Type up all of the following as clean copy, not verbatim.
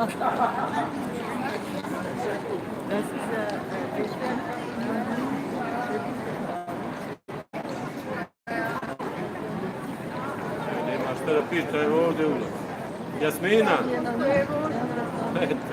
Nema šta da pita, evo ovdje ulaz. Jasmina! Eto,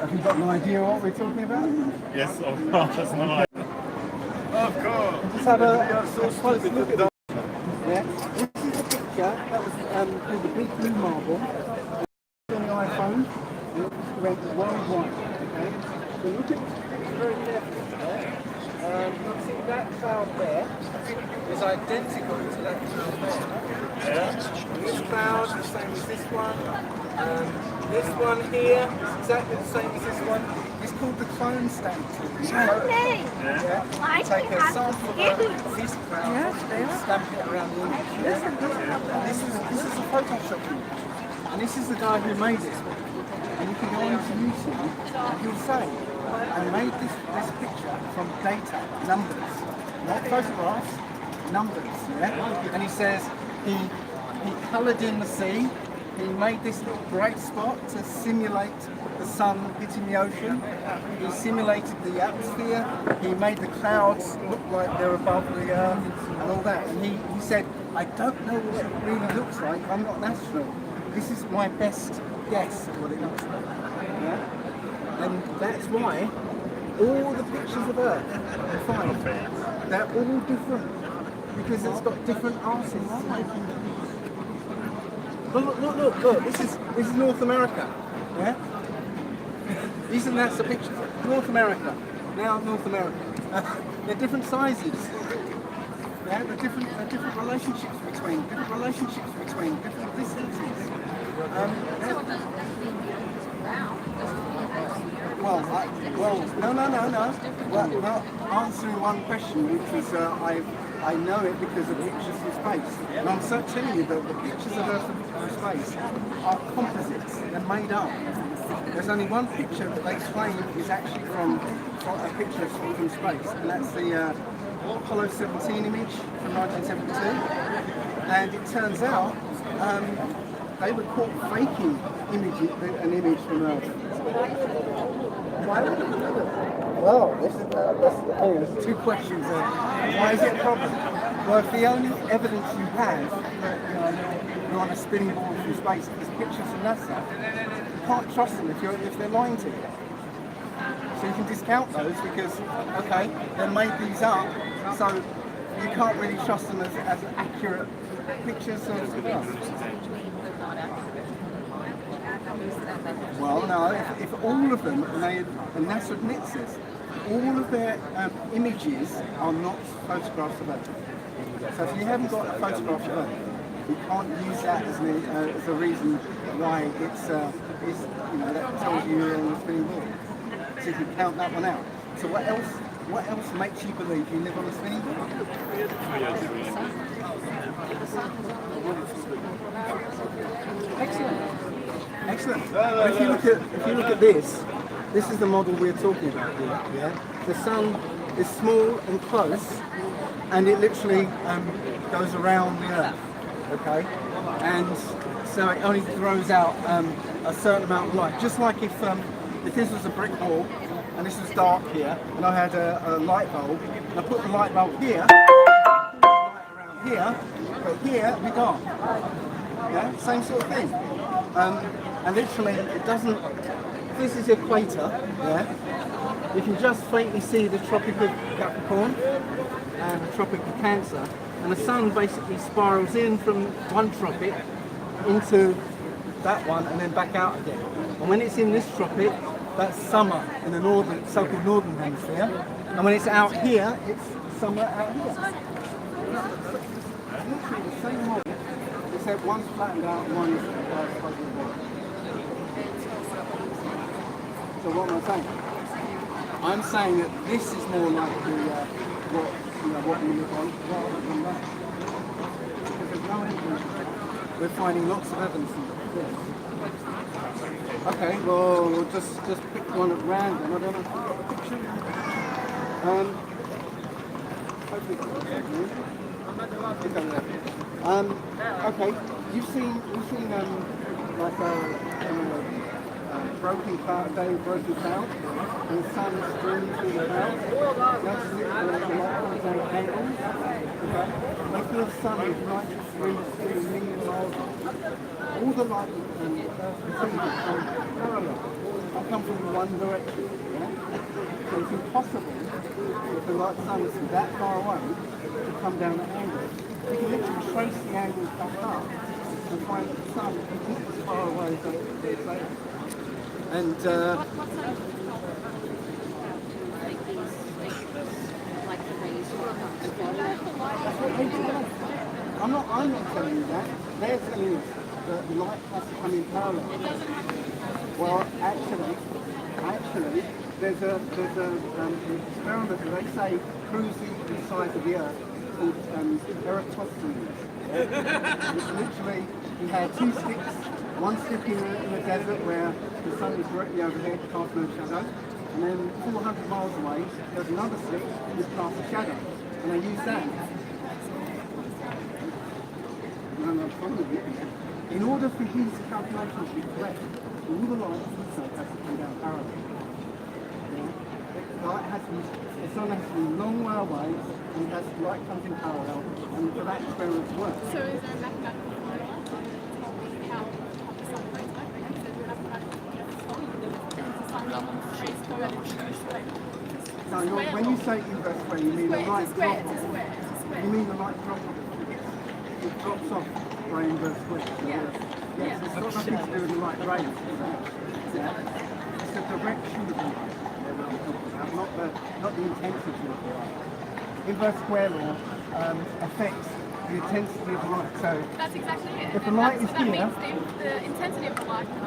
Have you got an idea what we're talking about? Yes, of course. No, of course. Just have a close look at that. Yeah. This is a picture that was called the Big Blue Marble on the iPhone. It went worldwide. Okay. So look at it very carefully. You see that cloud there is identical to that cloud there. Yeah. This cloud is the same as this one. This one here is exactly the same as this one. It's called the clone stamp. Yeah. Take a sample of this cloud and stamp it around the image. Yeah. This is a Photoshop image. And this is the guy who made it. And you can go onto YouTube and he'll say, I made this picture from data, numbers, not photographs, numbers, yeah? And he says he coloured in the sea, he made this little bright spot to simulate the sun hitting the ocean, he simulated the atmosphere, he made the clouds look like they're above the earth and all that. And he said, I don't know what it really looks like, I'm not an astronaut. This is my best guess at what it looks like. Yeah? And that's why all the pictures of Earth you find, they're all different because it's got different artists making them. But look, this is North America, yeah? These are NASA pictures. North America, now North America. They're different sizes. Yeah, they're different relationships between, different distances. No. Well, answering one question, which is I know it because of pictures from space. And I'm telling you that the pictures of Earth from space are composites. They're made up. There's only one picture that they claim is actually from a picture from space, and that's the Apollo 17 image from 1972. And it turns out they were caught faking an image from Earth. Well, that's the thing. There's two questions there. Why is it a problem? Well, if the only evidence you have that you're on a spinning ball from space is pictures from NASA, you can't trust them if they're lying to you. So you can discount those because, okay, they made these up, so you can't really trust them as accurate pictures of Earth. Well, no, if all of them, and NASA admits this, all of their images are not photographs of Earth. So if you haven't got a photograph of Earth, you can't use that as a reason why it's that tells you you're on a spinning ball. So you can count that one out. So what else makes you believe you live on a spinning ball? Excellent. But if you look at this is the model we're talking about here. Yeah? The sun is small and close, and it literally goes around the Earth. Okay, and so it only throws out a certain amount of light. Just like if this was a brick wall and this was dark here, and I had a light bulb, and I put the light bulb here, around here, but here it'd be dark. Yeah, same sort of thing. And literally, it doesn't. This is the equator. Yeah, you can just faintly see the Tropic of Capricorn and the Tropic of Cancer, and the sun basically spirals in from one tropic into that one, and then back out again. And when it's in this tropic, that's summer in the so-called northern hemisphere, and when it's out here, it's summer out here. It's literally the same model, except one's flattened out and one is So what am I saying? I'm saying that this is more like what we live on rather than that. Because there's no evidence. We're finding lots of evidence in this. Okay, well, we'll just pick one at random. I don't know if you've got a picture. Hopefully okay, you've seen like a broken cloud, day of broken cloud, and the sun is streaming through the cloud. That's literally the light comes down at angles. Okay, like the sun is right 3 million miles. All the light and come parallel. I come from one direction. Yeah? So it's impossible if the light sun is that far away to come down at angles. You can literally trace the angles back up and find that the sun is as far away as it's later. And I'm not telling you that. They're telling us that the light has to come in parallel. Well, actually, there's an experiment that they say proves the size of the Earth called Eratosthenes. Which literally, he had 2 sticks, one stick in the desert where the sun was directly overhead, cast no shadow, and then 400 miles away, there's another stick which casts a shadow, and they use that. In order for his calculations to be correct, all the light also has to come down parallel. The light has to be, the sun has to be a long way away, and light comes in parallel, and for that experiment to work. So is there a mathematical formula to tell me how the sun plays over? And so we're not going to No, when you say inverse square, you mean the light drop off. You mean the light drop off. It drops off by inverse square. Yeah. Yes, it's got nothing to do with the light rays. Yeah. It's the direction of the light. Not the intensity of the light. Inverse square law affects the intensity of the light. So that's exactly it. If the light is that here, means the intensity of the light will go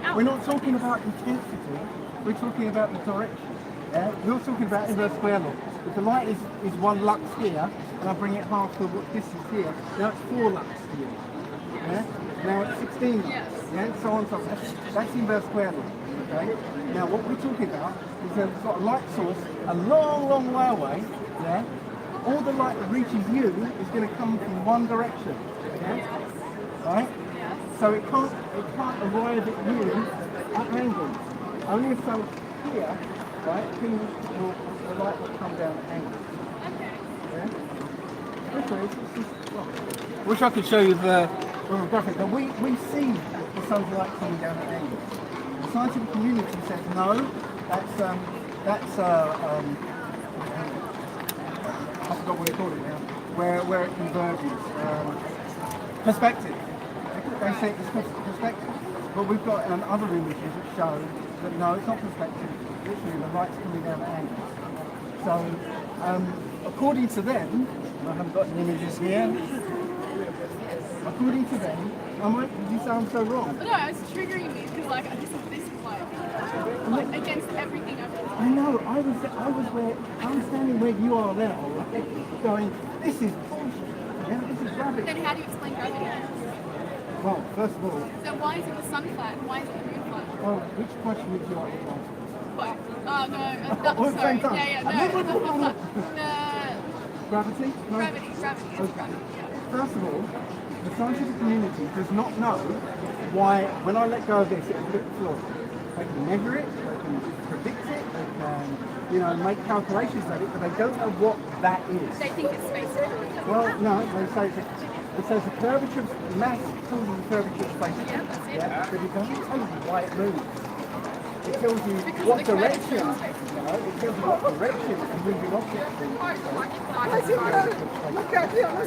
out. we're not talking about intensity. We're talking about the direction. Yeah? We're talking about inverse square law. If the light is 1 lux here, and I bring it half the distance here, now it's 4 lux here. Yeah? Now it's 16 lux. Yes. Yeah? So on top. That's inverse square law. Okay? Now what we're talking about is that we've got a light source a long, long way away. Yeah? All the light that reaches you is going to come from one direction. Yeah? Right? So it can't arrive at you at angles. Only if so here, right, the light will come down at angles. Yeah? Okay, wish I could show you the graphic, but we see the sun's light coming down at angles. The scientific community says no, that's I forgot what they call it now, where it converges. Perspective. They say it's perspective. But we've got other images that show that no, it's not perspective. Literally, the light's coming down at angles. So, according to them, and I haven't got the images here. According to them, you sound so wrong. But no, it's triggering me because like this is like against everything I've done. I know. I'm standing where you are now, right? Going, this is bullshit. Yeah, this is rubbish. Then how do you explain gravity? Well, first of all, So why is it the sun flat? Why is it the moon flat? well, which question would you like to answer? What? Oh no, All at the sorry. same time. Yeah, no. Gravity? No? Gravity, it's gravity, yeah. First of all, the scientific community does not know why, when I let go of this, it will hit the floor. They can measure it, they can predict it, they can, make calculations of it, but they don't know what that is. They think it's space. Well, no, they say it says the curvature of mass tells you the curvature of space. Yeah, that's it. Yeah, but it doesn't tell you why it moves. It tells you Because what of the curvature direction, of space. it tells you what direction a moving object is. It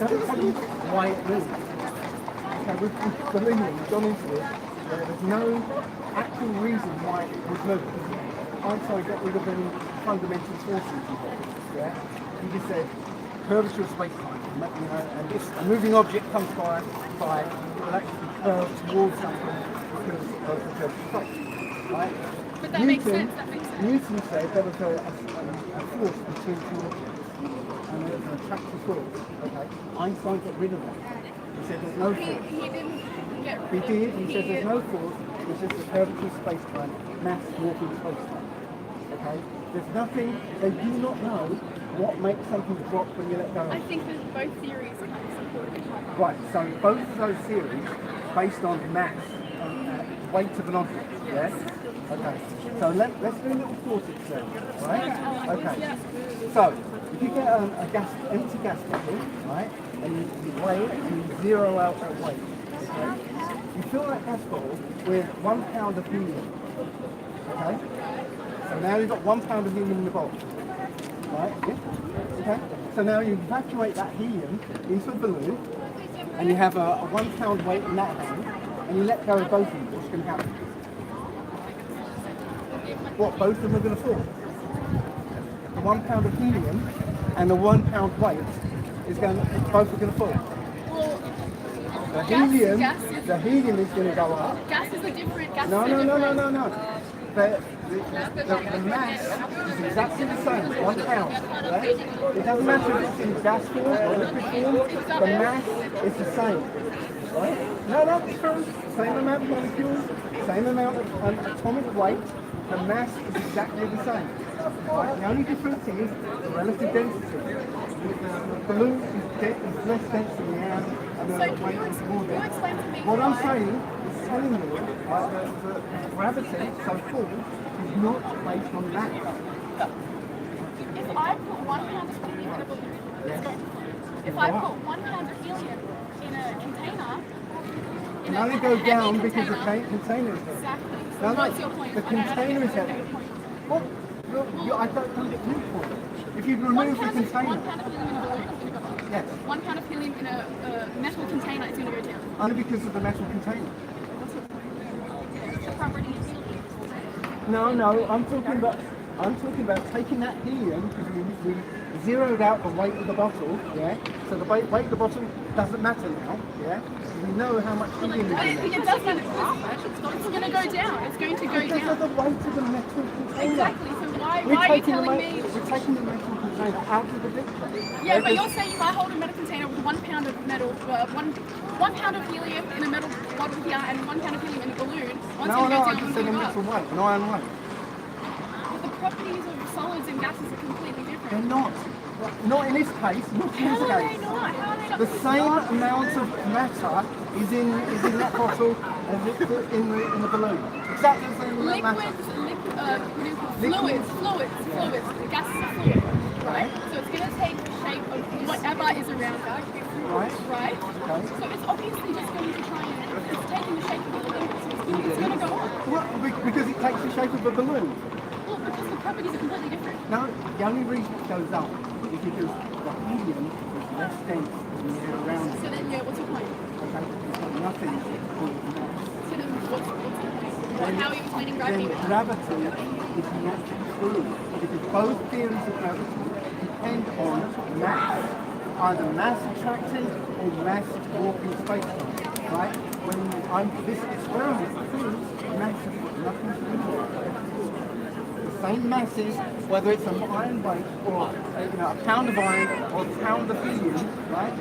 doesn't tell you why it moves. Okay, believe me, we've gone into this. There's no actual reason why it would move. Einstein got rid of any fundamental forces involved. Yeah? He just said curvature of space-time. And if a moving object comes by, it will actually curve towards something because of the curvature of space. Right? But that makes sense. That makes sense. Newton said there was a force between two objects, and there was an attractive force. Okay, Einstein got rid of that. He said there's no force. He didn't get He rid of did. He said there's no force. It's just a curvature of space-time, mass walking space-time. Okay, there's nothing. They do not know what makes something drop when you let go. I think that both theories kind of support each other. Right. So both of those theories based on mass, weight of an object. Yes. Okay. So let's do a little thought experiment. Right. Okay. So if you get empty gas bottle, right, and you weigh it and you zero out that weight, okay, you fill that gas bottle with 1 pound of helium. Okay. So now you've got 1 pound of helium in the bottle. Right? Yeah? Okay. So now you evacuate that helium into a balloon, and you have a 1 pound weight in that hand, and you let go of both of them. What's going to happen? What? Both of them are going to fall. The 1 pound of helium and the 1 pound weight is going to, both are going to fall. Well, The helium is going to go up. gas is a different. Gas No. is a different. No. The mass is exactly the same, 1 pound. Right? It doesn't matter if it's in gas form or liquid form, the mass is the same. Right? No, it's true. Same amount of molecules, same amount of atomic weight, the mass is exactly the same. Right? The only difference is the relative density. The balloon is less dense than the air, and the weight is more dense. Explain to me What I'm why. saying is telling you that gravity, so force, is not based on mass. If I put 1 pound of helium in a balloon, it's going. If I put 1 pound of helium in a container, Can only go down because the container is heavy. Exactly. So No, what's your point? the container is heavy. What? I don't understand your point. If you remove the container, 1 pound of helium in a balloon is going to go up. yes, 1 pound of helium in a metal container is going to go down. only because of the metal container. What's your point? The property is No, I'm talking about taking that helium because we zeroed out the weight of the bottle, yeah. So the weight of the bottle doesn't matter now, yeah. We know how much helium is in there. It doesn't. It's going to go down. It's going to go Because of down. the weight of the metal container. Exactly. So why are you telling me? We're taking the metal container out of the picture. Yeah, but you're saying if I hold a metal container with 1 pound of metal, one pound of helium in a metal bottle here and 1 pound of helium in a balloon, one's No, going to go I down, just one's said going a to go up. metal weight, an iron weight. But the properties of solids and gases are completely They're different. not. Not in this case, not in How this are they case. not? How are they not? The same amount of matter is in that bottle as in the balloon. Exactly the same amount of matter. Fluids. The gas is a fluid, right? So it's going to take the shape of whatever is around that, right? Okay. So it's obviously just going to try and, it's taking the shape of the balloon, so it's going to go up. Well, because it takes the shape of a balloon. Well, because the properties are completely different. No, the only reason it goes up is because the helium is less dense than the air around it. So then, yeah, what's your point? Okay, it's got nothing to do with mass. So then, what's the point? How are you explaining gravity? Then gravity is not true because both theories of gravity depend on mass, either mass attracting or mass warping space-time. Right? This experiment proves mass has got nothing to do with it. The same masses, whether it's an iron weight or a pound of iron or a pound of helium, right?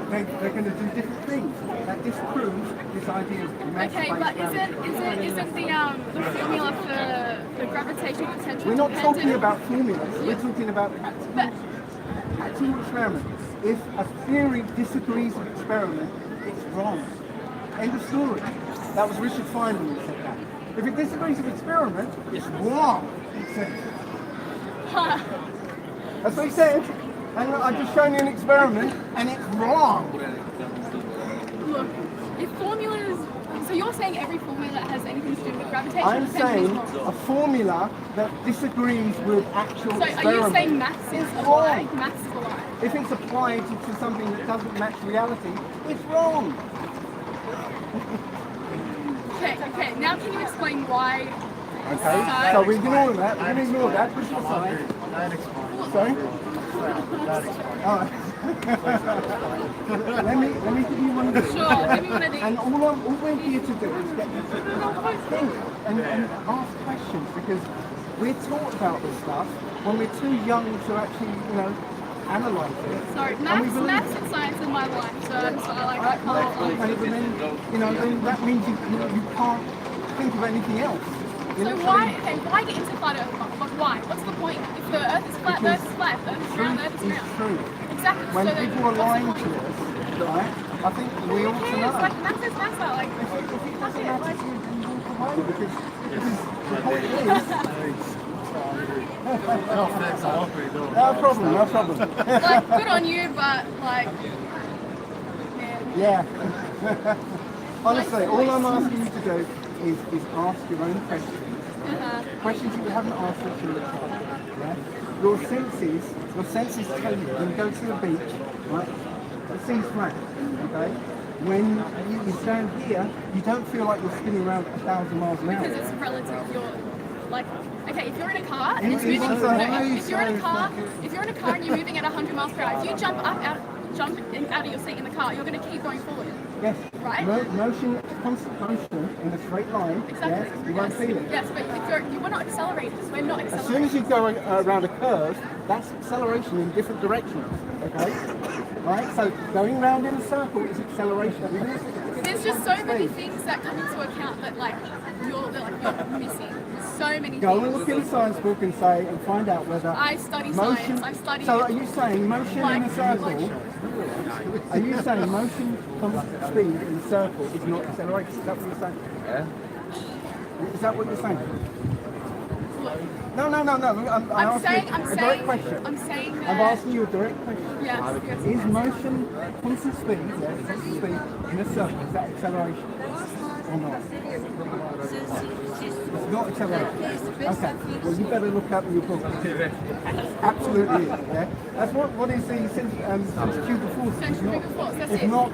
They're going to do different things. That disproves this idea of mass-based Okay, but gravity. isn't the formula for the gravitational potential We're not dependent? talking about formulas, we're talking about practical experiment. If a theory disagrees with experiment, it's wrong. End of story. That was Richard Feynman who said that. If it disagrees with experiment, it's wrong, he said. That's what he said. And I've just shown you an experiment, and it's wrong. Look, if formulas, so you're saying every formula has anything to do with gravitational I'm potential saying is wrong. a formula that disagrees with actual So experiment. are you saying maths is a lie? Maths is a lie. If it's applied to something that doesn't match reality, it's wrong. Okay, now can you explain why? Okay, so we ignore that. We're going to ignore that. Push it aside. Sorry? let me give you one of these. Sure, give me one of these. And all we're here to do is get you to think and ask questions, because we're taught about this stuff when we're too young to actually, analyse it. Sorry, maths and science is my life, so I can't. Okay, but then, then that means you can't think of anything else. So why get into flat Earth? But why? What's the point? If the Earth is flat, the Earth is flat. Earth is round, Earth is round. It's true. Exactly. When so people are lying to us, right, I think we ought to know. Like maths is maths, like. If it doesn't matter, you walk away, because the point is... No problem. Like, good on you, but like... Yeah. Honestly, all I'm asking you to do is ask your own questions. Questions that you haven't asked that you look at. Yeah? Your senses tell you, when you go to the beach, right, it seems flat, okay? When you stand here, you don't feel like you're spinning around 1,000 miles an hour. Because it's relative. You're like, okay, if you're in a car and If it's moving, you're in a car and you're moving at 100 miles per hour, if you jump out of your seat in the car, you're going to keep going forward. Yes. Right? Motion, constant motion in a straight line. Exactly. Yes, you won't feel it. Yes, but if we're not accelerators. We're not accelerators. As soon as you go around a curve, that's acceleration in different directions. Okay? Right? So going round in a circle is acceleration. There's just so many things that come into account that you're missing. So many things. Go and look in a science book and find out whether I study motion, science. I study. So are you saying motion in a circle? Are you saying motion constant speed in a circle is not acceleration? Is that what you're saying? Yeah. Is that what you're saying? No. I'm asking a direct question. I'm saying that. I'm asking you a direct question. Yes. Is motion constant speed in a circle, is that acceleration? Or not? It's not acceleration. Okay. Well, you better look up in your book. Absolutely is. Yeah. That's what is the centrifugal force? Centrifugal force. That's it's it. not.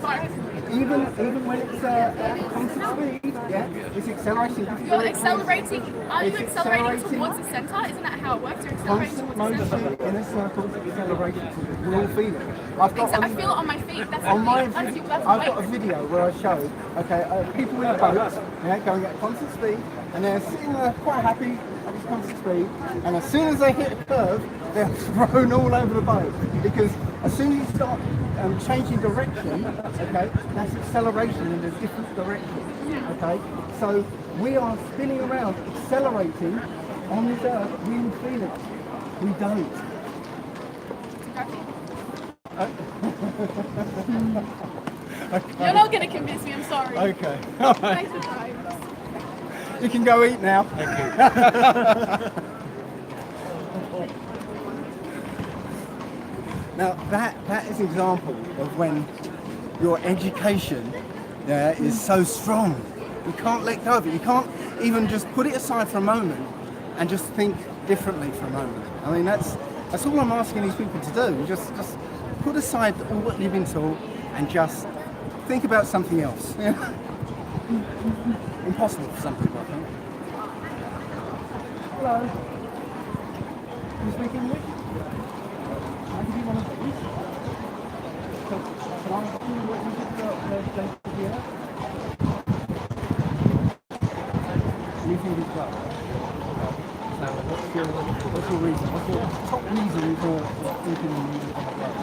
Even when it's constant speed, yeah, it's acceleration. You're accelerating. Are you accelerating towards the center? Isn't that how it works? You're accelerating Constant towards the center. motion in a circle is acceleration. We all feel it. I feel it on my feet. That's On my that's video, I've got a video where I show, people in a boat, going at constant speed, and they're sitting there quite happy at this constant speed, and as soon as they hit a curve, they're thrown all over the boat, because as soon as you start changing direction, that's acceleration in a different direction, So we are spinning around, accelerating on this earth. We would feel it. We don't. You're not going to convince me, I'm sorry. Okay. Thanks for trying. You can go eat now. Thank you. Now that is an example of when your education is so strong. You can't let go of it. You can't even just put it aside for a moment and just think differently for a moment. I mean, that's all I'm asking these people to do. Just put aside all what you've been taught and just think about something else. Impossible for some people, I think. Hello. Can you speak English? I'll give you one of these. So, can I ask you what you did for Vienna? You think it's well? So, what's your reason? What's your top reason for thinking you need to come back?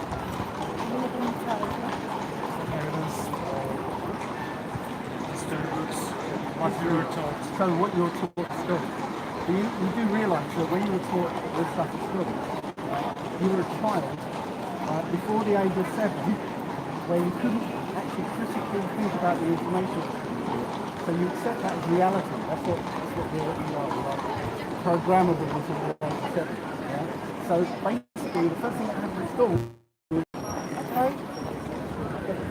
What you were taught. So what you were taught at school. You do realise that when you were taught this stuff at school, you were a child before the age of 7, where you couldn't actually critically think about the information. So you accept that as reality. That's what you are. Programmable until the age of 7. Yeah? So basically, the first thing that happens in school is, okay,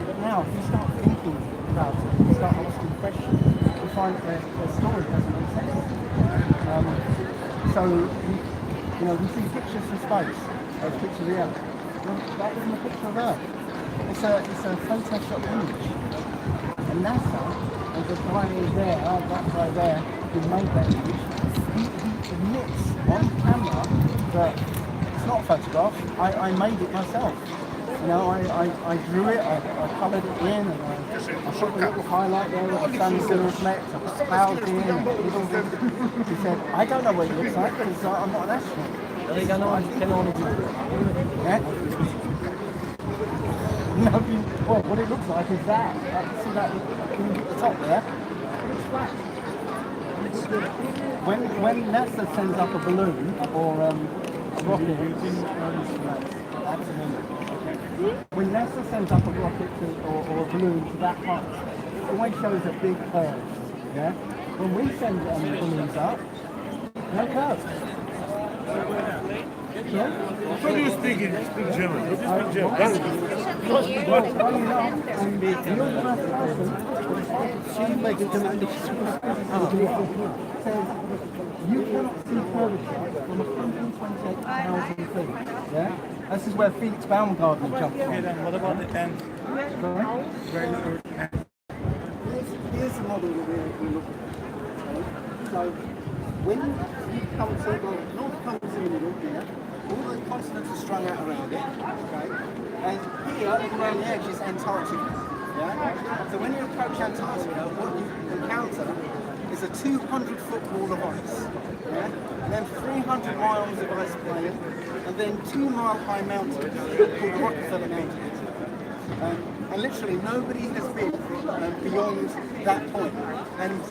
but now if you start thinking about it, you start asking questions, you find that their story doesn't make sense. So we see pictures from space, there's pictures of the Earth. Well, that isn't a picture of Earth. It's a Photoshop image. And NASA, and the guy is there, that guy there, who made that image, he admits on camera that not a photograph. I made it myself. You know, I drew it, I coloured it in, and I put a little highlight there where the sun's going to reflect, I put clouds in, and little things. He said, I don't know what it looks like because I'm not an astronaut. Yeah? No, well, what it looks like is that. See that at the top there? It's flat. When NASA sends up a balloon or a rocket, when NASA sends up a rocket or a balloon to that part, it always shows a big curve. Yeah? When we send balloons up, no curve. Yeah? What do you speak in? Speak German. You speak German. Well, you're the first person. She makes it says you cannot see curvature from 128,000 feet. Yeah? This is where Felix Baumgartner jumped from. Okay, then what about the end? Where the Earth ends? Here's the model that we're looking at. Okay? So when you come to the North comes in the middle here, all the continents are strung out around it. Okay? And here, around the edge, is Antarctica. Yeah? So when you approach Antarctica, what you encounter is a 200-foot wall of ice. Yeah? And then 300 miles of ice plain, and then 2-mile-high mountains called the Rockefeller Mountains. And literally nobody has been beyond that point. And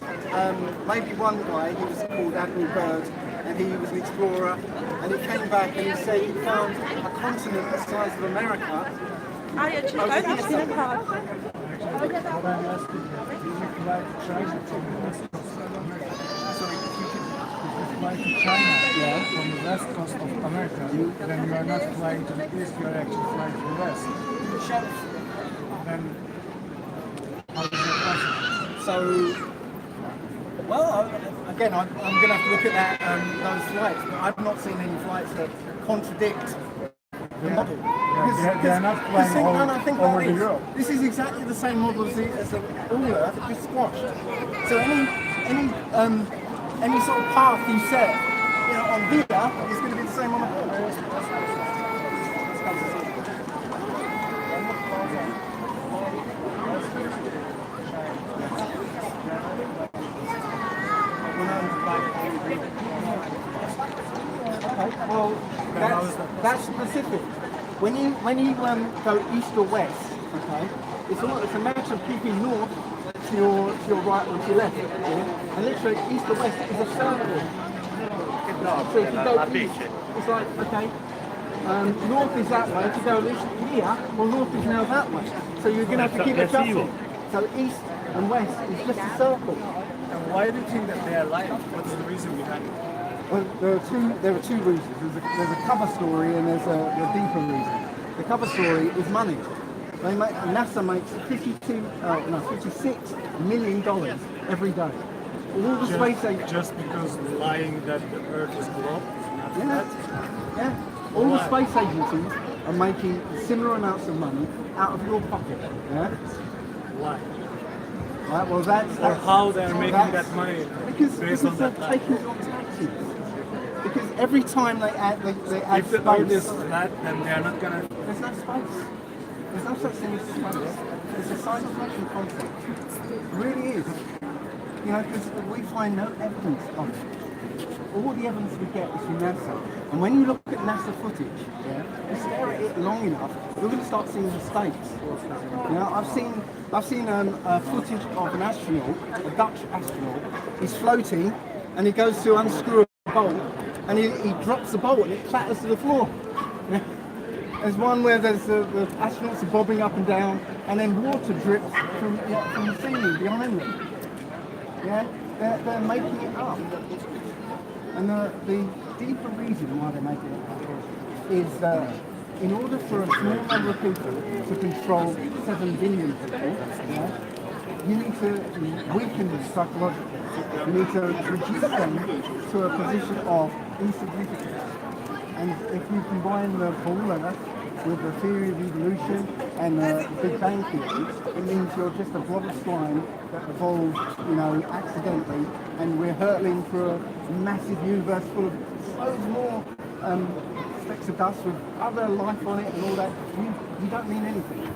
maybe one guy, he was called Admiral Byrd, and he was an explorer, and he came back and he said he found a continent the size of America. What I'm asking, what I'm asking, if you fly to China from the west coast of America, sorry, if you fly to China from the west coast of America, then you are not flying to the east, you are actually flying to the west. Then how is it possible? So, well, again, I'm going to have to look at that, those flights, but I've not seen any flights that contradict the model. They are not flying over the Europe. This is exactly the same model as the all Earth, just squashed. So any sort of path you set, you know, on here is going to be the same on the whole. Well, that's specific. When you go east or west, okay, it's a matter of keeping north to your right or to your left. Yeah? And literally east or west is a circle. So if you go east, it's like, okay, north is that way. If you go here, well, north is now that way. So you're going to have to keep adjusting. So east and west is just a circle. And why do you think that they are alike? What's the reason behind it? Well, there are two reasons. There's a cover story and there's a deeper reason. The cover story is money. NASA makes $56 million every day. All the space agents. Just because lying that the Earth is globe? Yeah. All the space agencies are making similar amounts of money out of your pocket. Yeah. Why? Right. Well, that's how they're making that money because on they're that taking your taxes. Because every time they add if the space, Earth is flat, then they are not gonna. there's no space. There's no such thing as space. It's a science fiction concept. It really is. You know, because we find no evidence of it. All the evidence we get is from NASA. And when you look at NASA footage, you stare at it long enough, you're going to start seeing mistakes. You know, I've seen footage of an astronaut, a Dutch astronaut. He's floating, and he goes to unscrew a bolt, and he drops the bolt, and it clatters to the floor. There's one where the astronauts are bobbing up and down, and then water drips from the ceiling behind them. Yeah, they're making it up. And the deeper reason why they're making it up is that in order for a small number of people to control 7 billion people, you need to weaken them psychologically. You need to reduce them to a position of insignificance. And if you combine the ball Earth with the theory of evolution and the Big Bang theory, it means you're just a blob of slime that evolved, accidentally, and we're hurtling through a massive universe full of loads more specks of dust with other life on it and all that, you don't mean anything.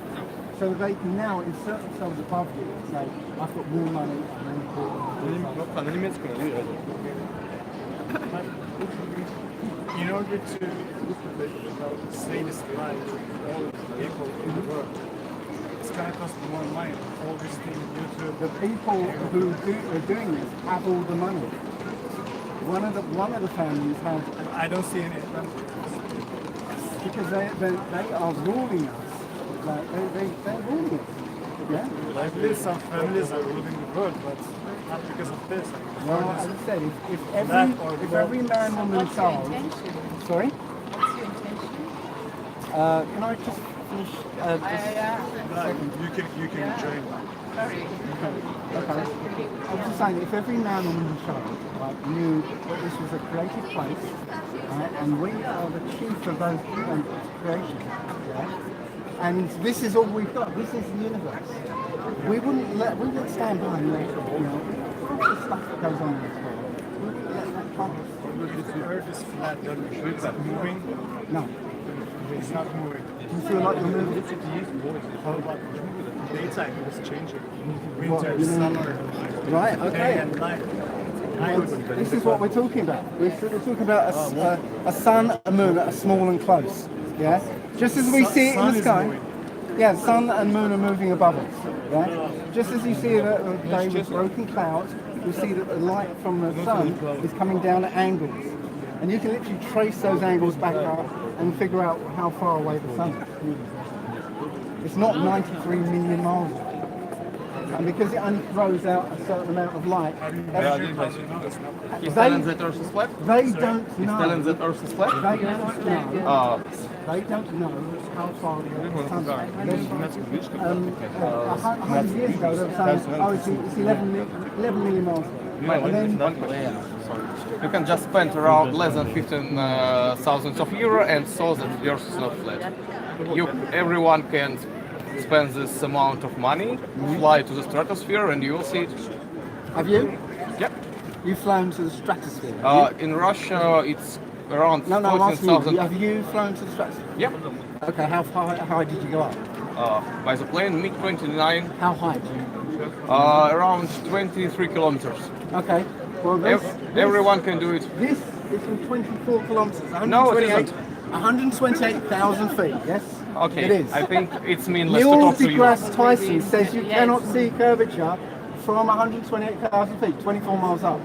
So they can now insert themselves above you and say, I've got more money and more important. In order to say this lie to all the people in the world, it's going to cost more money. All these things, YouTube. The people who are doing this have all the money. One of the families has, I don't see any advantage. because they are ruling us. Like they're ruling us. Yeah. I believe some families are ruling the world, but not because of this. Well, as I said, if every man, woman, and child. Sorry. What's your intention? Can I just finish? Just a second. You can join. Sorry. Okay. I was just saying, if every man, woman, and child knew that this was a created place, right, and we are the chief of those creations, yeah, and this is all we've got. This is the universe. We wouldn't stand by and let all the stuff that goes on in this world. We wouldn't let that pass. The earth is flat, is that moving? No. It's not moving. Do you feel like you're moving? How about daytime? It was changing. What, Winter, you mean- summer, Right, day okay. and night. This is what we're talking about. We're talking about a sun, a moon, a small and close. Yeah? Just as we see it in Sun the is sky. moving. Yeah, sun and moon are moving above us. Yeah? Just as you see the day with broken clouds, you see that the light from the sun is coming down at angles. And you can literally trace those angles back up and figure out how far away the sun is. It's not 93 million miles away. And because it only throws out a certain amount of light, He's telling that Earth is flat? they don't know. Telling that Earth is flat? They don't know. They don't know how far the sun is. 100 years ago, they were saying, oh, it's 11 million miles away. And then, You can just spend around less than 15,000 of euro and saw that the Earth is not flat. Everyone can spend this amount of money, fly to the stratosphere, and you will see it. have you? Yep. You've flown to the stratosphere? have you? In Russia, it's around No, I'm asking you, 14,000. have you flown to the stratosphere? Yep. Okay, how high did you go up? By the plane, MiG-29, How high? around 23 kilometers. Okay, well this, Everyone can do it. this is from 24 kilometers, No, it 128 isn't. 128,000 feet, yes? Okay, It is. I think it's meaninless to Neil talk to you. deGrasse Tyson says you cannot see curvature from 128,000 feet, 24 miles up.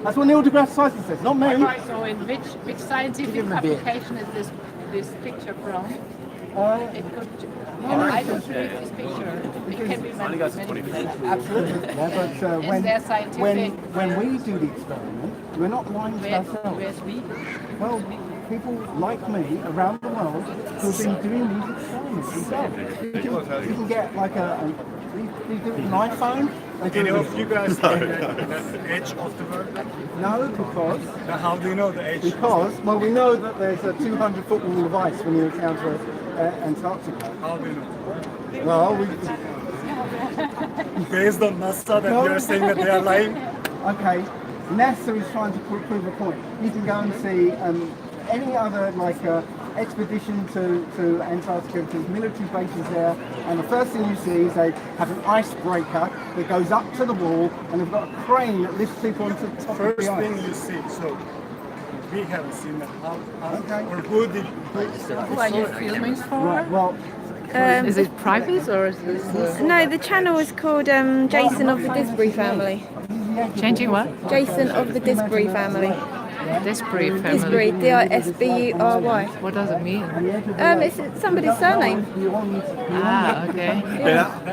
That's what Neil deGrasse Tyson says, not me. So in which scientific Give him a beer. publication is this picture from? It could. I don't read this picture. It can be manipulated. Absolutely. Yeah, but Is there scientific? when we do the experiment, we're not lying to ourselves. Where's we? Well, people like me around the world who've been doing these experiments themselves. You can get like you do it with an iPhone. They do Any it of with- you guys are at the edge of the world? No, because Now, how do you know the edge? well, we know that there's a 200-foot wall of ice when you encounter Antarctica. How do you know? Well, Based on NASA that No. you're saying that they are lying? okay, NASA is trying to prove a point. You can go and see any other expedition to Antarctica. There's military bases there, and the first thing you see is they have an icebreaker that goes up to the wall, and they've got a crane that lifts people onto the top of First the ice. thing you see, so we haven't seen that. How Okay. or who did Who are you filming for? Right, well, Is it private or is this? No, the channel is called Jason of the Disbury family. Changing what? Jason of the Disbury family. Disbury family. Disbury, Disbury. What does it mean? It's somebody's surname. Ah, okay.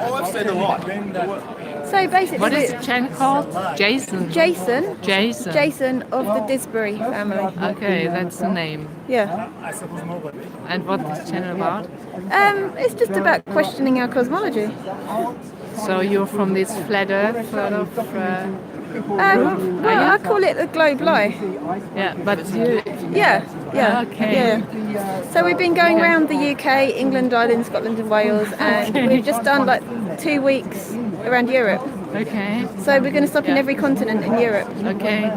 Oh, I've said a lot. So basically, What is the channel called? Jason. Jason. Jason. Jason of the Disbury family. Okay, that's the name. Yeah. I suppose nobody. And what is the channel about? It's just about questioning our cosmology. So you're from this flat earth sort of. Well, I call it the globe lie. Yeah, but you. Yeah. Okay. Yeah. So we've been going around the UK, England, Ireland, Scotland, and Wales, and we've just done like 2 weeks around Europe. Okay. So we're going to stop in every continent in Europe. Okay.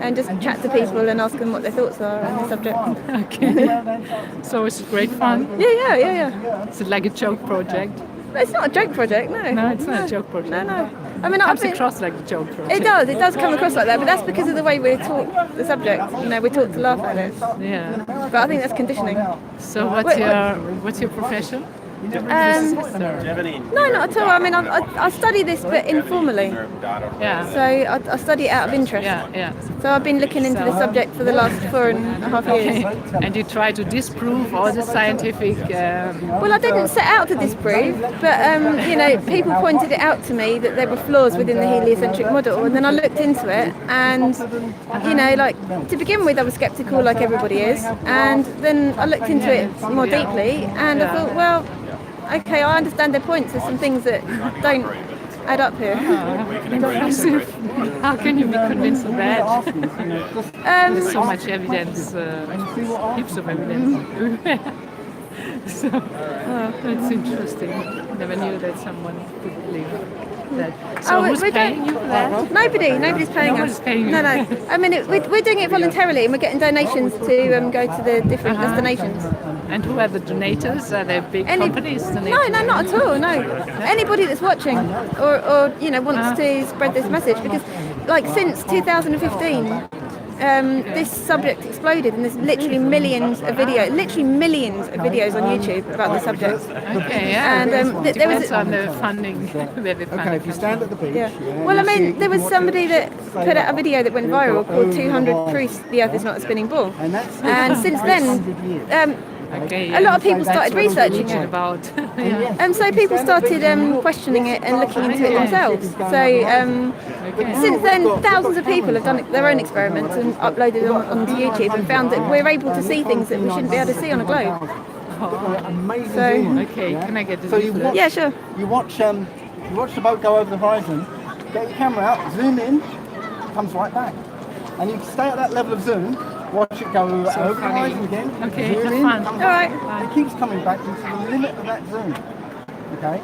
and just chat to people and ask them what their thoughts are on the subject. Okay. So it's great fun. Yeah. Is it like a joke project? But it's not a joke project, no. No, it's not a joke project. No. I mean, Comes across like a joke project. It does come across like that, but that's because of the way we're taught the subject. You know, we're taught to laugh at it. Yeah. But I think that's conditioning. So what's your profession? No, not at all. I mean, I study this, but informally. Yeah. So I study it out of interest. Yeah. So I've been looking into the subject for the last 4.5 years. Okay. And you try to disprove all the scientific. Well, I didn't set out to disprove, but you know, people pointed it out to me that there were flaws within the heliocentric model, and then I looked into it, and you know, like to begin with, I was sceptical, like everybody is, and then I looked into it more deeply, and I thought, well, okay, I understand their points. There's some things that don't add up here. Impressive. How can you be convinced of that? There's so much evidence, heaps of evidence. So that's interesting. Never knew that someone could believe that. So who's paying you for that? Nobody's paying us. Paying you. No. I mean, we're doing it voluntarily, and we're getting donations to go to the different destinations. And who are the donators? Are there big companies donating? No, not at all. No, anybody that's watching or you know wants to spread this message, because like since 2015. This subject exploded, and there's literally millions of videos on YouTube about the subject. Okay, yeah. And there was on the funding. Okay, if you stand at the beach. Yeah. Well, I mean, there was somebody that put out a video that went viral called 200 Proofs the Earth is not a spinning ball. And since then, a lot of people started researching it. And so people started questioning it and looking into it themselves. So since then, thousands of people have done their own experiments and uploaded them onto YouTube and found that we're able to see things that we shouldn't be able to see on a globe. Amazing. So, okay, can I get the So yeah, sure. You watch the boat go over the horizon, get your camera out, zoom in, it comes right back. And you stay at that level of zoom, watch it go over the horizon again. Okay, zoom have in, fun. comes All right. back. It keeps coming back into the limit of that zoom. Okay?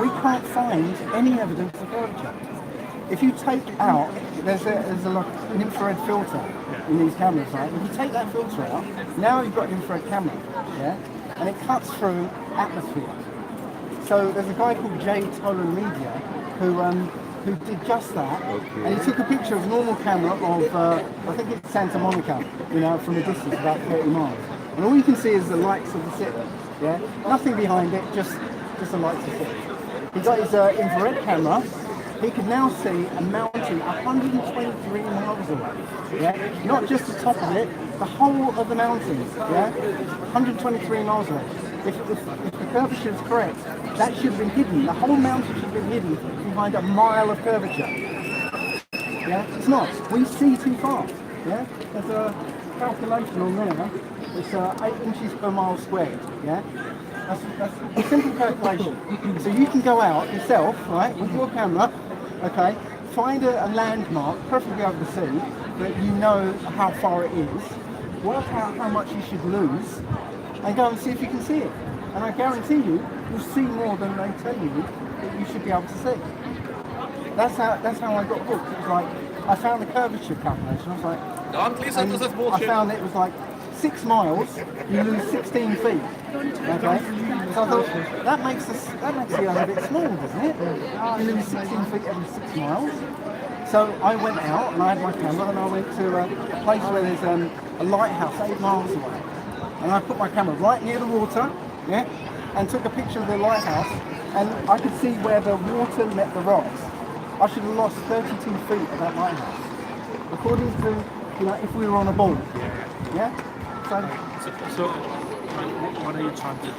We can't find any evidence of curvature. If you take out, there's an infrared filter in these cameras, right? If you take that filter out, now you've got an infrared camera, yeah? And it cuts through atmosphere. So there's a guy called Jay Toller Media who did just that, and he took a picture of a normal camera of, I think it's Santa Monica, you know, from a distance, about 30 miles. And all you can see is the lights of the city, yeah? Nothing behind it, just the lights of the city. He got his infrared camera. He could now see a mountain 123 miles away, yeah? Not just the top of it, the whole of the mountain, yeah? 123 miles away. If the curvature is correct, that should have been hidden. The whole mountain should have been hidden behind a mile of curvature. Yeah, it's not. We see too fast. Yeah, there's a calculation on there. It's 8 inches per mile squared. Yeah, that's a simple calculation. So you can go out yourself, right, with your camera. Okay, find a landmark, preferably over the sea, that you know how far it is. Work out how much you should lose, and go and see if you can see it. And I guarantee you'll see more than they tell you that you should be able to see. That's how I got hooked. It was like, I found the curvature calculation. I was like, I found it was like 6 miles, you lose 16 feet. Okay? So I thought, that makes the Earth a bit small, doesn't it? You lose 16 feet every 6 miles. So I went out and I had my camera and I went to a place where there's a lighthouse 8 miles away. And I put my camera right near the water, yeah, and took a picture of the lighthouse, and I could see where the water met the rocks. I should have lost 32 feet of that lighthouse, according to, you know, if we were on a board, yeah. So what are you trying to do?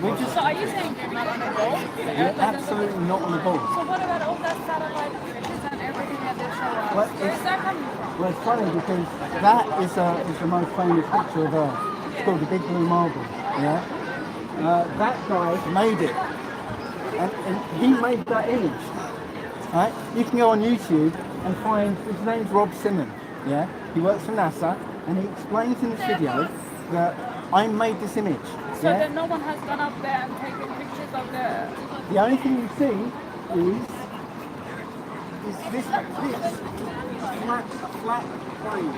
We just. So are you saying you're not on a boat? We're absolutely not on a board. So what about all that satellite pictures and everything that they show us? Well, Where is that coming from? Well, it's funny because that is the most famous picture of Earth. It's called the Big Blue Marble. Yeah. That guy made it, and he made that image. Right? You can go on YouTube and find, his name's Rob Simmons. Yeah. He works for NASA, and he explains in this video that I made this image. So then no one has gone up there and taken pictures of the... The only thing you see is this. flat plane.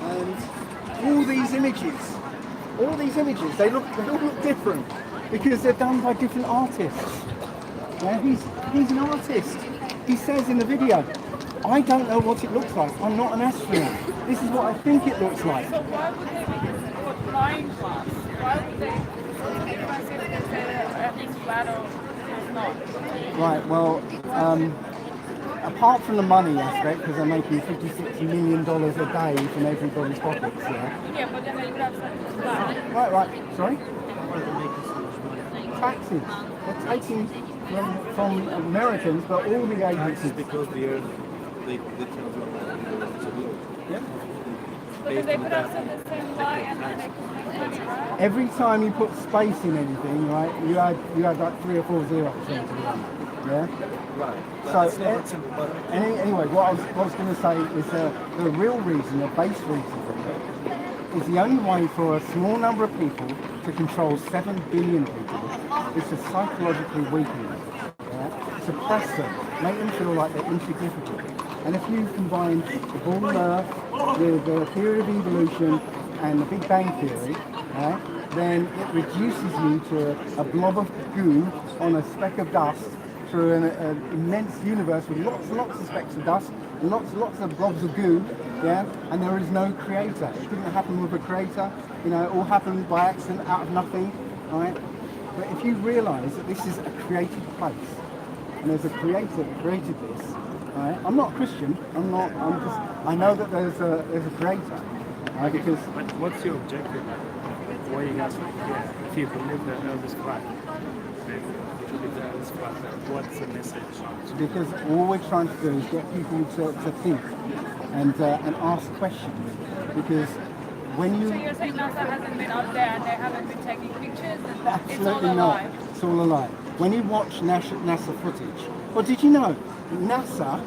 And all these images, they all look different because they're done by different artists. Yeah, he's an artist. He says in the video, I don't know what it looks like. I'm not an astronaut. This is what I think it looks like. So why would they be for flying class? Why would they say that everything's flat or it's not? Right, well, apart from the money aspect, because they're making $56 million a day from everybody's pockets, yeah? Yeah, but then they would have something flat. Right, sorry? Taxes. They're taking from Americans, but all the agencies. Because they turn Yeah. Because they could have said the same lie and then they could have it right. Every time you put space in anything, right, you had like 3 or 4 zeros into the end. Yeah? Right. So, anyway, what I was going to say is the real reason, the base reason for it, is the only way for a small number of people to control 7 billion people is to psychologically weaken them, yeah? Suppress them, make them feel like they're insignificant. And if you combine the ball of Earth, the theory of evolution, and the Big Bang Theory, yeah, then it reduces you to a blob of goo on a speck of dust through an immense universe with lots and lots of specks of dust, and lots of blobs of goo, yeah, and there is no creator. It didn't happen with a creator, you know, it all happened by accident out of nothing, right? But if you realise that this is a created place, and there's a creator that created this, right? I'm not a Christian, I know that there's a creator, right? Because But what's your objective? Why you guys here? If you believe that Earth is flat, what's the message? because all we're trying to do is get people to think and ask questions. Because when you So you're saying NASA hasn't been up there and they haven't been taking pictures and it's all absolutely a not, lie? it's all a lie. When you watch NASA footage, well, did you know NASA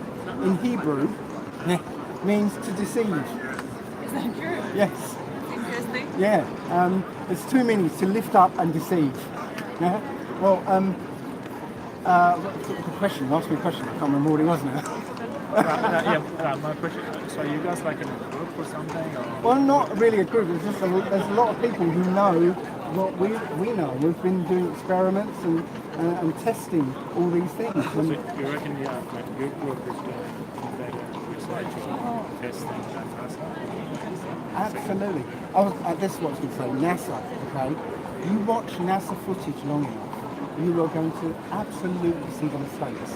in Hebrew means to deceive? Is that true? Yes. Interesting. Yeah, there's 2 meanings, to lift up and deceive. Yeah? Well, the question, ask me a question, I can't remember what it was now. My question. So are you guys like in a group or something? Or? Well, not really a group, it's just there's a lot of people who know what we know. We've been doing experiments and testing all these things. So you reckon like your group is doing better research or testing than NASA? Absolutely. This is what I was going to say, NASA, okay? You watch NASA footage long enough, you are going to absolutely see the mistakes.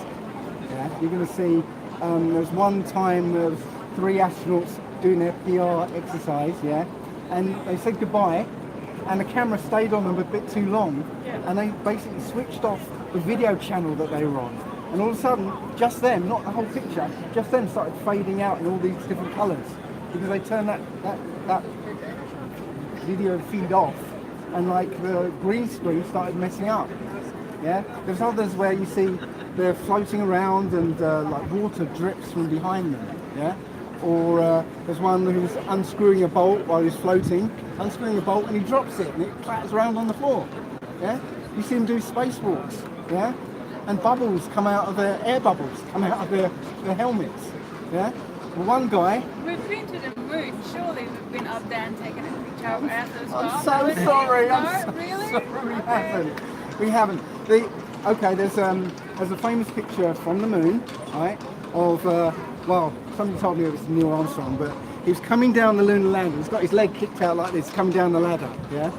Yeah? You're going to see, there was one time there was 3 astronauts doing their PR exercise, yeah? And they said goodbye, and the camera stayed on them a bit too long, and they basically switched off the video channel that they were on. And all of a sudden, just them, not the whole picture, just them started fading out in all these different colours. Because they turned that video feed off, and like the green screen started messing up. Yeah, there's others where you see they're floating around and like water drips from behind them. Yeah, or there's one who's unscrewing a bolt while he's floating, unscrewing a bolt and he drops it and it clatters around on the floor. Yeah, you see them do spacewalks. Yeah, and bubbles come out of their air bubbles come out of their helmets. Yeah. Well, one guy. We've been to the moon. Surely we've been up there and taken a picture of Earth as well. I'm so sorry. No, I'm so really? sorry. We haven't. There's a famous picture from the moon, right? Of well, somebody told me it was Neil Armstrong, but he was coming down the lunar lander. He's got his leg kicked out like this, coming down the ladder. Yeah.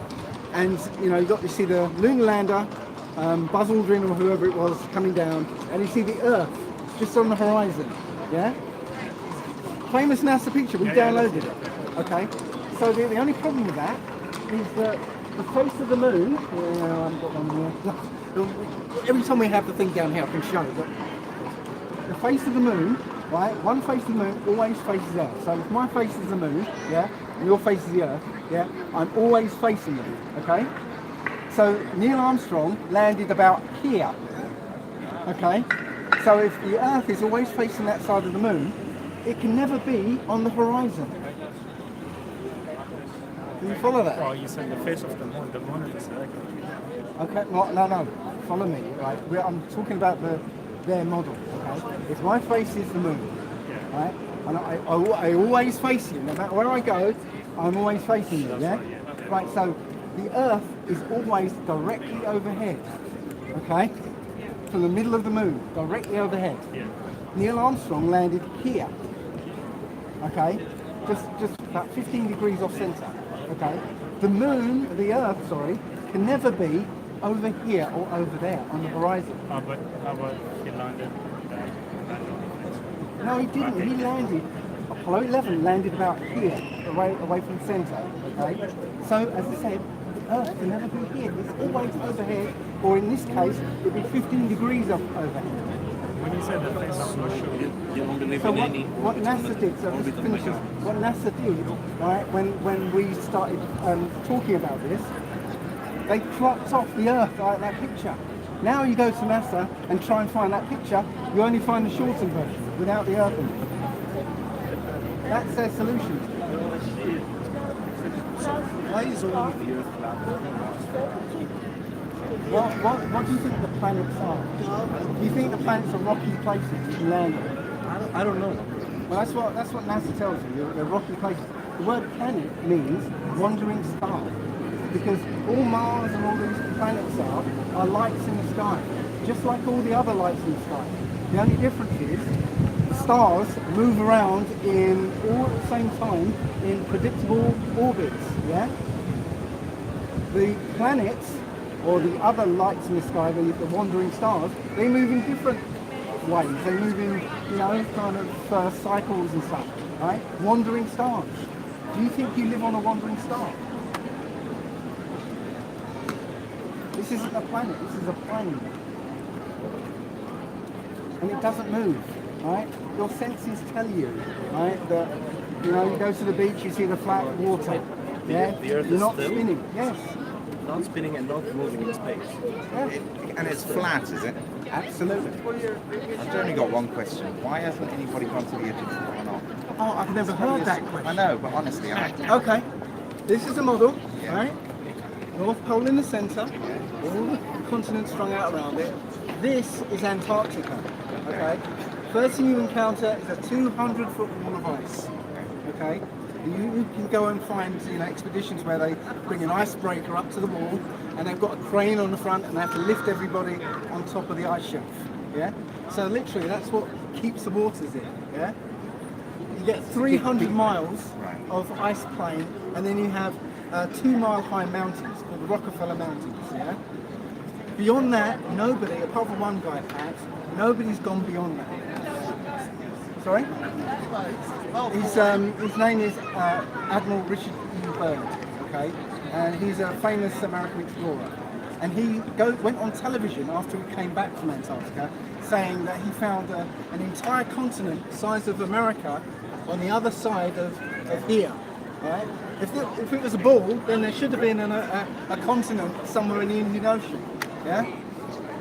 And you know, you got to see the lunar lander, Buzz Aldrin or whoever it was coming down, and you see the Earth just on the horizon. Yeah. Famous NASA picture, we downloaded it. Okay, so the only problem with that is that the face of the moon, I haven't got one here. Every time we have the thing down here I can show it, but the face of the moon, right, one face of the moon always faces Earth. So if my face is the moon, yeah, and your face is the Earth, yeah, I'm always facing them, okay? So Neil Armstrong landed about here, okay? So if the Earth is always facing that side of the moon, it can never be on the horizon. Do you follow that? Well, you said the face of the moon is circle. Okay, no, follow me, right? I'm talking about their model, okay? If my face is the moon, right? And I always face you. No matter where I go, I'm always facing you, yeah? Right, so the Earth is always directly overhead, okay? From the middle of the moon, directly overhead. Neil Armstrong landed here, okay? Just about 15 degrees off centre, okay? The Earth, sorry, can never be over here or over there on the horizon. But how about he landed? No, he didn't. He landed. Apollo 11 landed about here, away from the centre. Okay. So, as I said, the Earth can never be here. It's always overhead, or in this case, it'd be 15 degrees overhead. When you said that it's not so sure. You don't believe So in any... what NASA did, so just to finish this, what NASA did, right, when we started talking about this, they cropped off the Earth like that picture. Now you go to NASA and try and find that picture, you only find the shortened version without the Earth in it. That's their solution. Why is all of the Earth flat? What do you think the planets are? Do you think the planets are rocky places to land on? I don't know. Well, that's what NASA tells you. They're rocky places. The word planet means wandering star, because all Mars and all these planets are lights in the sky, just like all the other lights in the sky. The only difference is the stars move around in all at the same time in predictable orbits. Yeah. The planets, or the other lights in the sky, the wandering stars, they move in different ways. They move in, kind of cycles and stuff, right? Wandering stars. Do you think you live on a wandering star? This isn't a planet, this is a plane. And it doesn't move, right? Your senses tell you, right, that, you go to the beach, you see the flat water. Yeah? The Earth You're is not still? spinning, yes. Not spinning and not moving in space. And it's flat, is it? Absolutely. I've only got one question. Why hasn't anybody gone to the Egyptian or not? Oh, I've never heard that question. I know, but honestly, Okay, this is a model, right? North Pole in the centre, all the continents strung out around it. This is Antarctica, okay? First thing you encounter is a 200-foot wall of ice, okay? You can go and find expeditions where they bring an icebreaker up to the wall and they've got a crane on the front and they have to lift everybody on top of the ice shelf, yeah? So literally that's what keeps the waters in, yeah? You get 300 miles of ice plain, and then you have 2-mile-high mountains called the Rockefeller Mountains. Yeah. Beyond that, nobody, apart from one guy, Pat, nobody's gone beyond that. Sorry? His name is Admiral Richard E. Byrd. Okay, and he's a famous American explorer. And he went on television after he came back from Antarctica, saying that he found an entire continent the size of America on the other side of here, right? If it was a ball, then there should have been a continent somewhere in the Indian Ocean, yeah?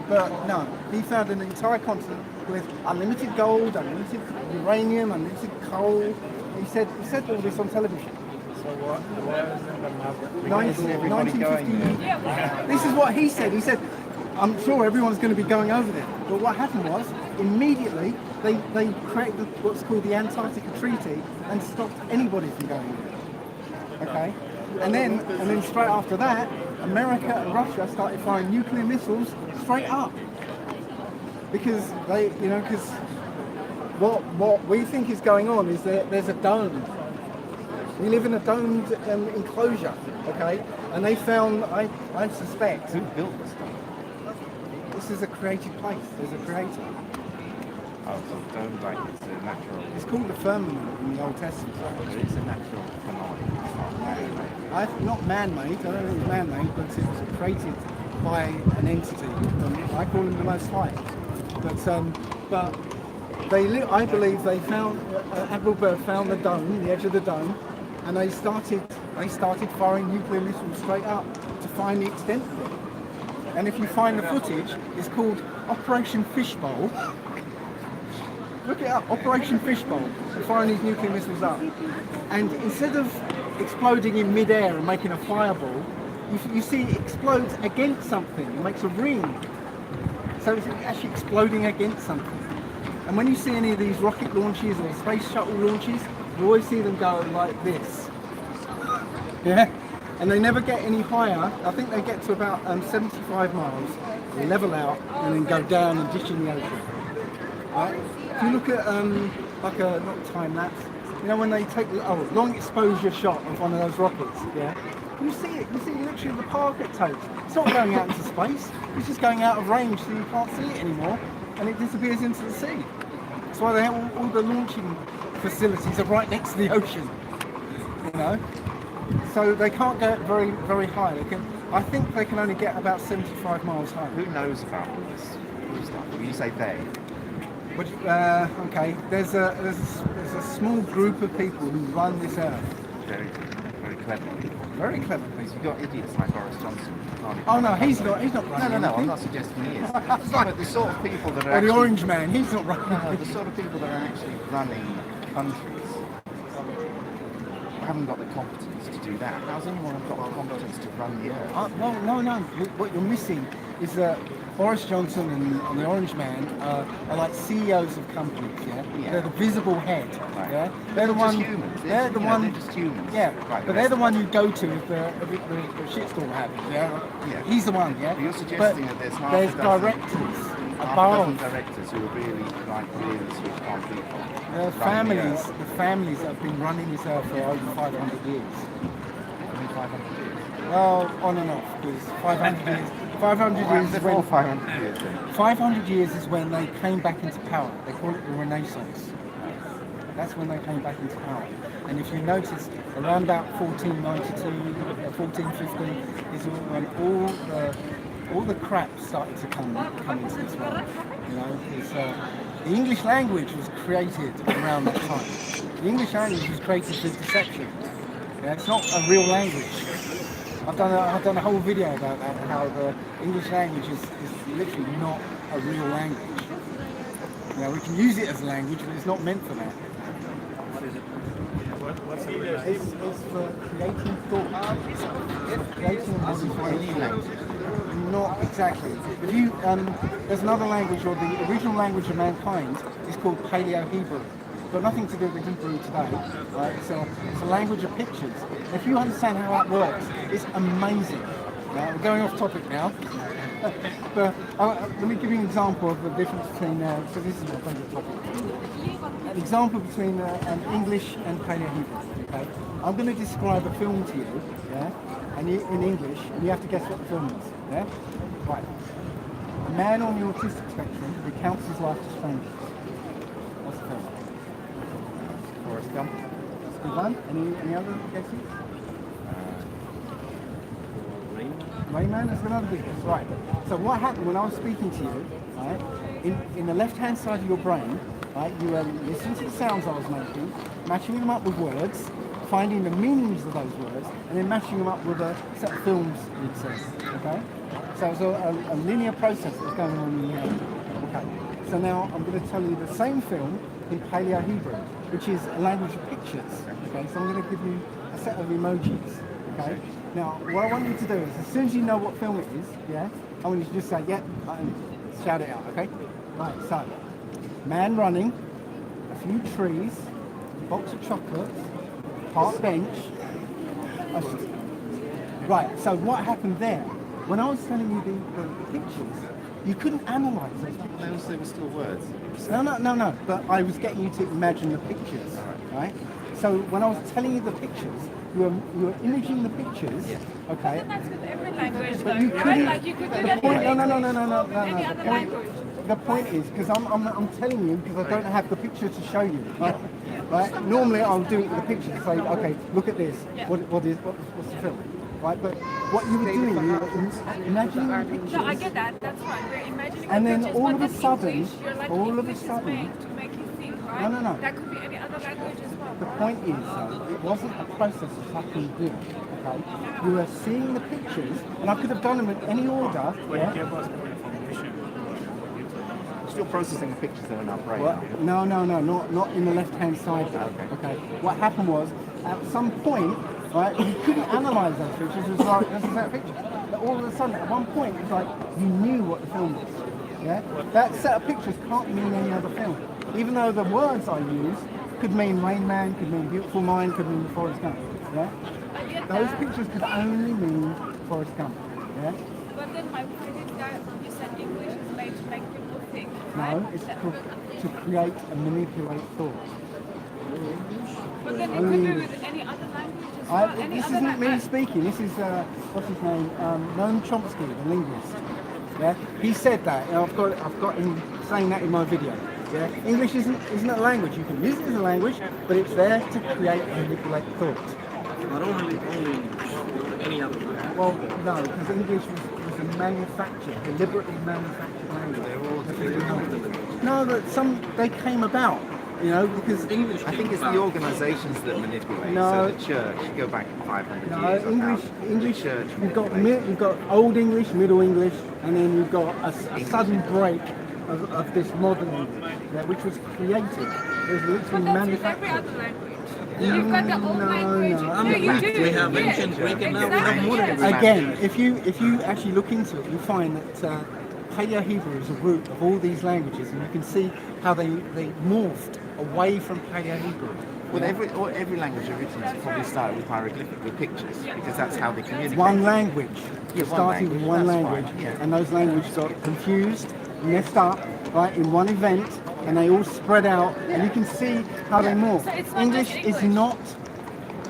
But no, he found an entire continent with unlimited gold, unlimited uranium, unlimited coal. He said all this on television. So where isn't the map? 1950. This is what he said. He said, I'm sure everyone's going to be going over there. But what happened was, immediately, they created what's called the Antarctica Treaty and stopped anybody from going there. Okay? And then straight after that, America and Russia started firing nuclear missiles straight up. Because what we think is going on is that there's a dome. We live in a domed enclosure, okay? And they found, I suspect... Who built this dome? This is a created place. There's a creator. Oh, so dome like it's a natural... It's called the firmament in the Old Testament. It's a natural phenomenon. It's not man-made. Not man-made, I don't think it's man-made, but it was created by an entity. I call him the Most High. But I believe they found, Admiral Byrd found the dome, the edge of the dome, and they started firing nuclear missiles straight up to find the extent of it. And if you find the footage, it's called Operation Fishbowl. Look it up, Operation Fishbowl. They're firing these nuclear missiles up. And instead of exploding in mid-air and making a fireball, you see it explodes against something. It makes a ring. So it's actually exploding against something. And when you see any of these rocket launches or space shuttle launches, you always see them go like this. Yeah? And they never get any higher. I think they get to about 75 miles, they level out, and then go down and ditch in the ocean. Right? If you look at like a, not time lapse, you know when they take the long exposure shot of one of those rockets, yeah? You see it, you see literally the path it takes. It's not going out into space, it's just going out of range so you can't see it anymore, and it disappears into the sea. That's why they have all the launching facilities are right next to the ocean, you know? So they can't go very, very high. They can, I think they can only get about 75 miles high. Who knows about all this stuff? When you say they, But, okay, there's a small group of people who run this earth. very, very clever people. Very clever people. You've got idiots like Boris Johnson. Oh no, he's not running. No, I'm not suggesting he is. But the sort of people that are Or the actually, orange man, he's not running. no, the sort of people that are actually running countries haven't got the competence to do that. How's anyone got the competence to run the earth? No. What you're missing is that Boris Johnson and the Orange Man are like CEOs of companies. Yeah? They're the visible head. Right. Yeah, they're the one. Humans. They're the one. They're just humans. Yeah, Right, but they're the one you go to if the shitstorm happens. Yeah, he's the one. Yeah, But you're suggesting that there's half a there's dozen- directors half a above. dozen directors who are really like really switched on people. The families that have been running this earth for over 500 years. Only 500 years. Well, on and off, because 500 years. 500 years is when 500 years. Then? 500 years is when they came back into power. They call it the Renaissance. That's when they came back into power. And if you notice, around about 1492, 1415 is when all the crap started to come into this world. You know, it's, the English language was created around that time. The English language was created through deception. Yeah, it's not a real language. I've done a whole video about that, how the English language is literally not a real language. You know, we can use it as a language, but it's not meant for that. What is it? What's the It's for creating thought. Creating and modifying language. Not exactly. If you, there's another language, or the original language of mankind is called Paleo-Hebrew. It's got nothing to do with Hebrew today. Right? It's a language of pictures. If you understand how that works, it's amazing. We're going off topic now. But let me give you an example of the difference between, so this is my favourite topic. An example between English and Paleo-Hebrew. Okay? I'm going to describe a film to you, yeah? And in English, and you have to guess what the film is. Yeah? Right. A man on the autistic spectrum recounts his life to strangers. What's the film? Forrest Gump. That's a good one. Any other guesses? Rayman is another big guess. Right. So what happened when I was speaking to you, right, in the left-hand side of your brain, right, you were listening to the sounds I was making, matching them up with words, finding the meanings of those words, and then matching them up with a set of films you'd seen. Okay? So it was a linear process that was going on in the head. Okay. So now I'm going to tell you the same film in Paleo-Hebrew, which is a language of pictures. Okay? So I'm going to give you a set of emojis. Okay? Now, what I want you to do is, as soon as you know what film it is, yeah, I want you to just say, yeah, and shout it out, okay? Right, so, man running, a few trees, box of chocolates, park bench. Right, so what happened there? When I was telling you the pictures, you couldn't analyse those. They were still words. No, but I was getting you to imagine the pictures, right? So when I was telling you the pictures, you were imaging the pictures, okay? That's with every language, But you though, right? couldn't. Like you could do The that point, in no. any other language. The point is, because I'm telling you, because I don't have the picture to show you, right? Normally I'll do it with a picture to say, okay, look at this. What's the film? Right, but what you were doing, you were imagining the pictures. No, I get that. That's right. We're imagining And the then pictures, all but of a that's sudden, English. You're like, all of a English is sudden- made to make you think, right? No. That could be any other language as well. The point is, though, it wasn't a process of fucking doing, okay? You were seeing the pictures, and I could have done them in any order. When Yeah? you give us more information, Still processing the pictures that are in our brain. Well, no, not in the left-hand side. Though, okay. What happened was, at some point, right, you couldn't analyse those pictures. It was like, this is that picture. But all of a sudden, at one point, it was like you knew what the film was. Yeah. That set of pictures can't mean any other film. even though the words I use could mean Rain Man, could mean Beautiful Mind, could mean Forrest Gump. Yeah? Those pictures could only mean Forrest Gump. Yeah? But then my point is that you said English is made to make people think, No, right? it's to create and manipulate thoughts. But then it could be with any other language as well. Any This other isn't me language. speaking. This is what's his name? Noam Chomsky, the linguist. Yeah, he said that. And I've got him saying that in my video. Yeah, English isn't a language. You can use it as a language, but it's there to create and manipulate thoughts. Not only English, any other language. Well, no, because English was a manufactured, deliberately manufactured language. No, but they came about. You know, because English. I think it's the organisations that manipulate. No. So the church, you go back 500 years. or English. church. You've got Old English, Middle English, and then you've got a sudden break of this modern English, which was created. It was literally manufactured. Every other language. You've got the old language. No. No, you do. We have ancient Greek and now we have modern Greek. Again, if you actually look into it, you find that Paleo Hebrew is a root of all these languages, and you can see how they morphed away from Paleo Hebrew. Well, every language originally probably started with hieroglyphic, with pictures, because that's how they communicate. One language. Yeah, Starting with one that's language, fine, yeah. and those languages got confused, messed up, right, in one event, and they all spread out, and you can see how they morph. So it's not English just is English. not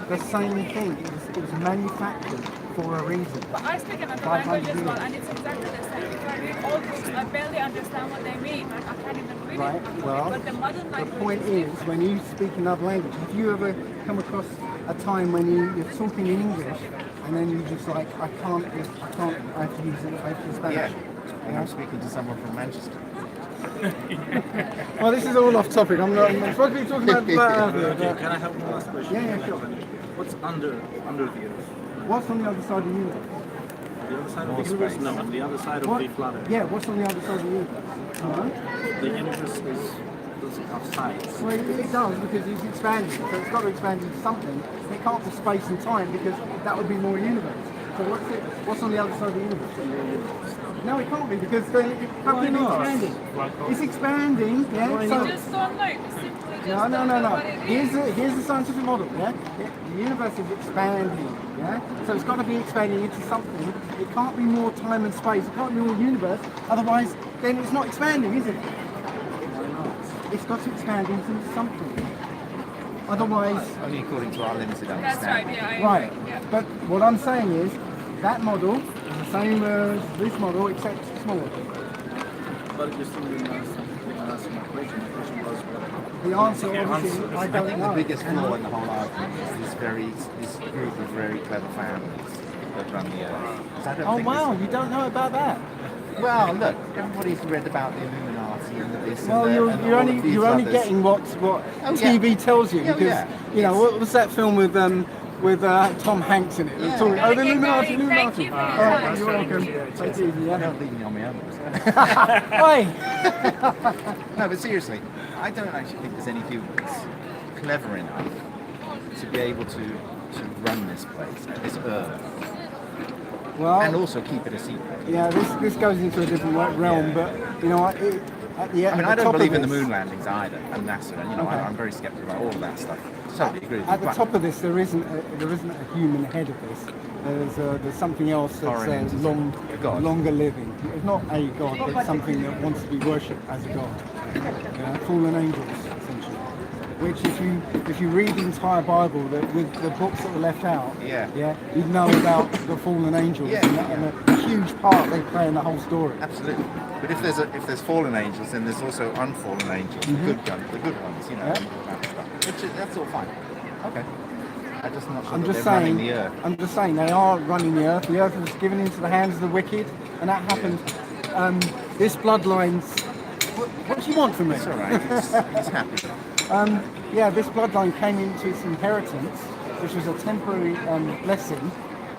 the same thing. It was manufactured for a reason. But I speak another 500 language as well, years. and it's exactly the same. If I read old books, I barely understand what they mean. Like, I can't even read Right, it properly. well, But the modern the language point is, when you speak another language, have you ever come across a time when you're talking in English, and then you just like, I can't, I have to use it, I have to use Spanish. Yeah, and I'm speaking to someone from Manchester. Well, this is all off topic. I'm supposed to be talking about that earlier. Okay, but- can I have one last question? Yeah, sure. What's under the earth? What's on the other side of the universe? The other side of the universe? No, on the other side of What? the planet. Yeah, what's on the other side of the universe? The universe doesn't have sides. Well, it does because it's expanding, so it's got to expand into something. It can't be space and time because that would be more universe. So what's on the other side of the universe? No, it can't be because then how can it be expanding? It's expanding, yeah. You So, just don't know. You simply just don't know no. what it is. Here's the scientific model, yeah? The universe is expanding, yeah? So it's got to be expanding into something. It can't be more time and space. It can't be more universe. Otherwise, then it's not expanding, is it? It's got to expand into something. Otherwise, Only according to our limited understanding. That's right, yeah, I agree. right. Yeah. But what I'm saying is that model is the same as this model, except smaller. But you still didn't answer my question. My question was what? The answer, obviously, I I don't think know. the biggest flaw in the whole argument is this group of very clever families that run the earth. 'Cause I don't Oh think wow, you don't know about that? Well, look, everybody's read about the Illuminati and the this Well, and the, you're and all of these only others. getting what Oh, yeah. TV tells you Yeah, because yeah. you know what was that film with Tom Hanks in it? Yeah. Talking, oh, the Okay, Illuminati, Gary, Illuminati. thank you for your All right, time. you're welcome. Take it easy, yeah. Don't leave me on my own. Oi! No, but seriously, I don't actually think there's any humans clever enough to be able to run this place, this earth, Well, and also keep it a secret. yeah, this goes into a different realm, Yeah. but you know, at the I mean, at I the don't top of believe in the this- moon landings either, and NASA, and you know, Okay. I'm very skeptical about all of that stuff. Totally agree with At you. the top of this, there isn't a human ahead of this. There's something else that's Foreign entity. A god. longer living. It's not a god, but something that wants to be worshipped as a god. Fallen angels, essentially. Which, if you read the entire Bible, with the books that were left out, Yeah. you know about the fallen angels Yeah, and a huge part they play in the whole story. Absolutely. But if there's fallen angels, then there's also unfallen angels, the good ones, you know, Yeah. and all that stuff. That's all fine. Okay. I'm just not sure I'm that just they're running saying. the earth. I'm just saying they are running the earth. The earth was given into the hands of the wicked, and that happened. This bloodline's. What do you want from me? It's all right. He's happy. Yeah, this bloodline came into its inheritance, which was a temporary blessing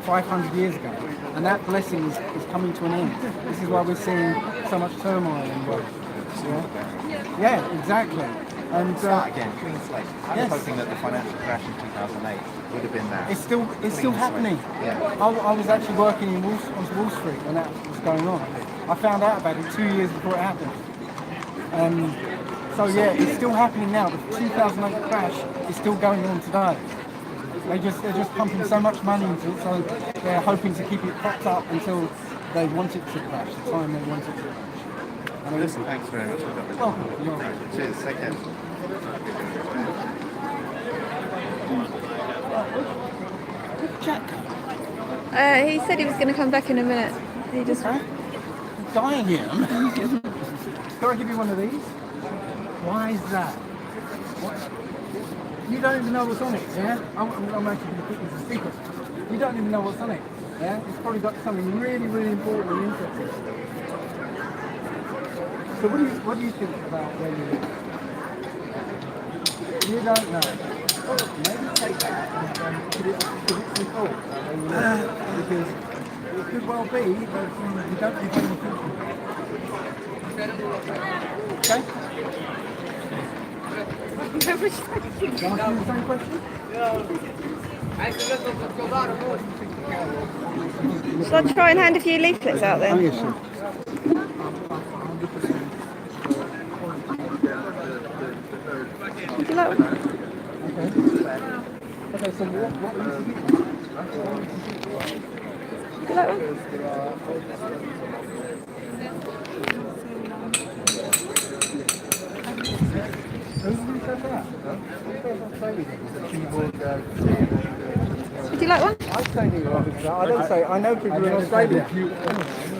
500 years ago, and that blessing is coming to an end. This is why we're seeing so much turmoil in the world. Yeah, exactly. And Start again, clean slate. I yes. was hoping that the financial crash in 2008 would have been that. it's still Clean happening. slate. Yeah. I was actually working on Wall Street when that was going on. I found out about it 2 years before it happened. So So yeah, it's still happening now. The 2008 crash is still going on today. They're just pumping so much money into it, so they're hoping to keep it propped up until they want it to crash, the time they want it to crash. Listen, thanks very much for coming. Welcome. You're welcome. Cheers, take care. Jack. He said he was going to come back in a minute. He just... Dying here. Can I give you one of these? Why is that? What? You don't even know what's on it, yeah? I'm actually going to put this as a secret. You don't even know what's on it, yeah? It's probably got something really, really important and interesting. So what do you think about where you live? You don't know. Maybe take that and put it some thought about where you live. Because it could well be that you don't live where you think you do. Okay? Can I ask you the same question? Shall I try and hand a few leaflets out then? Oh, yes, sir. Would you like one? Okay, so what is it? Would you like one? Would you like one? I don't say. I know people in Australia,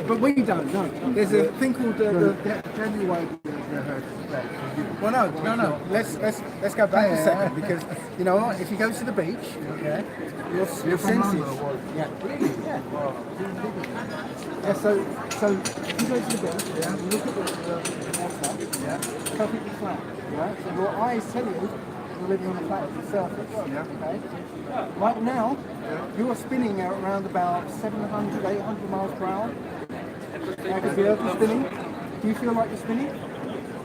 but we don't know. There's a thing called the Denier. Well, no. Let's go back a second, because you know what? If you go to the beach, okay, your senses. Yeah. Yeah. So if you go to the beach, yeah, you look at the water, yeah, perfectly flat, right? So your eyes tell you you're living on a flat surface, okay? Right now, you are spinning at around about 700, 800 miles per hour. Because the Earth is spinning. Do you feel like you're spinning?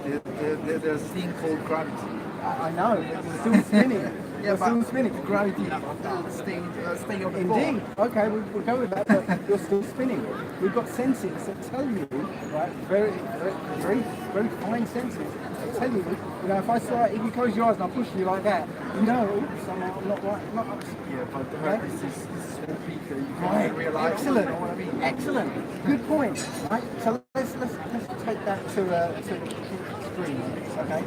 There's a thing called gravity. I know, it's still spinning. You're still spinning. Gravity. Stay on the Indeed. Okay, we'll go with that, but you're still spinning. We've got senses that tell you, right, very fine senses that tell you, if I start, if you close your eyes and I push you like that, you know, somehow I'm not right, not up. Yeah, but the Earth is this small beaker. You Right. can't realize. Excellent. You know what I mean? Excellent. Good point. Right. So let's take that to screen. Okay.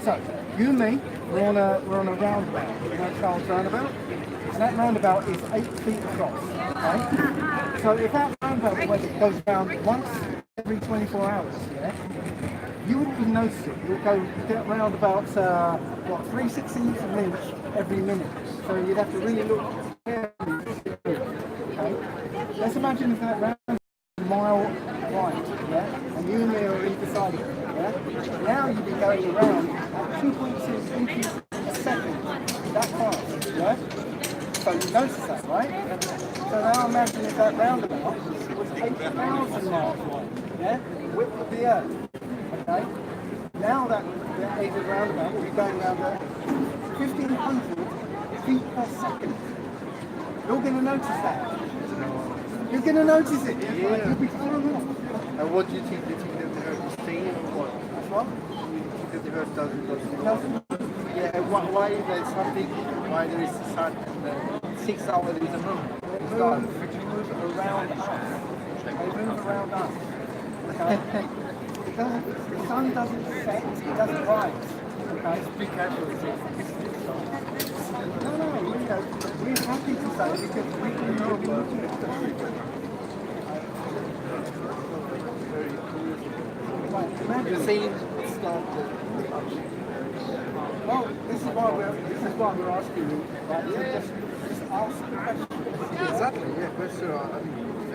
So you and me, we're on a roundabout. You know Charles Roundabout, and that roundabout is 8 feet across. Okay. So if that roundabout goes around once every 24 hours, yeah, you wouldn't even notice it. It would go round about 3/16 of an inch every minute. So you'd have to really look carefully. Okay. Let's imagine if that round is a mile wide, yeah, and you and me are either side of it, yeah. Now you'd be going around at 2.6 inches a second. That fast, yeah. So you notice that, right? So now imagine if that roundabout was 8,000 miles wide, yeah, width of the Earth. Okay. Now that Asian roundabout will be going around at 1,500 feet per second. You're going to notice that. You're going to notice it. Yeah. You'll be following up. And what do you think? Do you think that the Earth is staying or what? What? Do you think that the Earth doesn't go? Yeah, and why is there something? Why there is the sun and 6 hours there is a moon? They move around us. They move around us. Okay? The sun doesn't set, it doesn't rise. Okay? Be careful. No, we're happy to say because we can know You're saying it's not well, this is why we're asking you, right? Just ask the question. exactly, yeah, question. I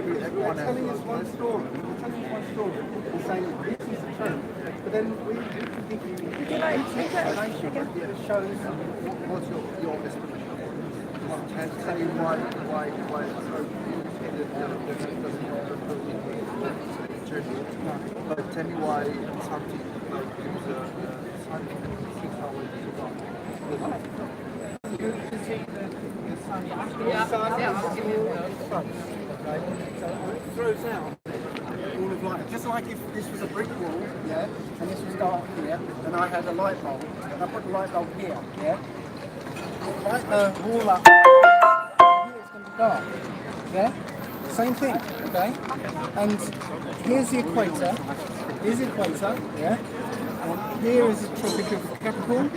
mean, everyone has telling us one story. We're telling you one story. We're saying this is the truth. But then we can give you explanation that shows what's your explanation? And tell you why it's but tell me why something like there's a sun can be 6 hours you can take the sun. The sun is still sun. Okay? So it throws out all of light. Just like if this was a brick wall, yeah, and this was dark here, and I had a light bulb, and I put the light bulb here, yeah. Light the wall up, here it's going to be dark, yeah. Same thing, okay. And here's the equator. Yeah. And here is the Tropic of Capricorn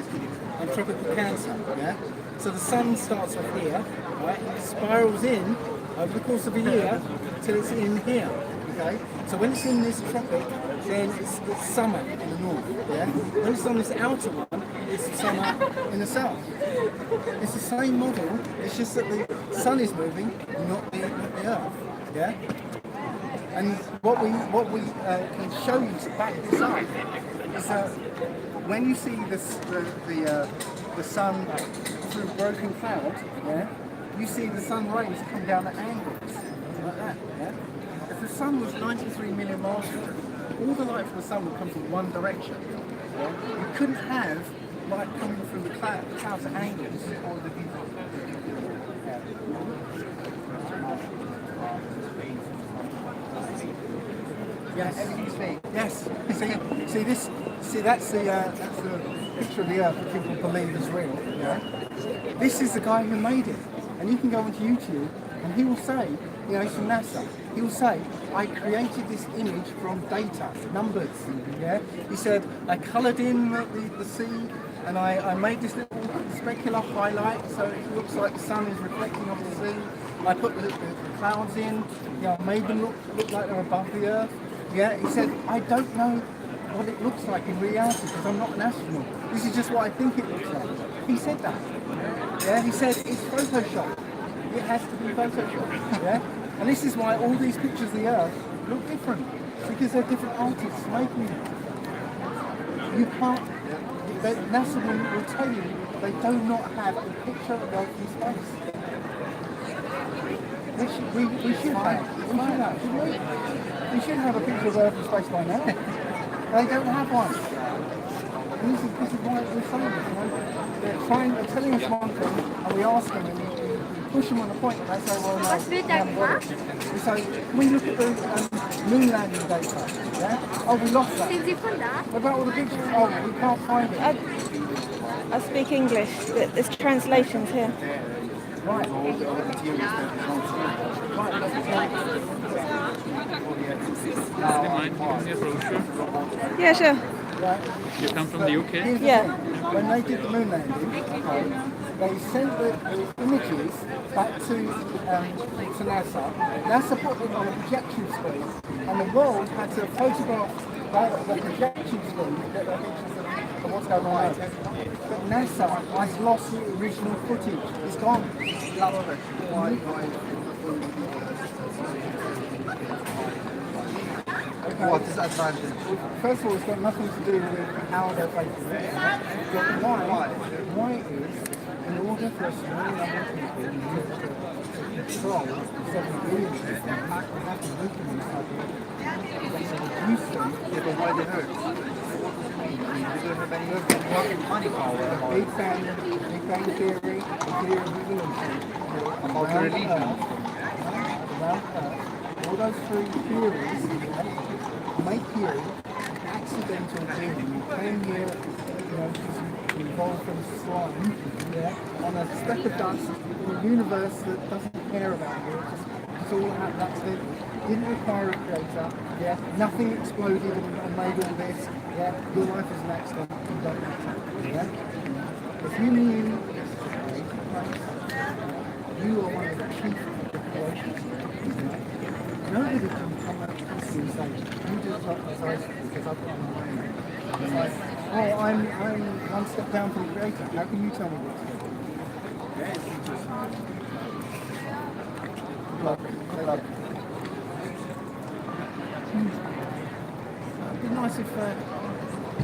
and Tropic of Cancer, yeah. So the sun starts off here, right, and it spirals in over the course of a year till it's in here, okay? So when it's in this tropic, then it's summer in the north, yeah? When it's on this outer one, it's summer in the south. It's the same model, it's just that the sun is moving, not the earth, yeah? And what we can show you to back this up is that when you see the sun through broken cloud, yeah, you see the sun rays come down at angles, like that, yeah? If the sun was 93 million miles away, all the light from the sun would come from one direction, yeah? You couldn't have light coming from the clouds at angles. Yes. Yes. See that's the picture of the Earth that people believe is real. Yeah. This is the guy who made it, and you can go onto YouTube, and he will say, you know, he's from NASA. He will say, I created this image from data, numbers. Yeah. He said, I coloured in the sea, and I made this little specular highlight so it looks like the sun is reflecting off the sea. I put the clouds in. You know, I made them look like they're above the Earth. Yeah, he said, I don't know what it looks like in reality because I'm not an astronaut. This is just what I think it looks like. He said that. Yeah, he said it's Photoshop. It has to be Photoshop. Yeah, and this is why all these pictures of the Earth look different because they're different artists making them. You can't. NASA will tell you they do not have a picture of Earth in space. We should have. We should have a picture of Earth in space by now. They don't have one. And this is why we're saying this. They're telling us one thing, and we ask them, and we push them on the point, and they say, well, no, we haven't got it. We say, can we look at the moon landing data? Yeah? Oh, we lost that. What about all the pictures? Oh, we can't find it. I speak English, but there's translations here. Right. Yeah, sure. You come from the UK? Yeah. When they did the moon landing, they sent the images back to NASA. NASA put it on a projection screen, and the world had to photograph the projection screen to get the pictures of what's going on. But NASA has lost the original footage. It's gone. What does that try to do? First of all, it's got nothing to do with how they're faking it. But why is, in order for a small number of people to control 7 billion people, they have to look at them inside the reduce them. Yeah, but why did it hurt? You don't have any money power. Big Bang Theory, the theory of evolution, about religion, around Earth, all those 3 theories make you accidental being. You came here, evolved from slime, yeah, on a speck of dust in a universe that doesn't care about you. It's all happened accidentally. Didn't require a creator, yeah. Nothing exploded and made all this, yeah. Your life is an accident. You don't matter, yeah. If you knew you are one of the chief corporations, nobody can come up to you and say, you just like the size because I've got my money. It's like, oh, I'm one step down from the creator. How can you tell me what to do? Good luck. It'd be nice if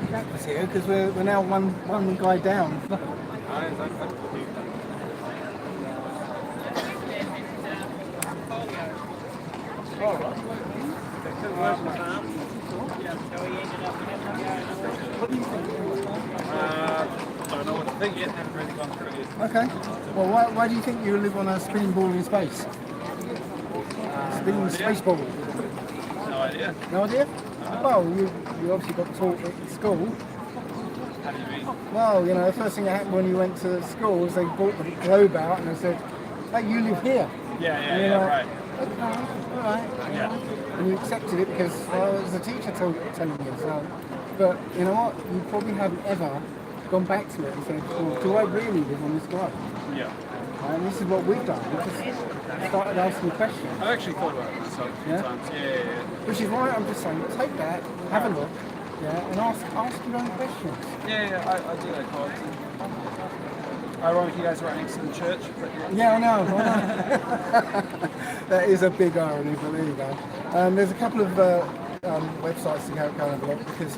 Jack was here because we're now one guy down. Don't know what to think yet, haven't really gone through it. Okay. Well, why do you think you live on a spinning ball in space? Spinning space ball. No idea. idea. No idea? Well, you obviously got taught it at school. How do you mean? Well, you know, the first thing that happened when you went to school was they brought the globe out and they said, hey, you live here. Yeah, right. Okay, all right. Yeah. And you accepted it because, well, it was the teacher telling you so. But you know what? You probably haven't ever gone back to it and said, well, do I really live on this globe? Yeah. And this is what we've done. We just started asking questions. I've actually thought about it myself a few times. Yeah. Which is why I'm just saying, take that, have a look, and ask your own questions. Yeah, I do like cards. Ironically, you guys are right next to the church. But Yeah, I know. That is a big irony, but there you go. There's a couple of websites to go and have a look because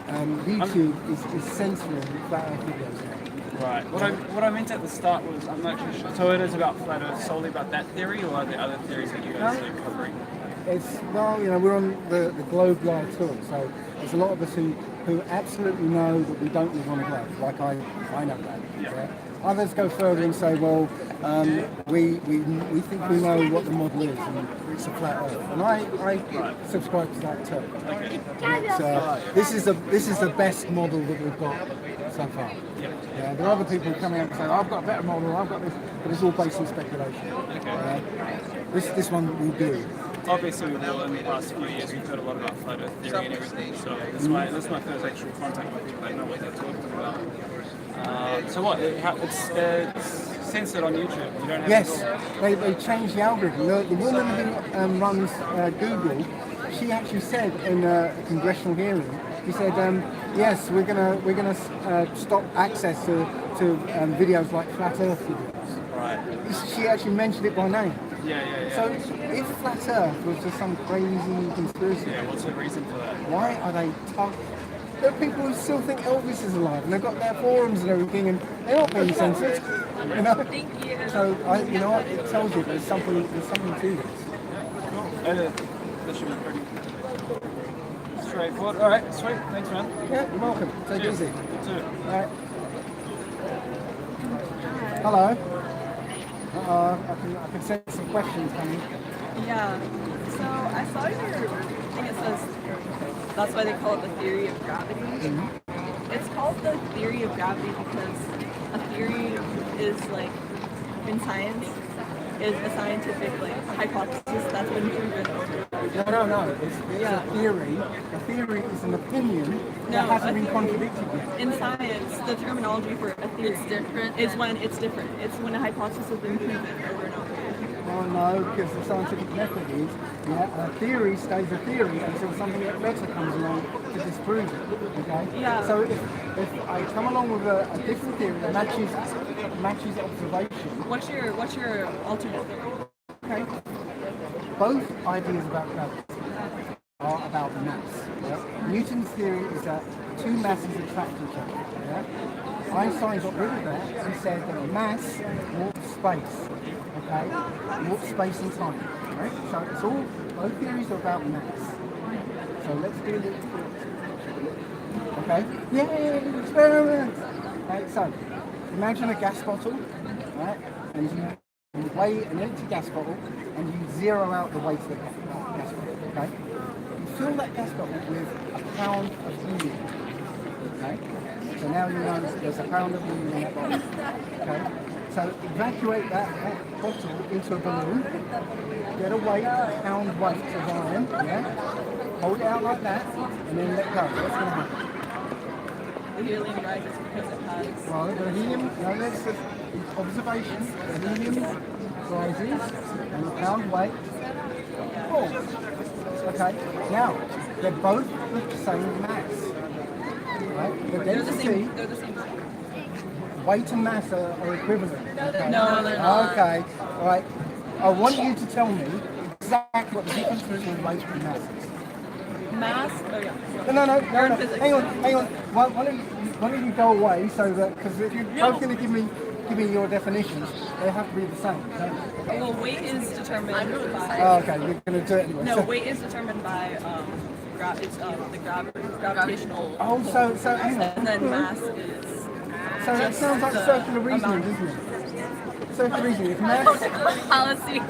YouTube is censoring flat earth videos now. Right. What I meant at the start was, I'm not actually sure. So it is about flat earth, solely about that theory, or are there other theories that you guys are covering? It's, well, you know, we're on the Globe Live tour, so there's a lot of us who absolutely know that we don't live on a globe, like I know that. Yeah. Others go further and say, well, we think we know what the model is, and it's a flat earth. And I subscribe to that too. Okay. This is the best model that we've got so far. Yeah, there are other people who come out and say, I've got a better model, I've got this, but it's all based on speculation. Okay. This one will do. Obviously, in the past few years, we've heard a lot about flat earth theory and everything, so that's my first actual contact with people that know what they're talking about. So what? It's censored on YouTube. You don't have Yes, they changed the algorithm. The woman who runs Google, she actually said in a congressional hearing, she said, yes, we're gonna stop access to videos like flat Earth videos. Right. She actually mentioned it by name. Yeah. So if flat Earth was just some crazy conspiracy, What's the reason for that? why are they tough? There are people who still think Elvis is alive, and they've got their forums and everything, and they're not being censored. You know. Thank you. So you know what? It tells you there's something to this. That should be pretty straightforward. All right, sweet. Thanks, man. Yeah, you're welcome. Take it easy. You too. All right. Hello. I can sense some questions coming. Yeah. So I saw your thing. It says that's why they call it the theory of gravity. It's called the theory of gravity because a theory is like in science is a scientific hypothesis that's been proven. No. It's a theory. A theory is an opinion that hasn't been contradicted yet. In science, the terminology for a theory is when it's different. It's when a hypothesis has been proven over and over again. Oh no, because the scientific method is a theory stays a theory until something better comes along to disprove it. Okay? Yeah. So if I come along with a different theory that matches observation. What's your alternate theory? Okay. Both ideas about gravity are about mass. Yeah? Newton's theory is that two masses attract each other. Yeah? Einstein got rid of that and said that mass warps space. Okay? Warps space and time. Right? So it's all, both theories are about mass. So let's do this. Okay? Yay! Experiment! Right, so imagine a gas bottle, right? And you weigh an empty gas bottle and you zero out the weight of the gas bottle. Okay? You fill that gas bottle with a pound of helium. Okay? So now you know there's a pound of helium in that bottle. Okay? So evacuate that bottle into a balloon, get a weight, a pound weight of iron, yeah? Hold it out like that, and then let go. What's going to happen? The helium rises because it has... Well, the helium, no, that's just observation. The helium rises, and the pound weight falls. Okay, now, they're both the same mass. Right? The density, They're the same. weight and mass are equivalent. Okay? No, they're not. Okay, all right. I want you to tell me exactly what the difference between weight and mass is. Mass? Oh yeah. No. You're in physics. Hang on. Why don't you go away so that, because if you're both going to give me your definitions, they have to be the same. Well, weight is determined by... Oh, okay, you're going to do it anyway. No, weight is determined by the gravitational... Oh, so hang on. And then mass is... So that sounds like circular reasoning, doesn't it? Circular reasoning. If mass... Policies.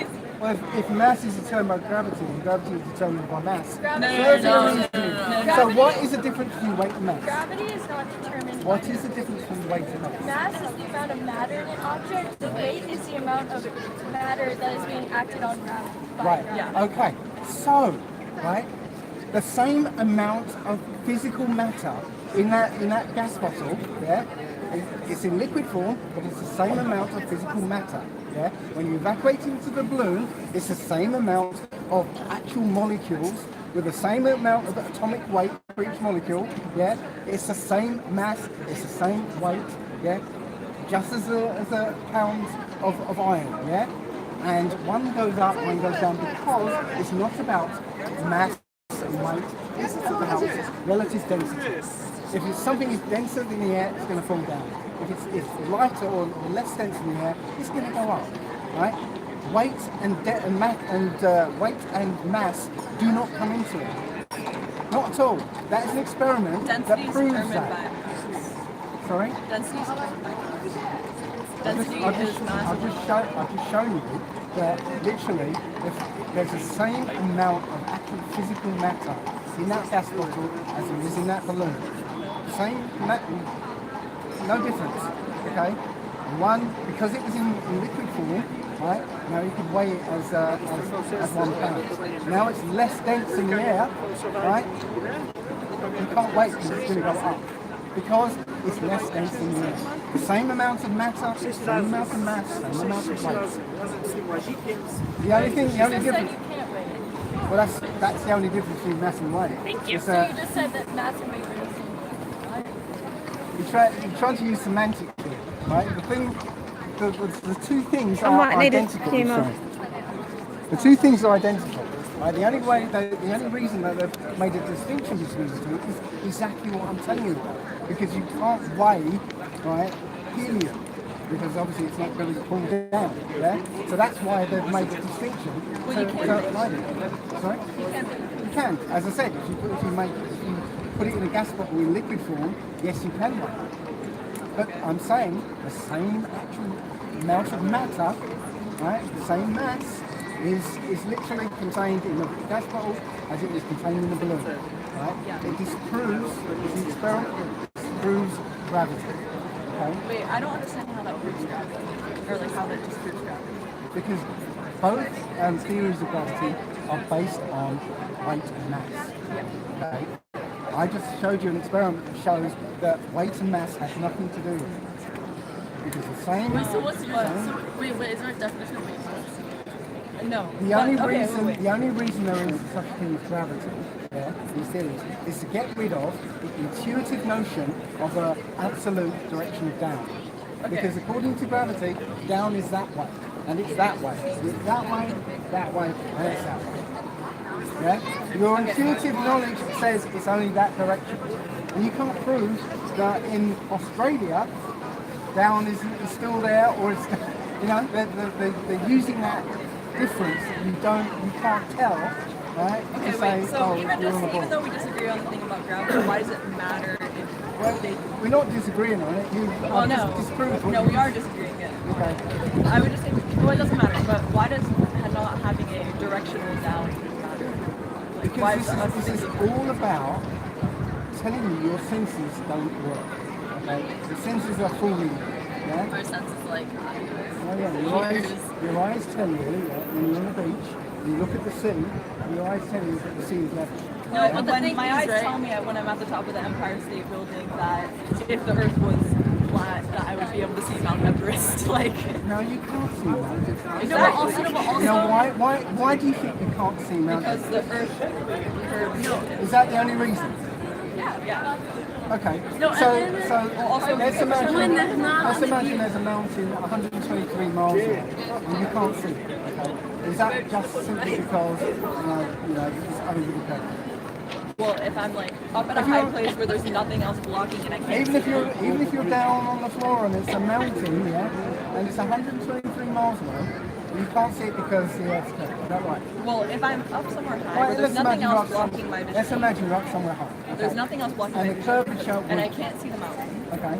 Well, if mass is determined by gravity, and gravity is determined by mass. No. So what is the difference between weight and mass? Gravity is not determined. What is the difference between weight and mass? Mass is the amount of matter in an object. The weight is the amount of matter that is being acted on gravity. Right. Okay. So, right, the same amount of physical matter in that gas bottle, yeah, it's in liquid form, but it's the same amount of physical matter. Yeah. When you evacuate into the balloon, it's the same amount of actual molecules with the same amount of atomic weight for each molecule. Yeah. It's the same mass. It's the same weight. Yeah. Just as a pound of iron. Yeah. And one goes up, one goes down because it's not about mass and weight. It's about relative density. If something is denser than the air, it's going to fall down. If it's lighter or less dense than the air, it's going to go up, right? Weight and weight and mass do not come into it. Not at all. That is an experiment that proves that. Sorry? Density is I've just shown you that literally if there's the same amount of actual physical matter in that gas bottle as there is in that balloon. Same matter, no difference, okay? One, because it was in liquid form, right? Now you could weigh it as 1 pound. Now it's less dense in the air, right? You can't wait because it's going to go up. Because it's less dense in the air. The same amount of matter, same amount of mass, same amount of weight. The only difference. Well, that's the only difference between mass and weight. Thank you. It's, So you just said that mass and weight were the same. You're trying to use semantics here, right? The two things I are might need a identical. few more. Sorry. The two things are identical. Right? The only reason that they've made a distinction between the two is exactly what I'm telling you about. Because you can't weigh, right, helium. Because obviously it's not going to cool down. Yeah? So that's why they've made the distinction. Well, you can. Sorry? You can. As I said, if you put it in a gas bottle in liquid form, yes, you can weigh it. But I'm saying the same actual amount of matter, right, the same mass, is literally contained in the gas bottle as it is contained in the balloon. Right? It disproves, the experiment disproves gravity. Okay? Wait, I don't understand how that proves gravity. Or like how that disproves gravity. Because both theories of gravity are based on weight and mass. Okay? I just showed you an experiment that shows that weight and mass has nothing to do with it. Because the same... Wait, so what's what? Wait, is there a definition of weight and mass? No. The only reason there is such a thing as gravity, these theories, is to get rid of the intuitive notion of an absolute direction of down. Okay. Because according to gravity, down is that way, and it's that way. It's that way, and it's that way. Yeah? Your intuitive knowledge says it's only that direction. And you can't prove that in Australia, down is still there, or it's, they're using that difference that you can't tell, right? Okay, wait, so even though we disagree on the thing about gravity, why does it matter if we're not disagreeing on it. No, we are disagreeing it. Okay. I would just say, well, it doesn't matter, but why does not having a directional down matter? Like, because this is all about telling you your senses don't work. Okay? The senses are fooling you. Yeah? Our senses like your eyes tell you when you're on the beach, you look at the sea, your eyes tell you that the sea is level. No, but the thing my eyes tell me when I'm at the top of the Empire State Building that if the Earth was flat, that I would be able to see Mount Everest. Like, no, you can't see Mount Everest. Why do you think you can't see Mount Everest? Because the Earth curves. Is that the only reason? Yeah. Okay. So let's imagine there's a mountain 123 miles away and you can't see it. Okay. Is that just simply because it's over the coast? Well, if I'm like up at a high place where there's nothing else blocking and I can't even if you're down on the floor and it's a mountain, and it's 123 miles away, you can't see it because the Earth's curved. Is that right? Well, if I'm up somewhere high, where there's nothing else blocking my vision. Let's imagine you're up somewhere high. Okay. There's nothing else blocking my vision. And I can't see the mountain. Okay.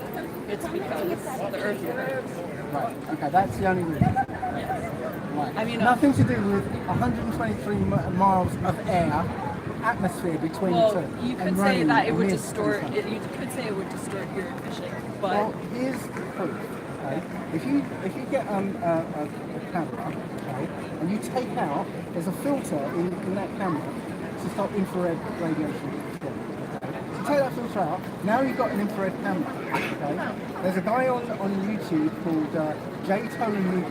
It's because the Earth curves. Right. Okay, that's the only reason. Yes. I mean, nothing to do with 123 miles of air, atmosphere between well, two. you could and say rain that it and would mist distort. and You could say it would distort your vision, but well, here's the proof. Okay? If you get a camera, okay, and you take out, there's a filter in that camera to stop infrared radiation. Take that filter out. Now you've got an infrared camera. Okay? There's a guy on YouTube called Media.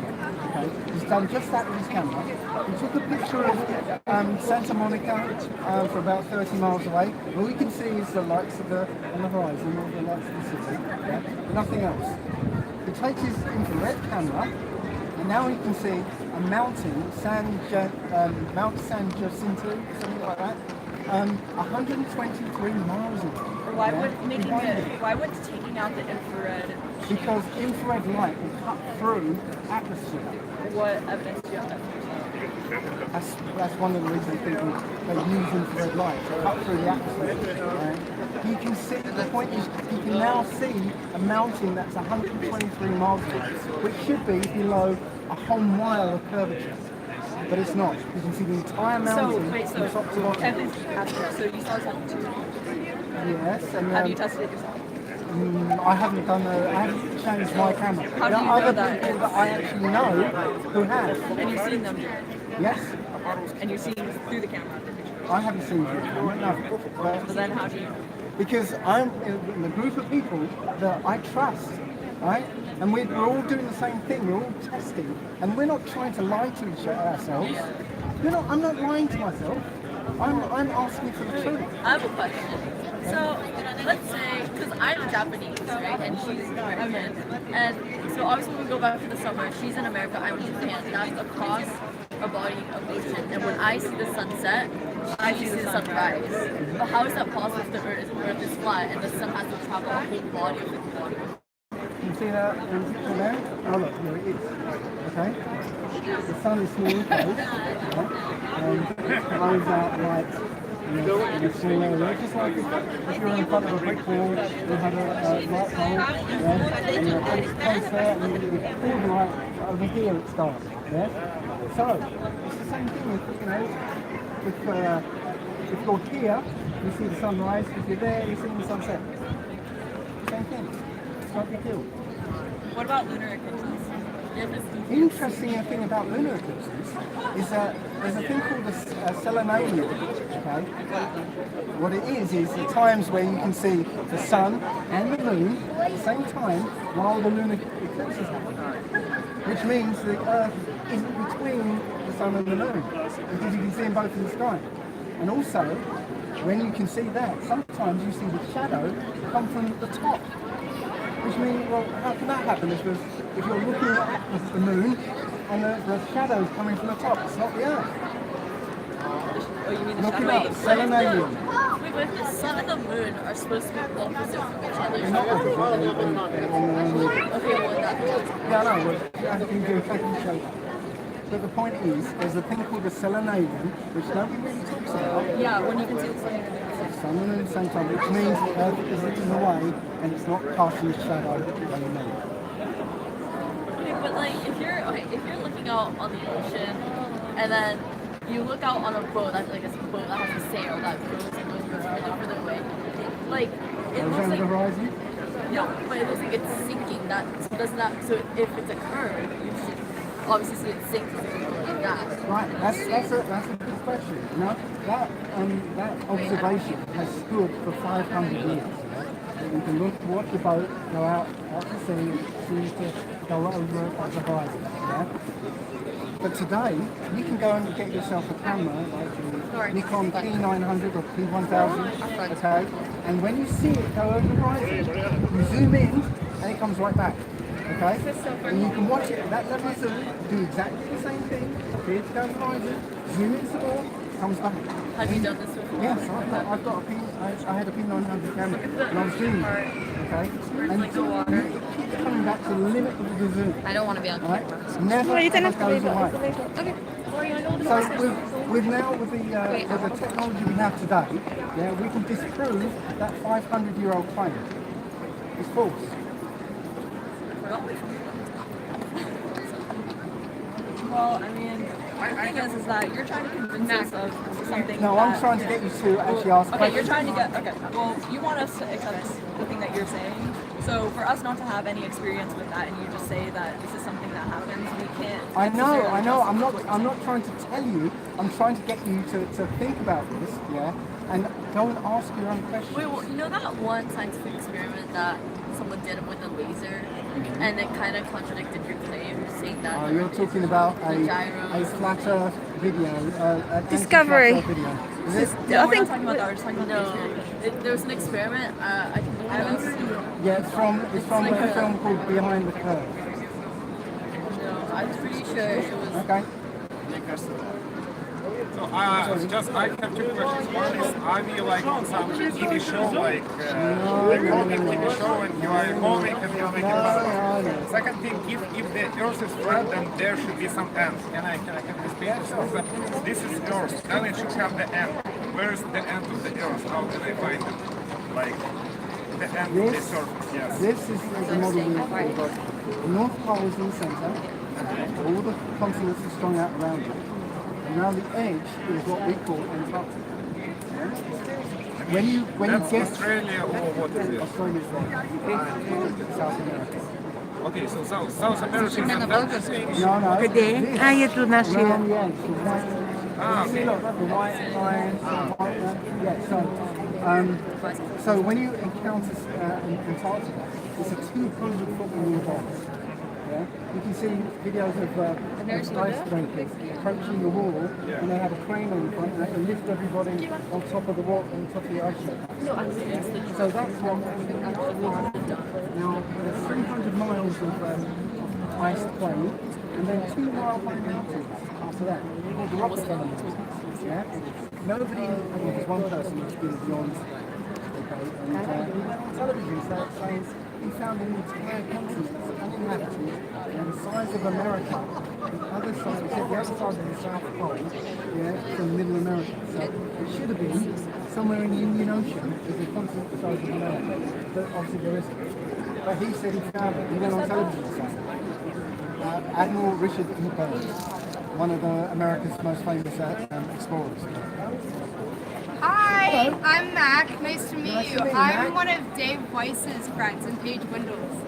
Okay? He's done just that with his camera. He took a picture of Santa Monica for about 30 miles away. All you can see is the lights on the horizon, all the lights of the city. Yeah? Nothing else. He takes his infrared camera, and now he can see a mountain, Mount San Jacinto, something like that. 123 miles away. why would taking out the infrared? Because infrared light will cut through atmosphere. What evidence do you have? That's one of the reasons people they use infrared light to cut through the atmosphere. You can see, the point is, you can now see a mountain that's 123 miles away, which should be below a whole mile of curvature. But it's not. You can see the entire mountain from top to bottom. So you saw something too? Yes. And, Have you tested it yourself? I haven't changed my camera. How do there you are know other that people that I actually know who have. And you've seen them? Yes. And you're seeing through the camera? I haven't seen through the camera, no. But then how do you know? Because I'm in a group of people that I trust, right? And we're all doing the same thing, we're all testing. And we're not trying to lie to ourselves. I'm not lying to myself. I'm asking for the truth. I have a question. So, let's say, because I'm Japanese, right, and she's American, and so obviously when we go back for the summer, she's in America, I'm in Japan, that's across a body of ocean, and when I see the sunset, I see the sunrise. But how is that possible if the Earth is flat and the sun has to travel a whole body of the water? You see that picture there? Oh look, here it is. Okay? The sun is small close, right? And it blows out light in a small area. Just like if you're in front of a brick wall, you have a light pole, yeah? And you're close there, and you pull the light over here, it's dark. Yeah? So, it's the same thing if you're here, you see the sunrise. If you're there, you see the sunset. Same thing. It's not a big deal. What about lunar eclipses? Interesting thing about lunar eclipses is that there's a thing called a selenarium. Okay, what it is the times where you can see the sun and the moon at the same time while the lunar eclipse is happening, which means the Earth isn't between the sun and the moon because you can see them both in the sky. And also, when you can see that, sometimes you see the shadow come from the top. Which means, well, how can that happen? Because if you're looking at the moon and the shadow's coming from the top, it's not the Earth. Oh, you mean the Look it shadow? up, selenarium. Wait, but if the sun and the moon are supposed to be opposite from each other, They're not opposite, okay, well, that yeah, I know, you can do taking shape. But the point is, there's a thing called a selenarium, which nobody really talks about. Yeah, when you can see the sun. Sun and moon at the same time, which means the Earth is in the way and it's not casting a shadow on the moon. Okay, but like if you're looking out on the ocean and then you look out on a boat that's like a boat that has a sail that goes and goes really further away, like it looks like the horizon? no, but it looks like it's sinking. So if it's a curve, you should obviously see it sink because it's going like that. Right, that's a good question. You know, that observation has stood for 500 years. Yeah? You can watch the boat go out to sea, seems to go over at the horizon. Yeah? But today, you can go and get yourself a camera like the Nikon P900 or P1000, okay? And when you see it go over the horizon, you zoom in and it comes right back. Okay? And you can watch it at that level of zoom, do exactly the same thing, appear to go behind it, zoom in some more, comes back. Have you done this before? Yes, I've got a I had a P900 camera and I was zooming, okay? And it keeps coming back to the limit of the zoom. I don't want to be on camera. Right? Never ever goes away. Okay. So with the technology we have today, yeah, we can disprove that 500-year-old claim. It's false. Well, I mean, the thing is that you're trying to convince us of something. No, I'm trying to get you to actually ask Okay, questions. you're trying to get. Okay, well, you want us to accept the thing that you're saying. So for us not to have any experience with that, and you just say that this is something that happens, we can't. I know. I'm not trying to tell you. I'm trying to get you to think about this, yeah, and go and ask your own questions. Wait, well, you know that one scientific experiment that someone did with a laser, and it kind of contradicted your claim, saying that. You're talking about a flat Earth video, Discovery. video. Is it? No, we're not talking about that. We're just talking about the No, experience. there was an experiment. I can look it up. Yeah, it's from a film called Behind the Curve. No, I'm pretty sure it was. Okay. So I have two questions. One is, are we like on some TV show, like recording TV show, and you are recording and you are making fun of it? Second thing, if the Earth is flat, then there should be some end. Can I explain? So this is Earth, then it should have the end. Where is the end of the Earth? How can I find it? Like the end of the surface. Yes. This is the model we've got. The North Pole is in the centre. All the continents are strung out around it. And now the edge is what we call Antarctica. Yeah? When you get Australia or what is it? Australia's there. South America. Okay, so South America is Antarctica. No. Je tu nasz Around the edge. The white, see, look, the white lines, the white line. Yeah, so when you encounter Antarctica, it's a 200-foot wall box. Yeah? You can see videos of ice breakers approaching the wall, and they have a crane on the front, and they can lift everybody on top of the wall, on top of the ice sheet. So that's what. Now there's 300 miles of ice plain, and then 2 mile high mountains after that, called the Roxanne. Yeah? Nobody, there's one person who's been beyond. Okay, and on television saying he found an entire country that's uninhabited and the size of America. The other side, the other side of the South Pole, yeah, from Middle America. So it should have been somewhere in the Indian Ocean as a continent the size of America. But obviously there isn't. But he said he found it. He went on television saying it. Admiral Richard E. Burns, one of America's most famous explorers. Hi, I'm Mac. Nice to meet you. I'm Mac. one of Dave Weiss's friends and Paige Wendell's.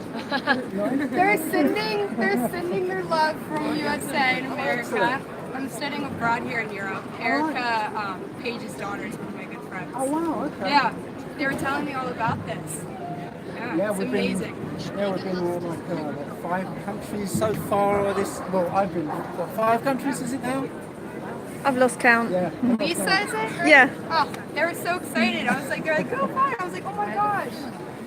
They're sending their love from USA and America. I'm studying abroad here in Europe. Erica, Paige's daughter, is one of my good friends. Oh wow, okay. Yeah, they were telling me all about this. Yeah, it's amazing. We've been like 5 countries so far. I've been, 5 countries is it now? I've lost count. Yeah. Lisa, is it? Yeah. Oh, they were so excited. I was like, they're like, go fine. I was like, oh my gosh.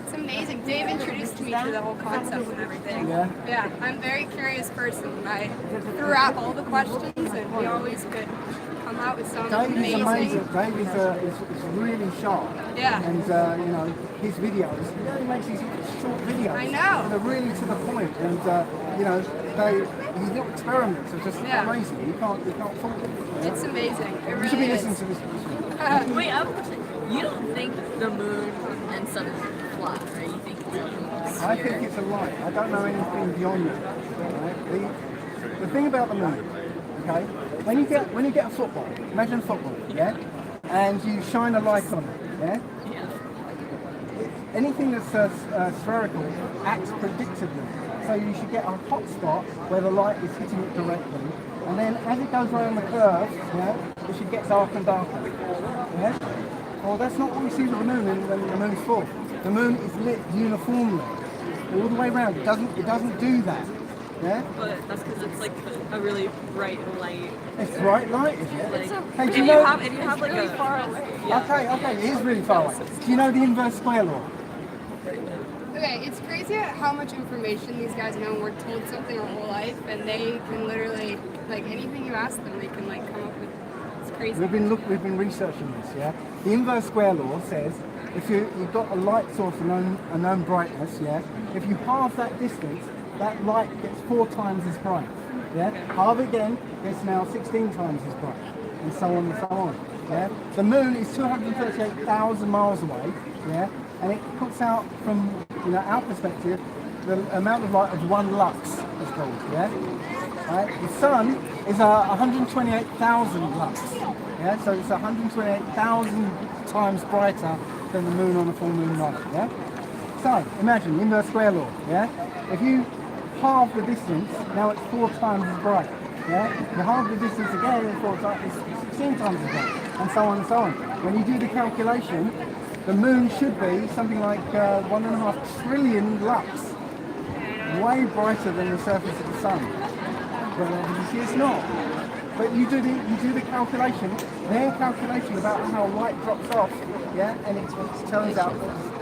It's amazing. Dave introduced me to the whole concept and everything. Yeah. Yeah, I'm a very curious person. I threw out all the questions and we always could come out with some Dave is amazing. amazing. Dave is really sharp. Yeah. And his videos, he makes these short videos. I know. They're really to the point. And his little experiments are just amazing. You can't fault them. It's amazing. It really You should be is. listening to this. Wait, I have a question. You don't think the moon and sun is flat, right? You think it's I think it's a lie. I don't know anything beyond that. Right? The thing about the moon, okay? When you get a football, imagine football, yeah, and you shine a light on it, yeah. Anything that's spherical acts predictably. So you should get a hot spot where the light is hitting it directly, and then as it goes around the curve, yeah, it should get darker and darker. Yeah? Well, that's not what we see with the moon when the moon's full. The moon is lit uniformly all the way around. It doesn't do that. Yeah? But that's because it's like a really bright light. It's bright light, is it? Like, Hey, do you you know? have like really far away. Yeah. Okay, it is really far away. Do you know the inverse square law? Okay, it's crazy how much information these guys know. We're told something our whole life, and they can literally, like, anything you ask them, they can like come up with. It's crazy. We've been researching this. Yeah, the inverse square law says if you've got a light source of a known brightness, yeah, if you halve that distance, that light gets 4 times as bright. Yeah, halve again, it's now 16 times as bright, and so on and so on. Yeah, the moon is 238,000 miles away. Yeah. And it puts out, from our perspective, the amount of light of 1 lux, it's called, yeah? Right? The sun is 128,000 lux. Yeah, so it's 128,000 times brighter than the moon on a full moon night. Yeah. So imagine inverse square law. Yeah. If you halve the distance, now it's 4 times as bright. Yeah. You halve the distance again, it's 4 times, it's 16 times as bright, and so on and so on. When you do the calculation, the moon should be something like 1.5 trillion lux, way brighter than the surface of the sun. But you see, it's not. But you do the calculation, their calculation about how light drops off, yeah, and it turns out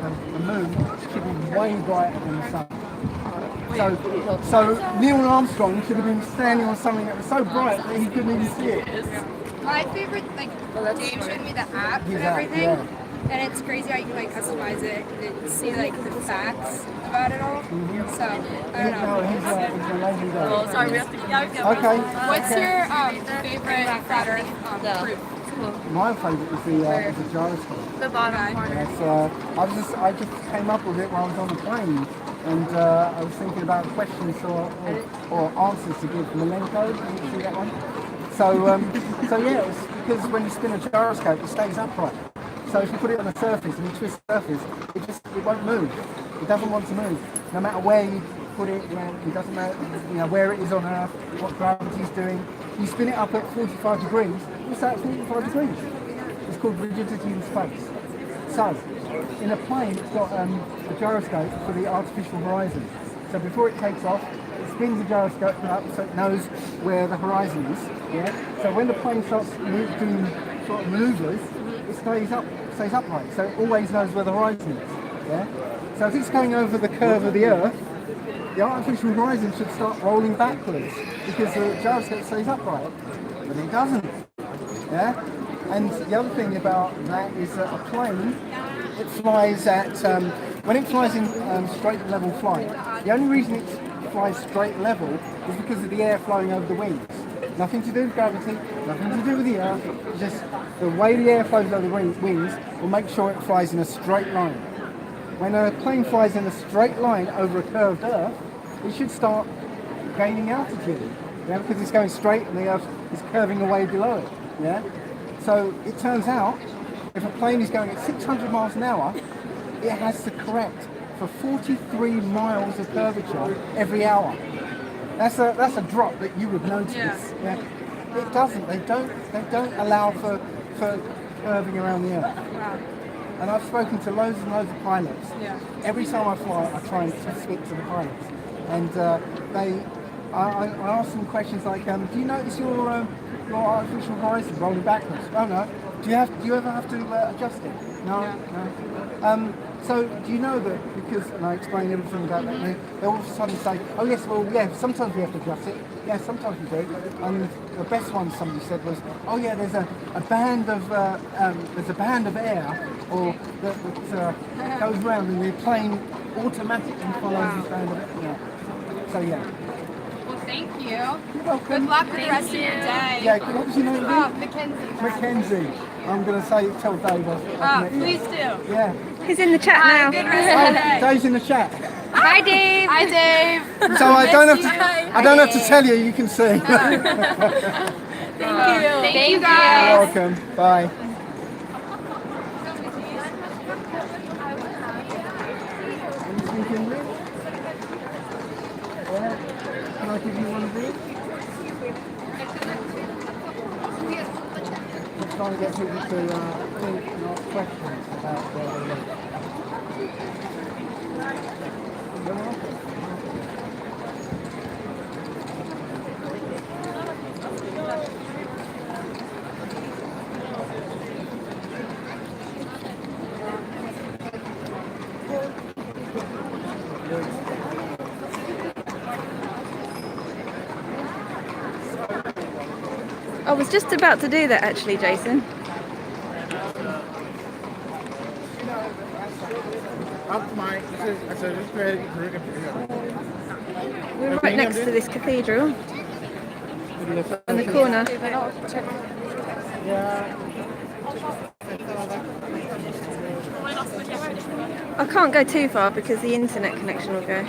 that the moon should be way brighter than the sun. So Neil Armstrong should have been standing on something that was so bright that he couldn't even see it. My favorite, like, Dave showed me the app and everything, and it's crazy how you can like customize it and see like the facts about it all. So I don't know. He's an amazing guy. Oh, sorry, we have to. Okay. What's your favorite flat Earth proof? My favourite is the gyroscope. The bottom corner. Yes, I just came up with it while I was on the plane, and I was thinking about questions or answers to give Milenko. Did you see that one? So yeah, it's because when you spin a gyroscope, it stays upright. So if you put it on a surface and you twist the surface, it won't move. It doesn't want to move, no matter where you put it. You know, it doesn't matter, where it is on Earth, what gravity is doing. You spin it up at 45 degrees, it's at 45 degrees. It's called rigidity in space. So, in a plane, it's got a gyroscope for the artificial horizon. So before it takes off, it spins the gyroscope up so it knows where the horizon is. Yeah. So when the plane starts doing sort of maneuvers, it stays upright. So it always knows where the horizon is. Yeah. So if it's going over the curve of the Earth, the artificial horizon should start rolling backwards because the gyroscope stays upright, but it doesn't. Yeah. And the other thing about that is that a plane, it flies at when it flies in straight level flight. The only reason it flies straight level is because of the air flowing over the wings. Nothing to do with gravity, nothing to do with the Earth. Just the way the air flows over the wings will make sure it flies in a straight line. When a plane flies in a straight line over a curved Earth, it should start gaining altitude. Yeah, because it's going straight and the Earth is curving away below it. Yeah. So it turns out, if a plane is going at 600 miles an hour, it has to correct for 43 miles of curvature every hour. That's a drop that you would notice. Yeah. It doesn't. They don't allow for curving around the Earth. Wow. And I've spoken to loads and loads of pilots. Yeah. Every time I fly, I try and speak to the pilots, and I ask them questions like, do you notice your artificial horizon rolling backwards? Oh no. Do you ever have to adjust it? No. No. So do you know that because, and I explain everything about that, they all of a sudden say, oh yes, well yeah, sometimes we have to adjust it. Yeah, sometimes we do. And the best one somebody said was, oh yeah, there's a band of air or that goes round and the plane automatically follows this band of air. Yeah. So yeah. Well, thank you. You're welcome. Good luck with the rest of your day. Yeah, what was your name again? Mackenzie. Mackenzie. I'm going to tell Dave. Please do. Yeah. He's in the chat now. Good rest of the day. Dave's in the chat. Hi, Dave. Hi, Dave. So I don't have to tell you. You can see. Thank you. Thank you, guys. You're welcome. Bye. Can I give you one of these? I'm trying to get people to think and ask questions about where they live. You're welcome. I was just about to do that actually, Jason. We're right next to this cathedral. In the corner. I can't go too far because the internet connection will go.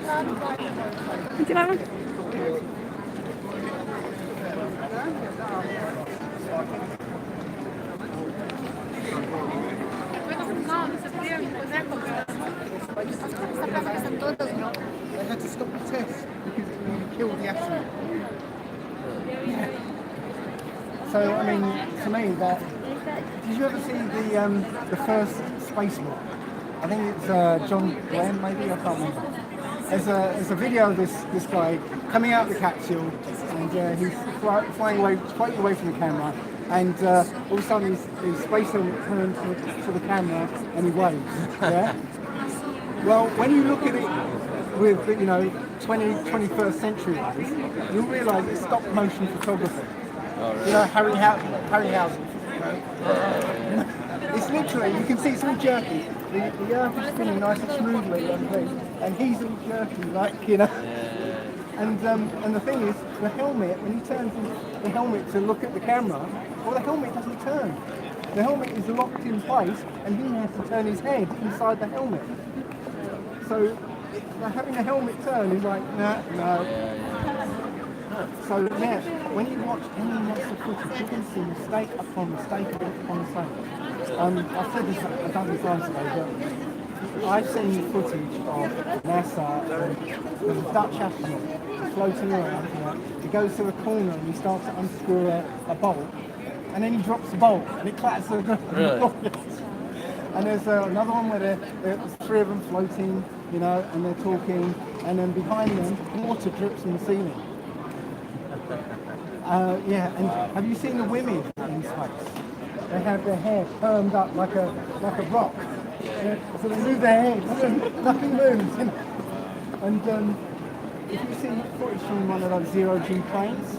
Would you like one? They had to stop the test because it would kill the astronaut. So, I mean, to me, that... Did you ever see the first spacewalk? I think it's John Glenn, maybe, I can't remember. There's a video of this guy coming out of the capsule, and he's flying away from the camera, and all of a sudden his space helmet turns to the camera and he waves. Yeah. Well, when you look at it with 21st century eyes, you'll realise it's stop motion photography. You know, Harryhausen. It's literally, you can see it's all jerky. The earth is spinning nice and smoothly and he's all jerky, like, you know. And the thing is, the helmet, when he turns the helmet to look at the camera, well, the helmet doesn't turn. The helmet is locked in place and he has to turn his head inside the helmet. So having the helmet turn is like, no. So yeah, when you watch any NASA footage, you can see mistake upon mistake upon mistake. I've said this a dozen times today, but I've seen footage of NASA with a Dutch astronaut floating around. You know, he goes to a corner and he starts to unscrew a bolt, and then he drops the bolt and it clatters to the ground. Really? And there's another one where there's three of them floating, you know, and they're talking, and then behind them water drips from the ceiling. Yeah, and have you seen the women in space? They have their hair permed up like a rock. So they move their head, and nothing moves, you know. And if you see footage from one of those zero-G planes,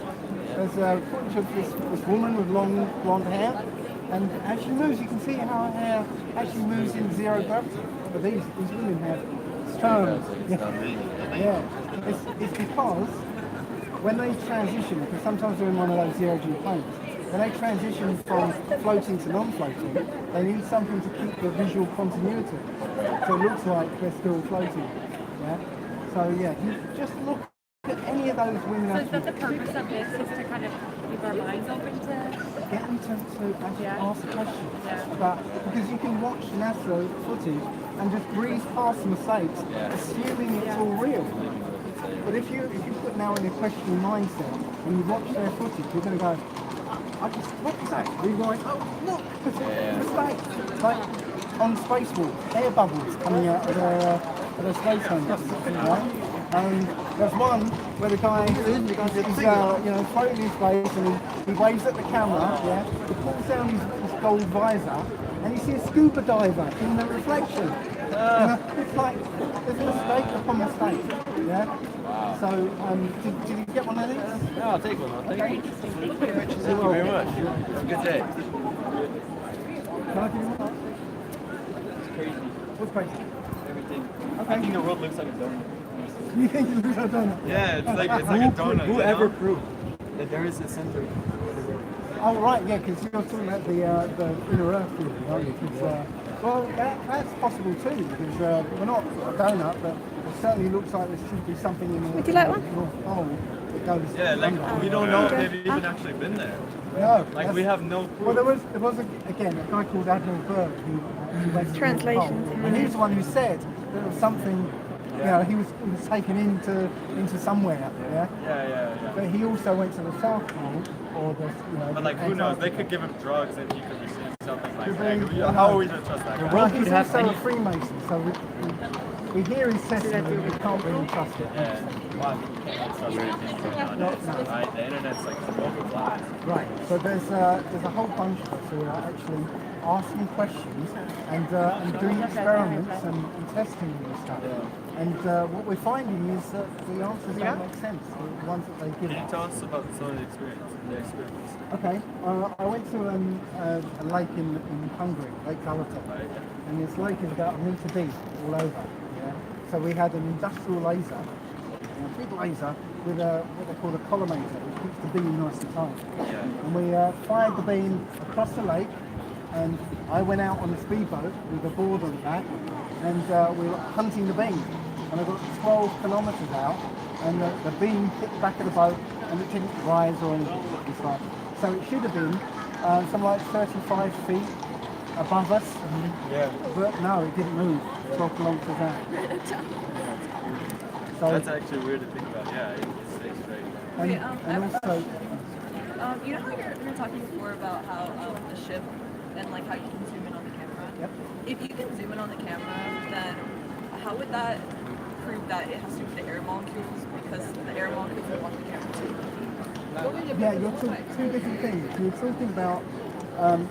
there's footage of this woman with long blonde hair, and as she moves, you can see how her hair actually moves in zero gravity. But these women have terms. Yeah, it's because when they transition, because sometimes they're in one of those zero-G planes, when they transition from floating to non-floating, they need something to keep the visual continuity. So it looks like they're still floating. Yeah. So yeah, you just look at any of those women. So is that the purpose of this, is to kind of keep our minds open to... Get them to actually ask questions about, because you can watch NASA footage and just breeze past the mistakes, assuming it's all real. But if you put now in a questioning mindset and you watch their footage, you're going to go, what is that? You're going, oh, look, mistake. Like on spacewalk, air bubbles coming out of their space helmets. Right? There's one where the guy is floating in space and he waves at the camera. Yeah, he pulls down his gold visor and you see a scuba diver in the reflection. It's like there's mistake upon mistake. Yeah. Wow. So, did you get one of these? Yeah, I'll take one. Thank you. Thank you very much. It's a good day. Can I give you one? It's crazy. What's crazy? Everything. Okay. I think the world looks like a donut. You think it looks like a donut? Yeah, it's like a donut. Whoever proved that there is a center? Oh right, yeah, because you're talking about the inner Earth theory, aren't you? Well, that's possible too, because we're not a donut, but it certainly looks like there should be something in the Would you like one? North Pole that goes. Yeah, like we don't know if they've even actually been there. No, like we have no proof. Well, there was again a guy called Admiral Berg who went to Translation. the North Pole, and he was the one who said there was something. You know, he was taken into somewhere. Yeah. But he also went to the South Pole, or the But like, who knows? They could give him drugs and he could receive something like that. How are we gonna trust that guy? Well, he's also a Freemason, so we hear his testimony, but we can't really trust it. Well, you can't trust anything going on. Right? The internet's like overflowed. Right. So there's a whole bunch of us who are actually asking questions and doing experiments and testing this stuff. And what we're finding is that the answers don't make sense, the ones that they give us. Can you tell us about some of the experiments? Okay, I went to a lake in Hungary, Lake Galata, and this lake is about 1 metre deep all over. Yeah? So we had an industrial laser, a big laser, with what they call a collimator, which keeps the beam nice and tight. And we fired the beam across the lake, and I went out on a speedboat with a board on the back, and we were hunting the beam. and I got 12 kilometres out, and the beam hit the back of the boat, and it didn't rise or anything. It's like, so it should have been something like 35 feet above us, Yeah. but no, it didn't move 12 kilometres out. So, That's actually weird to think about. Yeah, it stays straight. Wait, and also, you know how you were talking before about how the ship and like how you can zoom in on the camera? Yep. If you can zoom in on the camera, then how would that prove that it has to do with the air molecules? Because the air molecules are on the camera too. yeah, you're talking two different things. You're talking about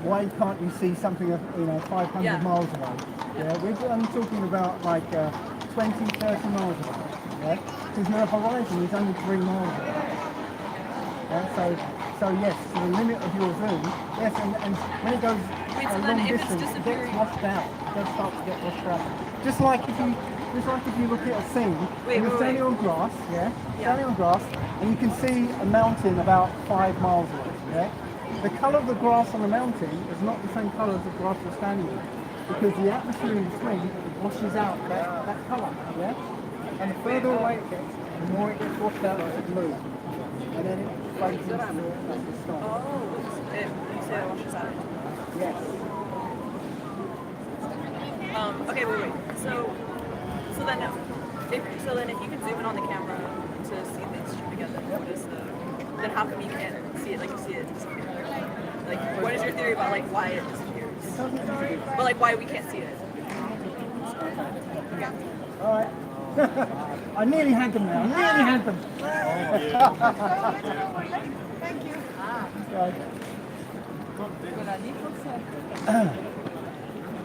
why can't you see something 500 miles away? Yeah, I'm talking about like 20, 30 miles away. Yeah, because your horizon is only 3 miles away. Yeah, so yes, to the limit of your zoom, yes, and when it goes a long distance, it gets washed out. It does start to get washed out. Just like if you look at a scene, and you're standing on grass, standing on grass, and you can see a mountain about 5 miles away. Yeah, the colour of the grass on the mountain is not the same colour as the grass you're standing in, because the atmosphere in between washes out that colour. Yeah, and the further away it gets, the more it gets washed out as it moves. And then it fades into the sky. Oh, you say it washes out? Yes. Okay, wait. So then if you can zoom in on the camera to see these two together, then how come you can't see it like you see it disappear? Like, what is your theory about like why it disappears? But like why we can't see it? All right. I nearly had them now. Nearly had them. Thank you.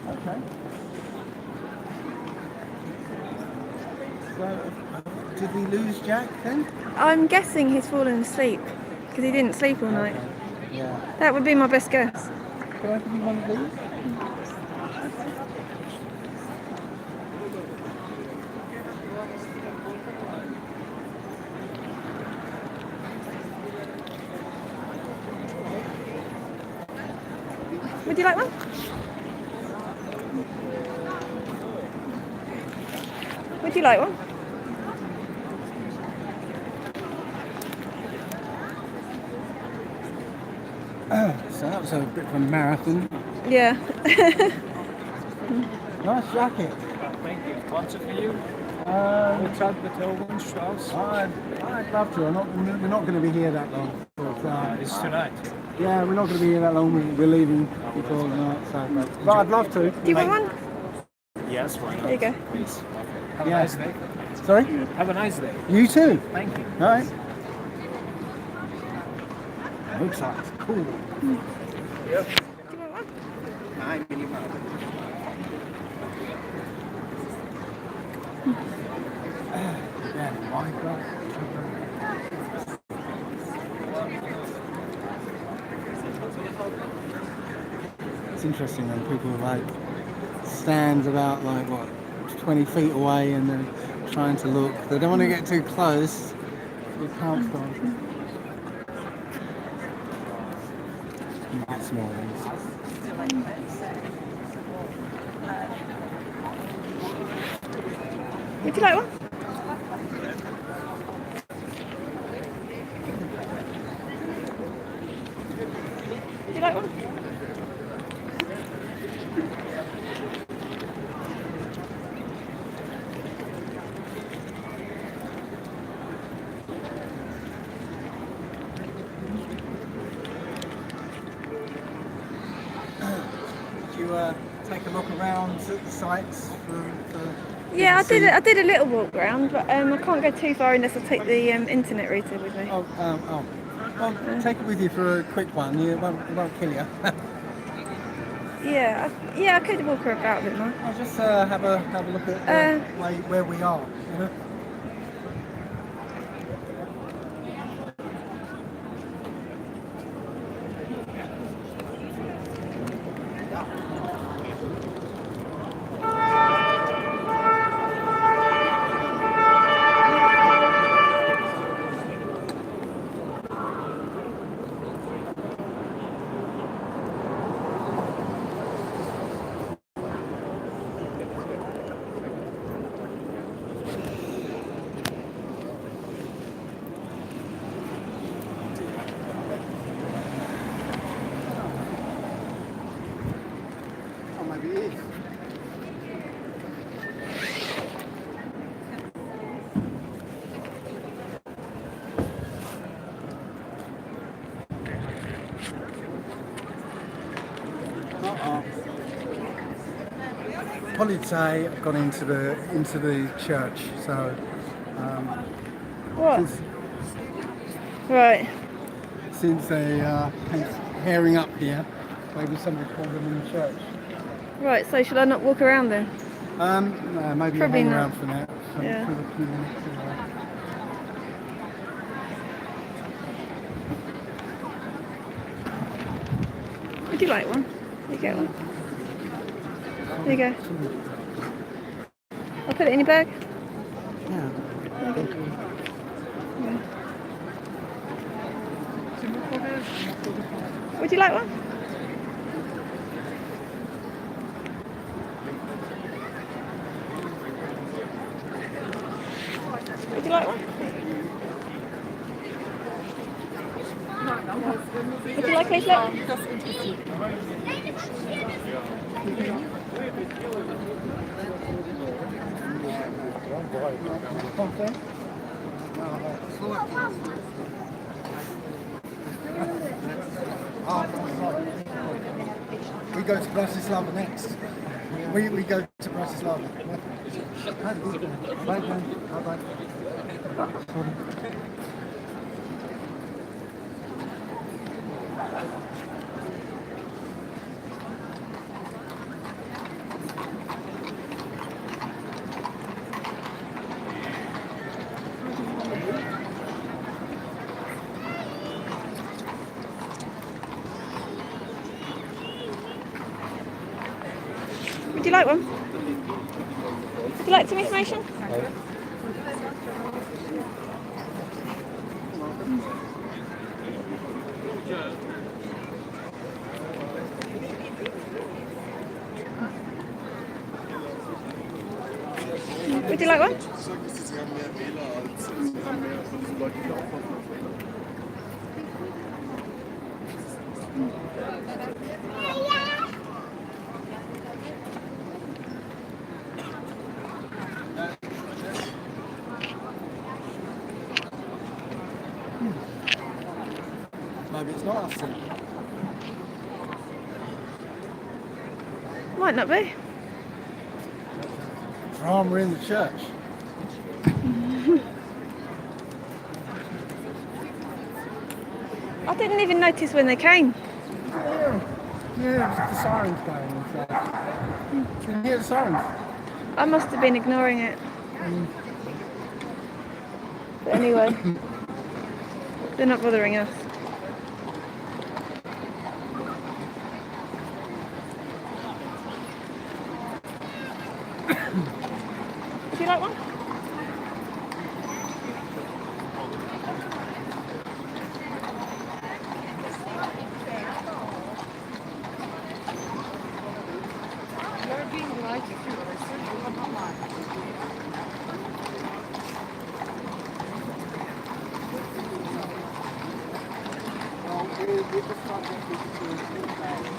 Okay. So, did we lose Jack then? I'm guessing he's fallen asleep because he didn't sleep all night. Yeah. That would be my best guess. Can I give you one of these? Would you like one? Would you like one? So that was a bit of a marathon. Yeah. Nice jacket. Thank you. What's it for you? Strauss. I'd love to. We're not going to be here that long. But, It's tonight. yeah, we're not going to be here that long. We're leaving before tonight. So, but I'd love to. Do you want one? Yes, why not? There you go. Please. Have a nice day. Sorry? Have a nice day. You too. Thank you. All right. Looks like it's cool. Yep. Do you want one? 9 millimeter. Yeah, my God. It's interesting when people like stand about like what 20 feet away and they're trying to look. They don't want to get too close. You can't stop. That's small ones. Would you like one? Would you like one? Did you take a look around at the sites for Yeah, I did a little walk around, but I can't go too far unless I take the internet router with me. Well, take it with you for a quick one. It won't kill you. Yeah, I could walk her about a bit more. I'll just have a look at where we are. You know? Maybe it is. Polizei have gone into the church, so What? Right. Since they herring up here, maybe somebody called them in the church. Right, so should I not walk around then? No, maybe Probably hang not. around for now. Yeah. For the few minutes, Would you like one? You get one. There you go. I'll put it in your bag. Yeah. There you go. Yeah. Would you like one? Would you like one? Would you like a leaflet? We go to Bratislava next. We go to Bratislava. Bye then. Bye. Would you like one? Would you like some information? Would you like one? Maybe it's not us then. Might not be. Drama in the church. I didn't even notice when they came. Yeah, the sirens going and stuff. Can you hear the sirens? I must have been ignoring it. But anyway, they're not bothering us. Do you like one? You're being polite if you were certainly not lying. Well, we're just trying to get people to think about and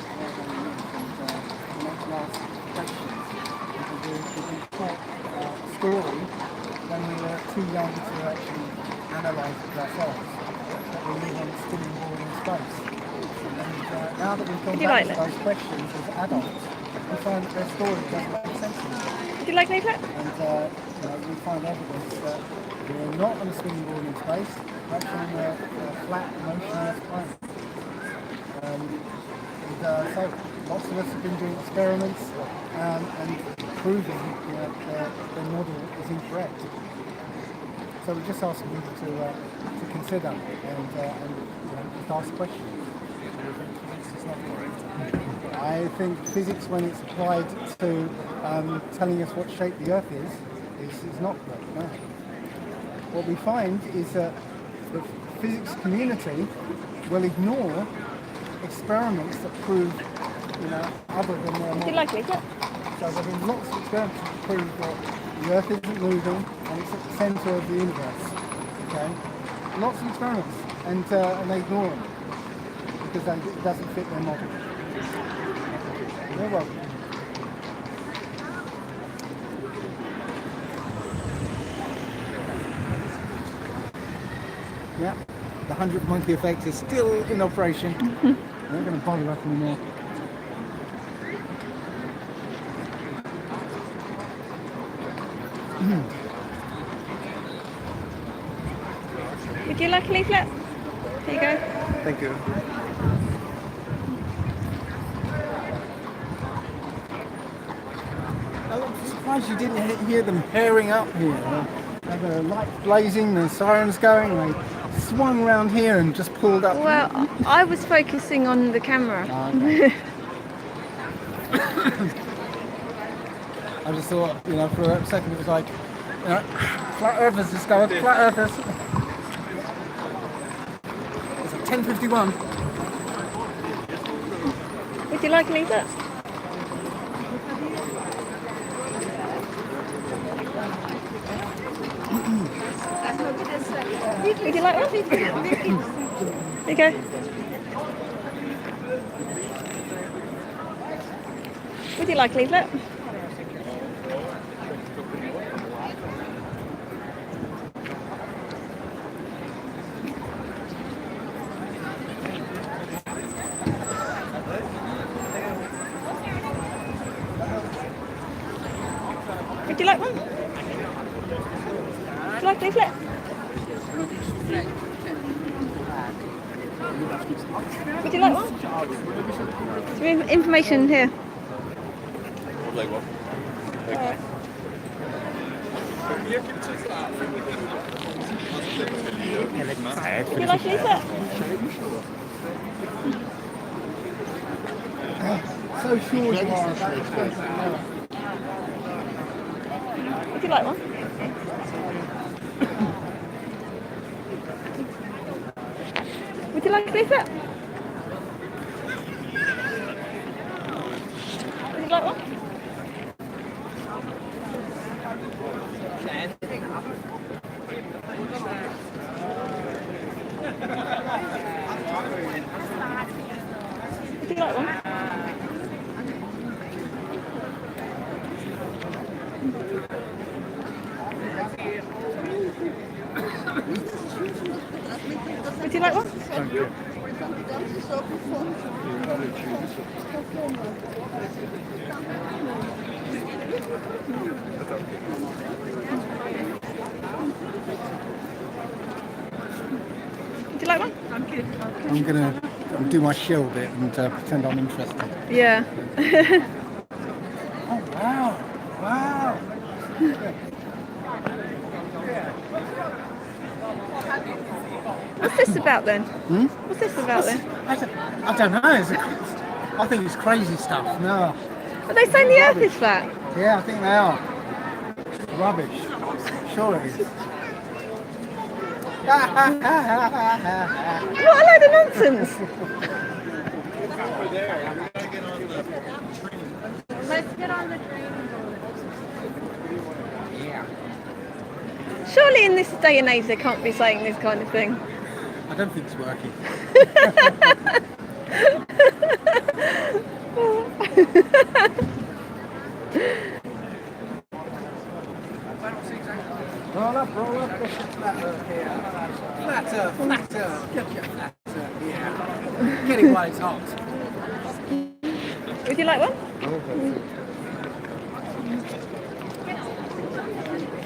ask questions. Because we've been taught a story when we were too young to actually analyse it ourselves. That we live on a spinning ball in space. And now that we've gone back to those questions as adults, we find that their story doesn't make sense anymore. Would you like leaflet? And we find evidence that we're not on a spinning ball in space, we're actually on a flat, motionless plane. So lots of us have been doing experiments and proving that the model is incorrect. So we're just asking people to consider and just ask questions. I think physics, when it's applied to telling us what shape the Earth is not correct. No. What we find is that the physics community will ignore experiments that prove, other than their model. Would you like leaflet? So there have been lots of experiments that prove that the Earth isn't moving and it's at the centre of the universe. Okay, lots of experiments, and they ignore them because it doesn't fit their model. You're welcome. Yeah. The 100th monkey effect is still in operation. We're not going to bother up anymore. Would you like a leaflet? Here you go. Thank you. I'm surprised you didn't hear them pairing up here. The lights blazing, the sirens going. They swung round here and just pulled up. Well, I was focusing on the camera. Okay. I just thought, you know, for a second it was like, you know, flat earthers discovered, flat earthers. It's at 10:51. Would you like a leaflet? Would you like one? Here you go. Would you like a leaflet? Would you like one? Would you like a leaflet? Would you like one? Some information here. Like what? Would you like a leaflet? So sure you are. Would you like one? Would you like a leaflet? Would you like one? Would you like one? Would you like one? Thank you. Would you like one? I'm going to do my shill bit and pretend I'm interested. Yeah. Oh, wow. Wow. What's this about then? What's this about then? I don't know. I think it's crazy stuff. No. Are they saying the Earth is flat? Yeah, I think they are. Rubbish. Sure it is. What a load of nonsense! Let's get on the train. Yeah. Surely in this day and age they can't be saying this kind of thing. I don't think it's working. Roll up, get your flat earth here. Flat earth, get your flat earth here. Get it while it's hot. Would you like one?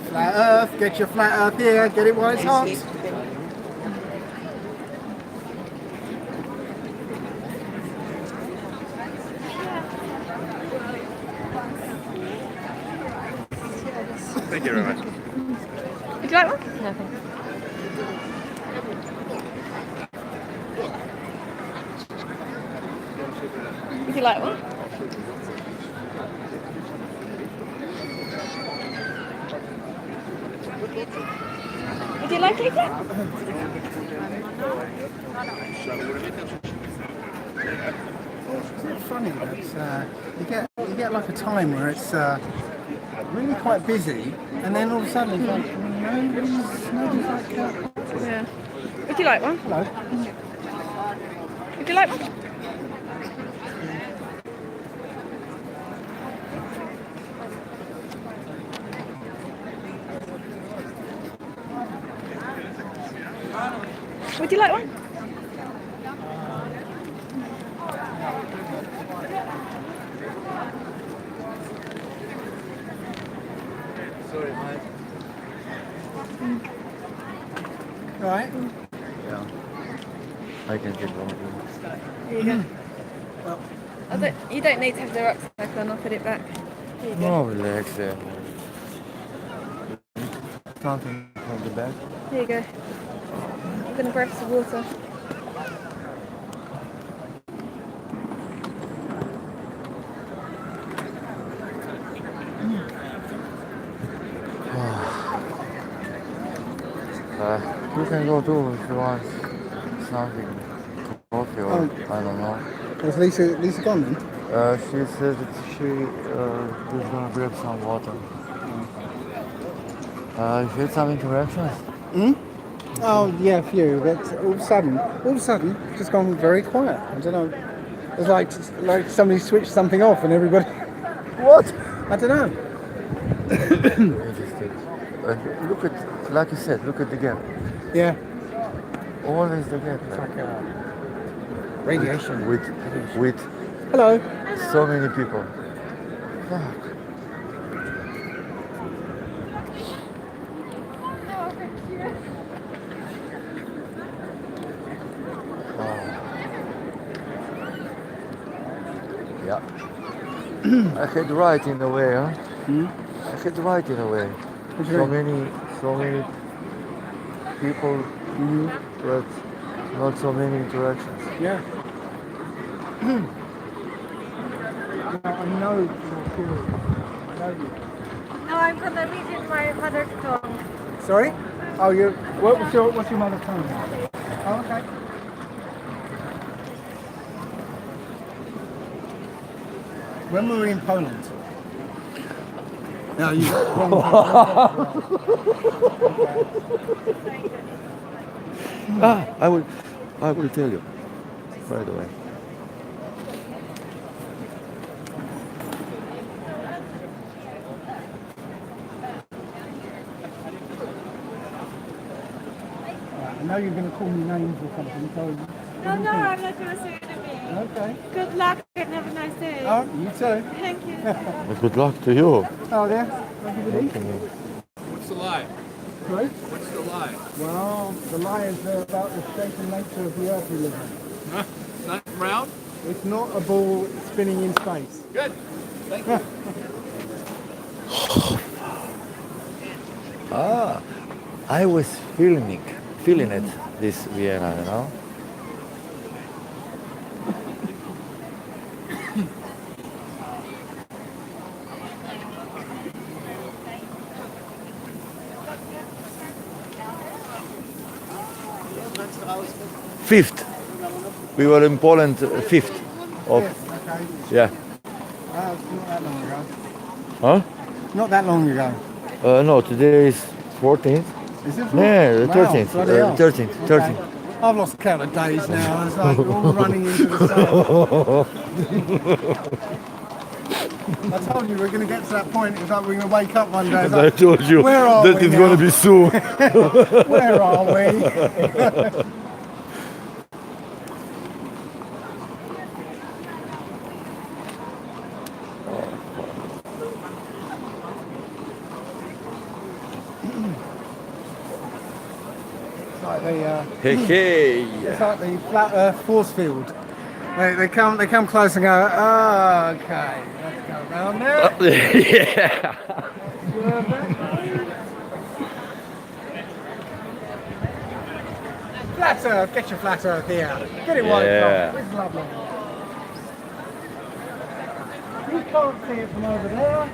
Flat earth, get your flat earth here, get it while it's hot. Thank you very much. Would you like one? No, thanks. Would you like one? Would you like it? Isn't it funny that you get like a time where it's really quite busy, and then all of a sudden it's like nobody's like. Yeah. Would you like one? Hello. Would you like one? Would you like one? Sorry, mate. Right. Yeah. I can get one. Here you go. You don't need to have the rucksack on, I'll put it back. Here you go. No, relax there. Something from the back. Here you go. I'm going to grab some water. You can go too if you want something, coffee or I don't know. Was Lisa gone then? She said that she was gonna grab some water. You had some interactions? Hmm? Oh yeah, a few. But all of a sudden, it's just gone very quiet. I don't know. It's like somebody switched something off and everybody. What? I don't know. Interesting. Look at, like you said, look at the gap. Yeah. Always the gap. It's like radiation. With Hello. so many people. Fuck. Yeah. I had right in a way, huh? I had right in a way. So many people, but not so many interactions. Yeah. I know you're curious. I know you. No, I'm gonna read in my mother tongue. Sorry? Oh, what's your mother tongue? Oh, okay. When we were in Poland. No, you. I will tell you right away. I know you're going to call me names or something, so... No, I'm not gonna say anything. Okay. Good luck and have a nice day. Oh, you too. Thank you. Good luck to you. Oh, yeah? What's the lie? Sorry? What's the lie? Well, the lie is about the state and nature of the Earth we live in. Huh? It's not round? It's not a ball spinning in space. Good. Thank you. I was feeling it, this Vienna, you know? Fifth. We were in Poland 5th of, yeah. It's not that long ago. Huh? Not that long ago. No, today is 14th. Is it? Yeah, the Wow, 13th. bloody hell. 13th. 13th. Okay. I've lost count of days now. It's like all running into the sun. I told you we're going to get to that point. It's like we're going to wake up one day. And I told you that it's going to be soon. Where are we? It's like the flat Earth force field. They come close and go, oh, okay, let's go around there. Yeah. Flat Earth, get your flat Earth here. Get it right, Tom. It's lovely. You can't see it from over there.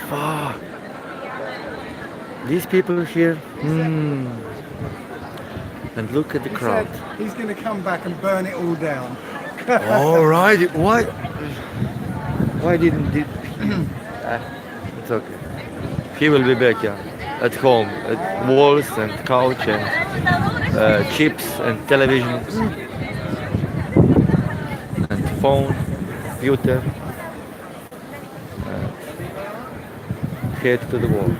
Fuck. These people here. And look at the crowd. He's going to come back and burn it all down. All right. Why didn't he? It's okay. He will be back, yeah. At home, at walls and couch and chips and television and phone, computer. head to the world.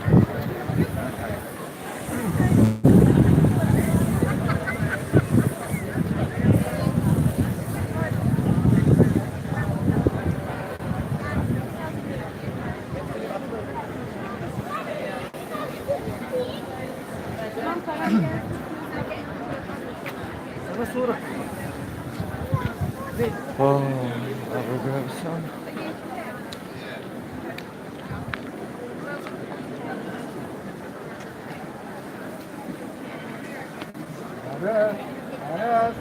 Oh, I will grab some.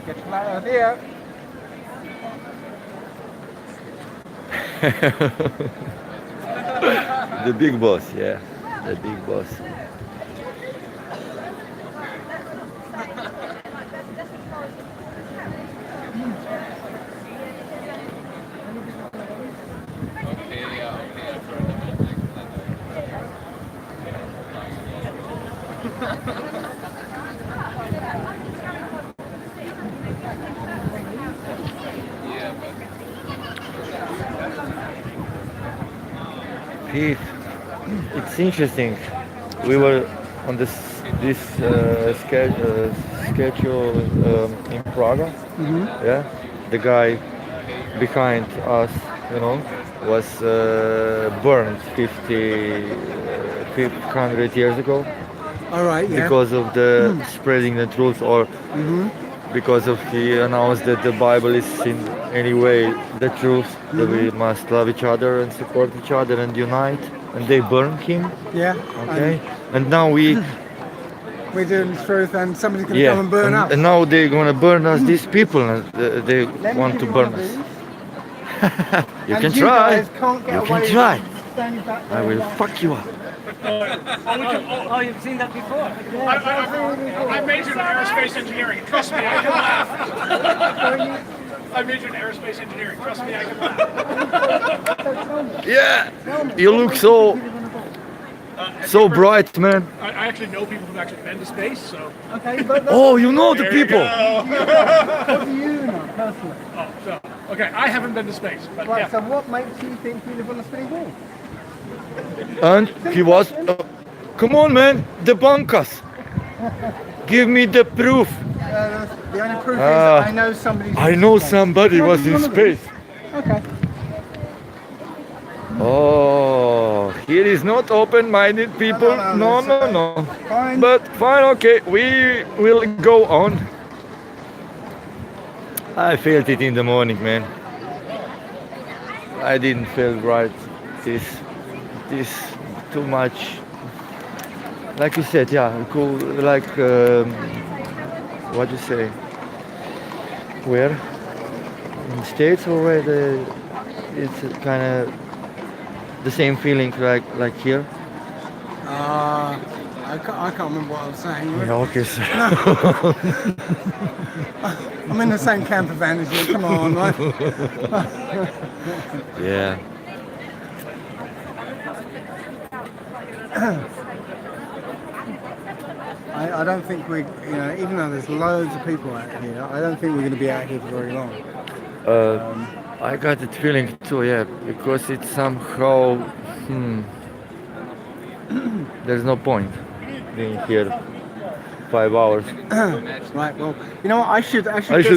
Get your out of here. The big boss, yeah, the big boss. Pete, it's interesting. We were on this schedule in Prague. Yeah, the guy behind us, was burned 500 years ago. All right, yeah. Because of the spreading the truth, or because of he announced that the Bible is in any way the truth, that we must love each other and support each other and unite, and they burned him. Yeah. Okay. And now we're doing the truth, and somebody's going to come and burn us. And now they're going to burn us, these people, and they want to burn us. You can try. You can try. I will fuck you up. Oh, you've seen that before? I majored in aerospace engineering. Trust me, I can laugh. I majored in aerospace engineering. Trust me, I can laugh. Yeah, you look so bright, man. I actually know people who've actually been to space, so. Okay, oh, you know the people. What do you know personally? Oh, so okay, I haven't been to space, but Right. yeah. So what makes you think you live on a spinning ball? And he was, come on, man, debunk us. Give me the proof. The only proof is I know somebody. I know somebody was in space. Okay. Oh, here is not open-minded people. No. Fine. But fine, okay, we will go on. I felt it in the morning, man. I didn't feel right. This too much. Like you said, yeah, cool. Like what you say? Where? In the States, or where it's kind of the same feeling like here? I can't remember what I was saying. Yeah, okay, sir. I'm in the same camper van as you. Come on, right? Yeah. I don't think even though there's loads of people out here, I don't think we're going to be out here for very long. I got that feeling too, yeah, because it's somehow, there's no point being here 5 hours. Right, well, you know what, I should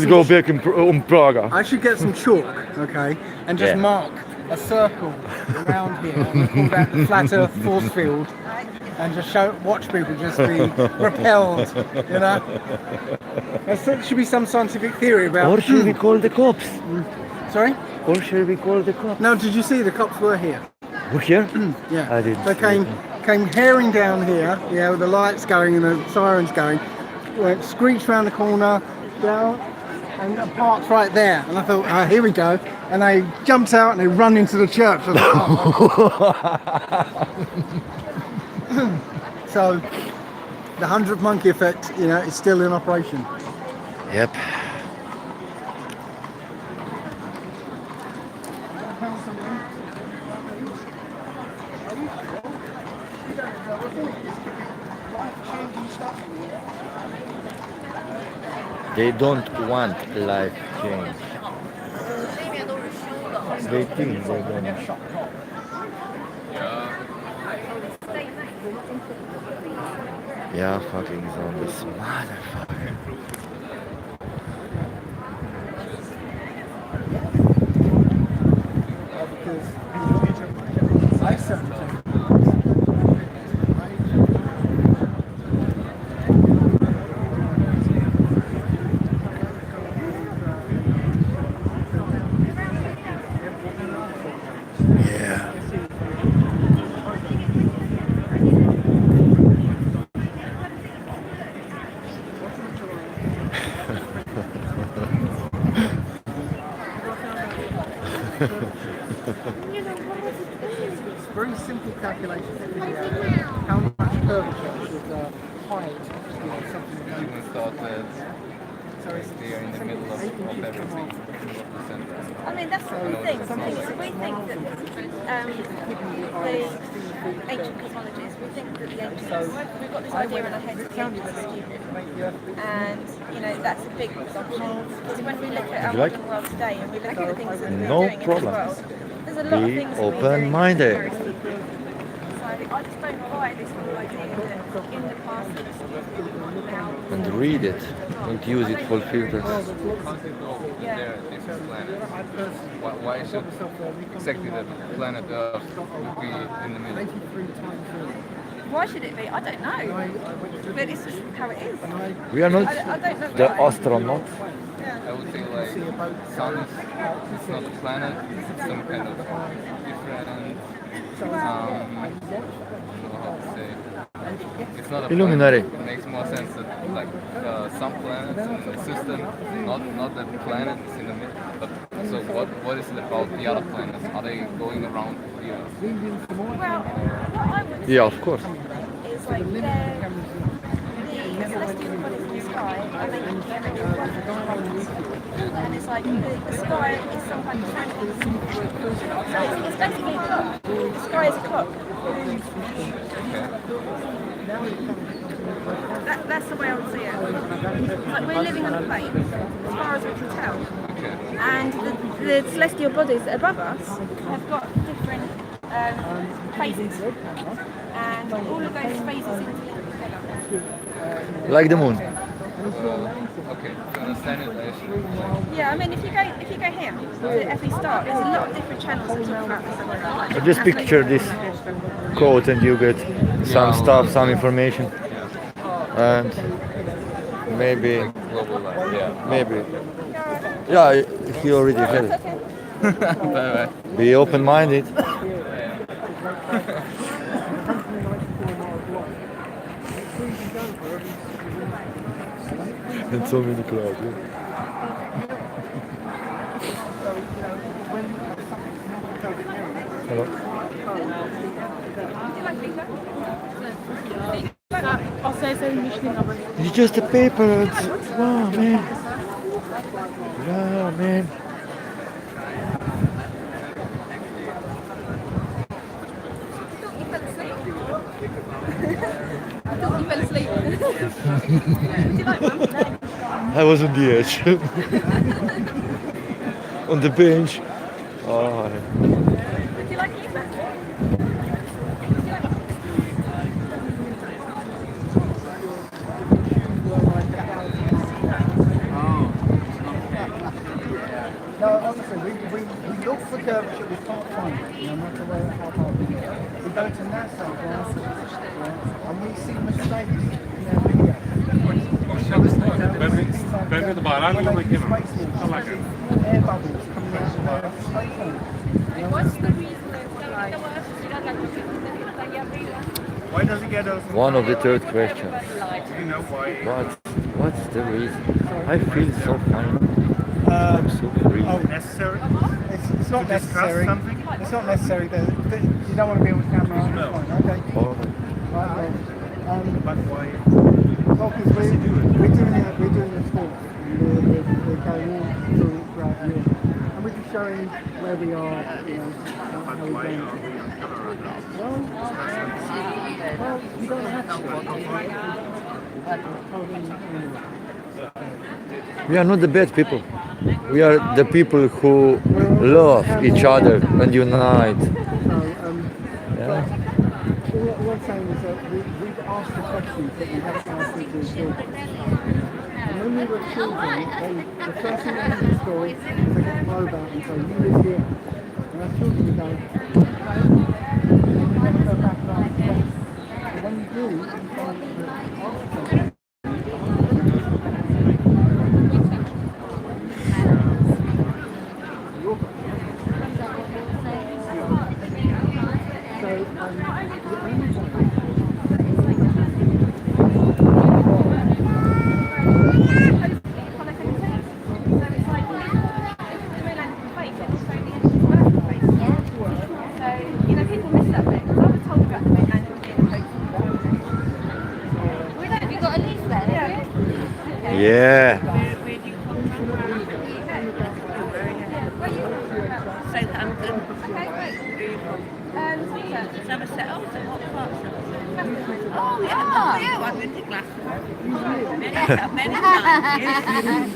go back in Prague. I should get some chalk, okay, and just mark a circle around here and call that the flat earth force field, and just watch people just be repelled, There should be some scientific theory about... Or should we call the cops? Sorry? Or should we call the cops? No, did you see the cops were here? We're here? Yeah. I didn't. They came herring down here, with the lights going and the sirens going, went screeched round the corner, down, and parked right there. And I thought, here we go. And they jumped out and they run into the church. So, the 100th monkey effect, is still in operation. Yep. They don't want life change. They think they're gonna. Yeah, fucking zombies. Motherfucker. Because I sometimes it's very simple calculation to figure out how much curvature should hide, something like Even thought that they are in the middle of everything. I mean, that's the thing. So we think that the ancient cosmologists, we think that the ancients, we've got this idea in our heads that the ancients are stupid. And, that's a big assumption. Because when we look at our modern world today and we look at the things that we're doing in this world, there's a lot of things that we're doing open-minded. very stupid. So I just don't buy this whole idea that in the past it was stupid, now... And read it. Don't use it for filters. There are different planets. Why should exactly the planet Earth be in the middle? Why should it be? I don't know. But it's just how it is. We are not I don't know the why. astronauts. I would say like sun is not a planet, it's some kind of different I don't know how to say. It's not a Illuminati. planet. It makes more sense that like some planets in the system, not that planet is in the middle. But so what is it about the other planets? Are they going around the Earth? Well, what I would Yeah, of course. is like the celestial bodies in the sky are making everything work. And it's like the sky is some kind of cycle. So it's basically a clock. The sky is a clock. That's the way I would see it. Like we're living on a plane, as far as we can tell. And the celestial bodies above us have got different phases. And all of those phases interlink together. Like the moon. Okay, to understand it, Yeah, I mean, if you go here to FE Start, there's a lot of different channels that talk about this. Just picture this quote and you get some stuff, some information. And maybe, maybe. Yeah, he already said it. Bye-bye. Be open-minded. And so many clouds. Hello? It's just a paper. Wow, man. Wow, man. I was on the edge. On the bench. Oh. No, honestly, we look for curvature, we can't find it, no matter how hard we go. We go to NASA, and we see mistakes in their video. Ben de bağırmayla bakayım. Allah air bubbles coming out of their space launch. What's the reason Why does he get those? One of the third questions. Do you know why? What's the reason? I feel so fine. I'm so free. Oh, necessary? It's not To discuss necessary. something? It's not necessary. You don't want to be on camera. No. Okay. Oh. Right, But why? well, because we're doing a tour. We're going all throughout Europe. And we're just showing where we are, how we're going. Well, you don't have We are not the bad people. We are the people who love each other and unite. All I'm saying is that we going to ask the questions that we haven't asked them to children. And when we were children, the first thing they did in school was they got to know about and say, you live here. And our children would go, okay, and we never go back and ask the questions. But when you do, you find that ask the questions. Yeah. Southampton. Somerset. Oh, so what part of Somerset? Oh, yeah. I've been to Glasgow. Many times.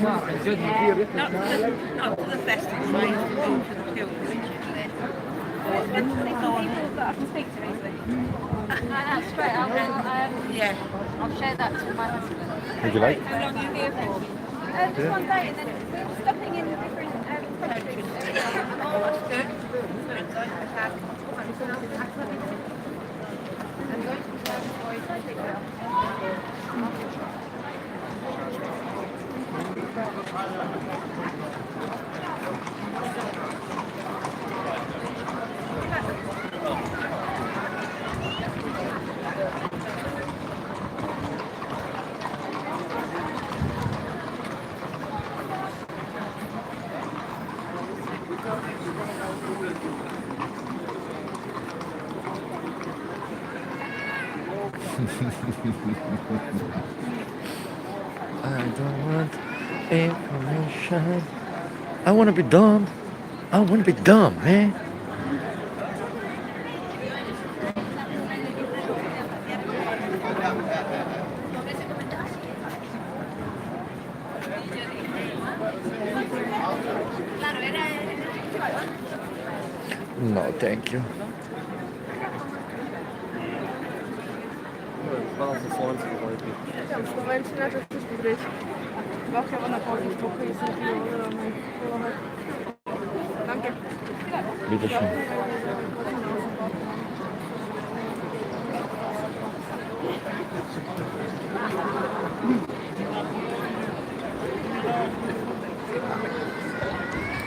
Not to the festival, but I used to go to the pilgrimage. It's good to think of people that I can speak to easily. That's great. Yeah. I'll share that to my husband. Would you like? How long are you here for? Just one day, and then we're stopping in different countries. Oh, that's good. So enjoy the pack. I don't want information. I want to be dumb. I want to be dumb, man. No, thank you. Bitteschön.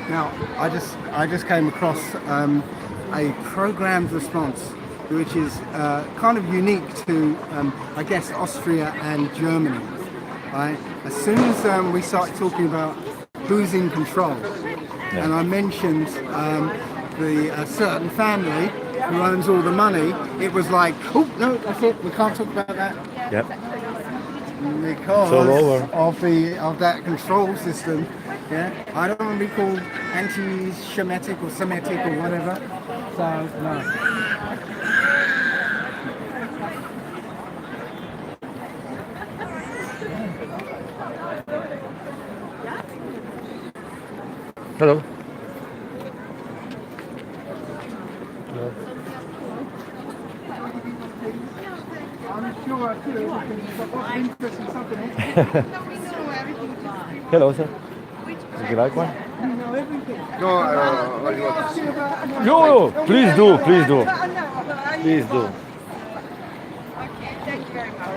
Now, I just came across a programmed response, which is kind of unique to, I guess, Austria and Germany. Right? As soon as we started talking about who's in control, and I mentioned the certain family who owns all the money, it was like, oh no, that's it, we can't talk about that. Yep. Because of that control system. Yeah, I don't want to be called anti-Semitic or Semitic or whatever. So no. Hello. I'm sure I could, because I'm interested in something else. Hello, sir. Would you like one? No, please do, please do. Please do. Thank you very much.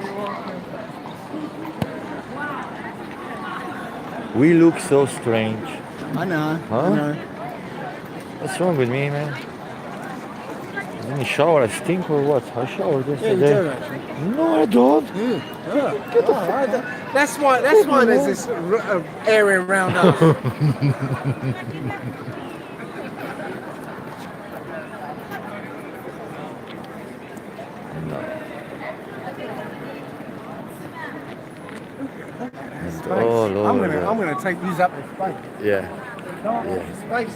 We look so strange. I know. Huh? I know. What's wrong with me, man? In the shower, I stink or what? I showered yesterday. Yeah, you do actually. No, I don't. Get the That's why there's this area around us. Oh, Lord. I'm gonna take these up with space. Yeah. Space.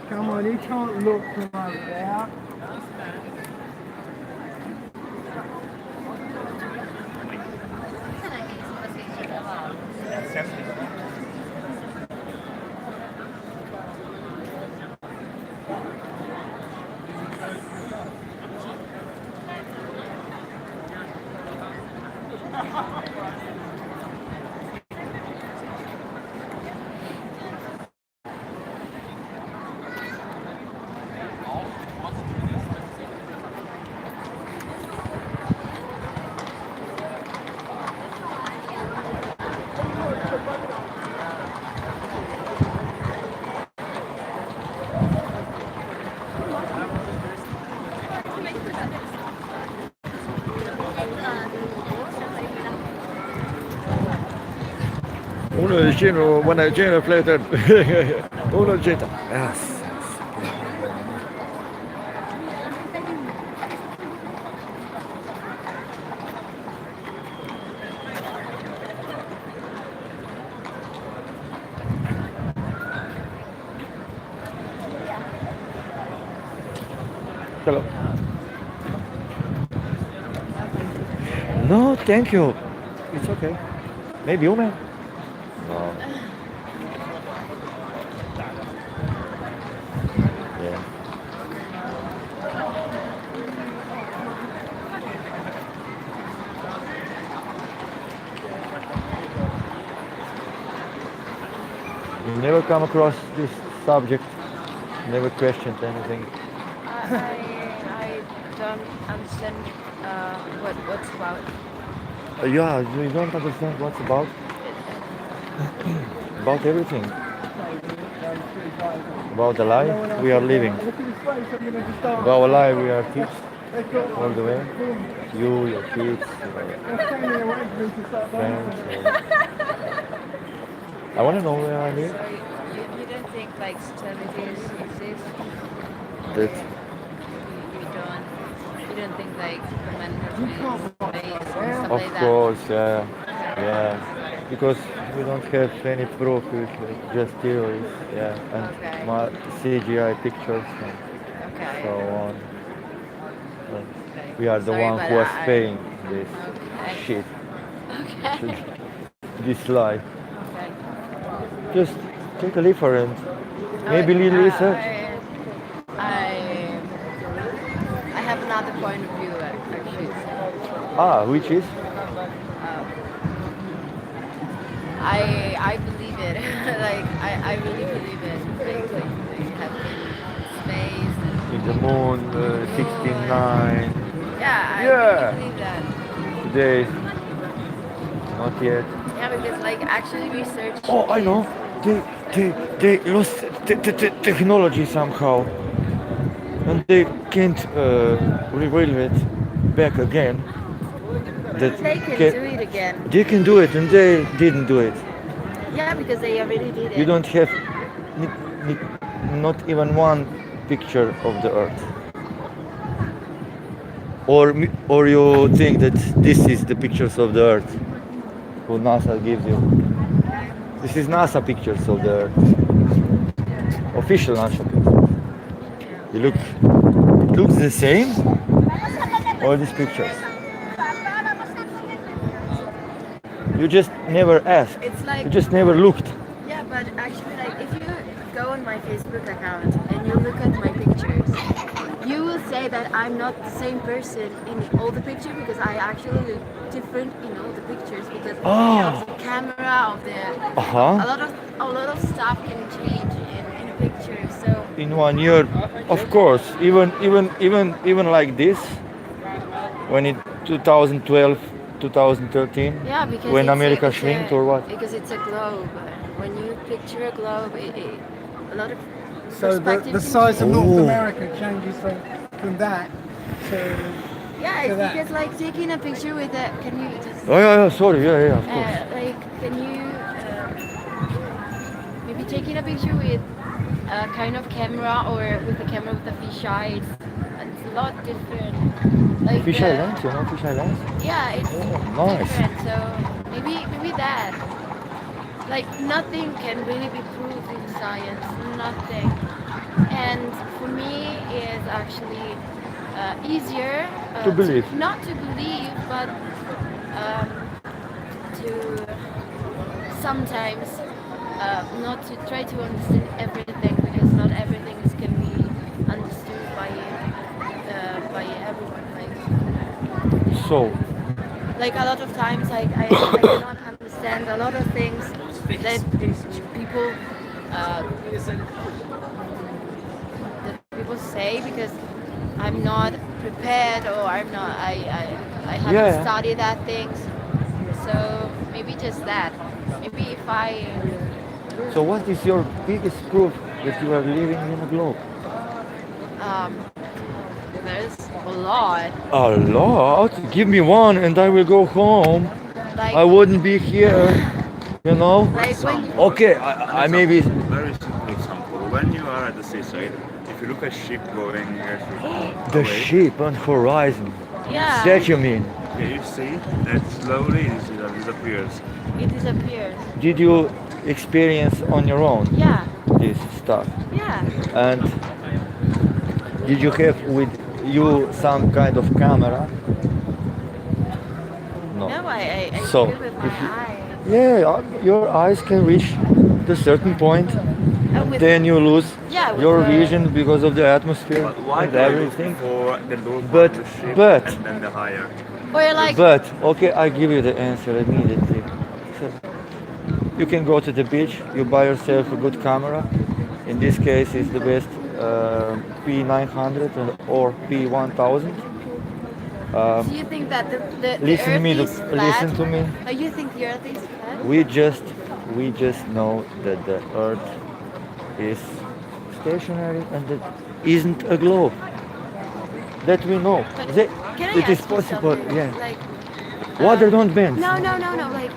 Come on, you can't look from over there. Uno vicino, buona vicino, flatter. Uno vicino. Yes. Hello. No, thank you. It's okay. Maybe you, man. No. Yeah. You never come across this subject, never questioned anything. I don't understand what's about. Yeah, you don't understand what's about? About everything. About the life we are living. About our life we are kids. All the way. You, your kids, your friends. I want to know where I live. So you don't think like celebrities exist? That You don't think like women have space and stuff of like that? course, yeah. Because we don't have any proof, it's like just theories, yeah, and CGI pictures and so on. And we are the one who are paying this shit, this life. Just take a leaf and maybe little research. I have another point of view actually. Which is? I believe it. Like I really believe it. Like you have space. In the moon, 69. Yeah, I really believe that. Today, not yet. Yeah, because like actually research. Oh, I know. They lost the technology somehow, and they can't reveal it back again. That they can do it again. They can do it, and they didn't do it. Yeah, because they already did it. You don't have not even one picture of the Earth. Or you think that this is the pictures of the Earth who NASA gives you. This is NASA pictures of the Earth. Official NASA pictures. You look, it looks the same, all these pictures. You just never asked. It's like, you just never looked. Yeah, but actually, like, if you go on my Facebook account and you look at my pictures, you will say that I'm not the same person in all the pictures because I actually look different in all the pictures because of the camera, of the a lot of stuff can change in a picture. So in 1 year, of course, even like this, when in 2012. 2013? Yeah, because when America shrinked or what? Because it's a globe. When you picture a globe, a lot of so the size of North America changes from that to because like taking a picture with a, can you just? Sorry, of course. Like, can you maybe taking a picture with a kind of camera or with a camera with a fisheye? It's a lot different. Like fisheye lens, you know fisheye lens? Yeah, it's nice. different. So maybe that. Like nothing can really be proved in science. Nothing. And for me, it's actually easier to believe. Not to believe, but sometimes not to try to understand everything, because not everything can be understood by everyone. So, Like a lot of times I cannot understand a lot of things that people say, because I'm not prepared, or I haven't studied that things. So maybe just that. Maybe if I. So what is your biggest proof that you are living in a globe? There's a lot. A lot? Give me one and I will go home. Like, I wouldn't be here, you know? Like when you, okay, I maybe... Very simple example. When you are at the seaside, if you look at ship going the away, ship on horizon. Yeah. That you mean? yeah, you see that slowly it disappears. It disappears. Did you experience on your own Yeah. this stuff? Yeah. And did you have with you some kind of camera? No. No, I So, see it with my eyes. Yeah, your eyes can reach to a certain point, and then you lose your vision because of the atmosphere But why and do you look everything. for the low part But, of the ship but, and then the higher? Or like, but, okay, I give you the answer immediately. So, you can go to the beach, you buy yourself a good camera. In this case, it's the best P900 or P1000. do you think that the Listen earth me, is flat? listen to me. Oh, you think the earth is flat? We just know that the Earth is stationary and that isn't a globe. That we know. But That can I it is ask you possible. something? Yeah. Like, Water don't bend. No. Like,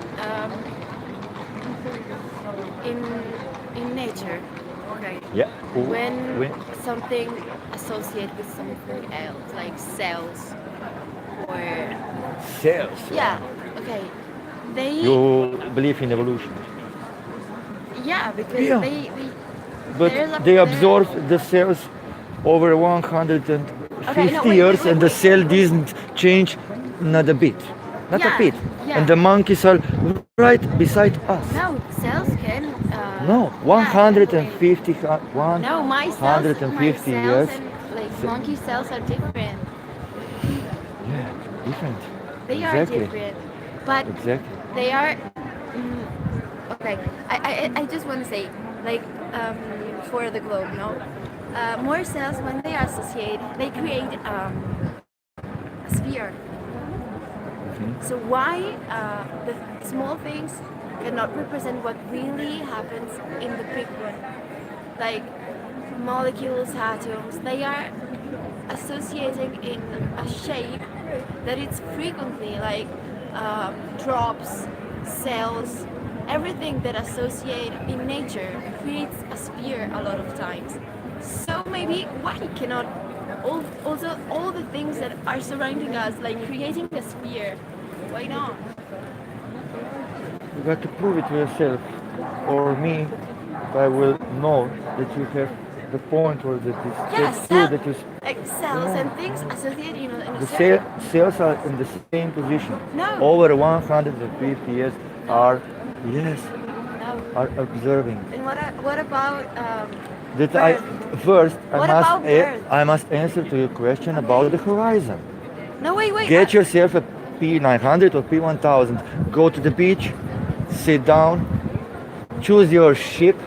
in nature, okay. Yeah. When something associated with something else, like cells, or Cells. yeah, okay. They You believe in evolution. yeah, because Yeah. they But they absorb the cells over 150 years and the cell doesn't change not a bit. Not a bit. yeah. And the monkeys are right beside us. no cells can. No, 150, No, my cells 150 years. and like monkey cells are different. Yeah, different. They exactly. are different, but Exactly. they are. Okay, I just want to say, like, for the globe, no, more cells when they are associated, they create a sphere. So why the small things cannot represent what really happens in the big one? Like molecules, atoms, they are associating in a shape that it's frequently like drops, cells, everything that associate in nature creates a sphere a lot of times. So maybe why cannot also all the things that are surrounding us, like creating a sphere, why not? You got to prove it to yourself, or me, I will know that you have the point or that is Yes, true that you. like cells and things associated in a The circle. cells are in the same position. No. Over 150 years are No. are observing. And what about That What about Earth? I must answer to your question about the horizon. No, wait. Get yourself a P900 or P1000. Go to the beach, sit down, choose your ship,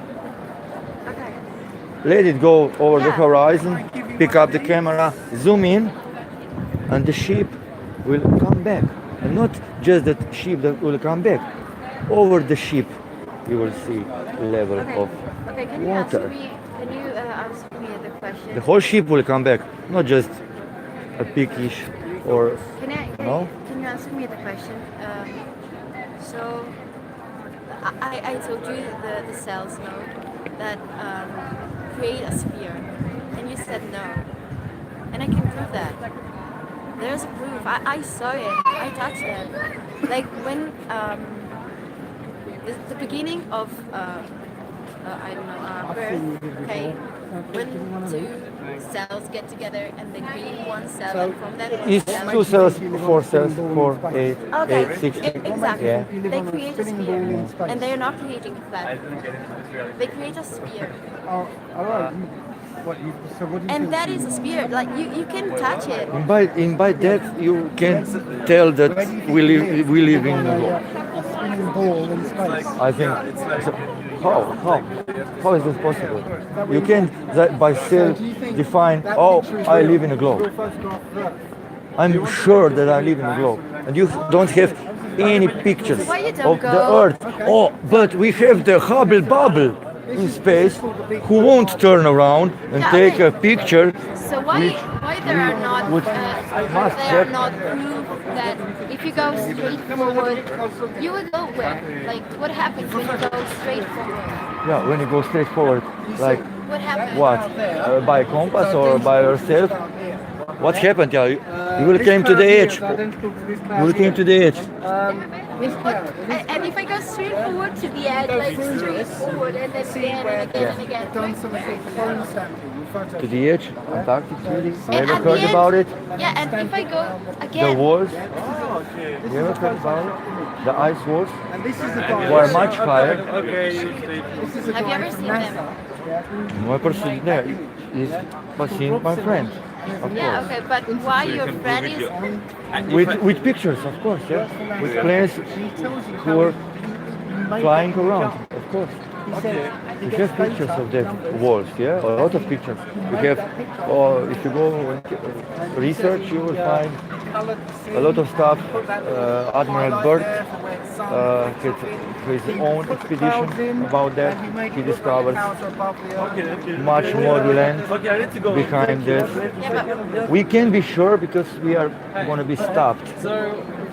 let it go over the horizon, pick up the camera, zoom in, and the ship will come back. And not just that ship that will come back. Over the ship, you will see level of Okay, can you water. answer me the question? The whole ship will come back, not just a pickish or Can you answer me the question? So I told you the cells no that create a sphere, and you said no, and I can prove that. There's a proof. I saw it. I touched it. Like when the beginning of I don't know birth. Okay, when two cells get together and they create one cell, and from that one It's cell, 2 cells, 4 cells, 4, 8, okay, 8, 6. exactly. Yeah. They create a sphere, and they are not creating a flat. They create a sphere. Oh, all right. So what do you And think? that is a sphere. Like you can touch it. And by that you can tell that we live in the world. A spinning ball in space. I think. So, how is this possible? You can by self define. Oh, I live in a globe. I'm sure that I live in a globe, and you don't have any pictures Why you don't of the go? Earth. Oh, but we have the Hubble bubble in space. Who won't turn around and take a picture? So why there are not Would- must they are have- not proof that if you go straight forward, you will go where? Like what happens when you go straight forward? Yeah, when you go straight forward, like What happens? what? By compass or by yourself? What happened? Yeah, you will came to the edge. You will came to the edge. And if I go straight forward to the edge, like straight forward, and then again and again and again, To the edge, Antarctic. And Never at the heard end- about it? Yeah, and if I go The again, walls? You ever heard about it? The ice walls And this is the guy. were much higher. have you ever seen them? My person there is seen my friend. Of Yeah, course. okay, but why your friend is? With pictures, of course, yeah. With planes who were flying around, of course. We have pictures of the walls, yeah, a lot of pictures. We have, if you go research, you will find a lot of stuff. Admiral Byrd had his own expedition about that. He discovers much more land behind this. We can be sure because we are going to be stopped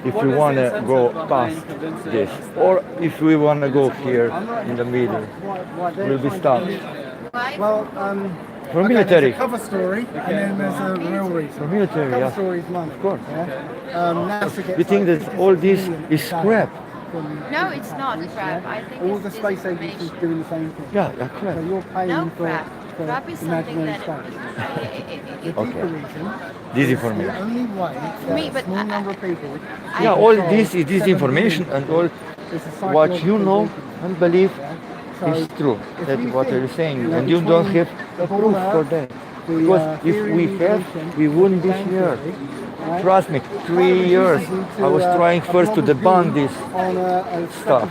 if we want to go past this, or if we want to go here in the middle, we'll be stopped. Well, For okay, military. there's a cover story, and then there's a real reason. For military, cover yeah. story is money. Of course. Yeah? NASA gets You think like that all this is scrap? No, it's not crap. I think all it's the space agencies doing the same thing. Yeah, crap. So you're paying No for, crap. for Crap is something imaginary that space. The Okay. deeper reason Disinformation. the only way that Me, a but small number of people Yeah, all this is disinformation and all what you know and believe is true. That's what you're saying, and you don't have proof for that. Because if we have, we wouldn't be here. Trust me, 3 years I was trying first to debunk this stuff,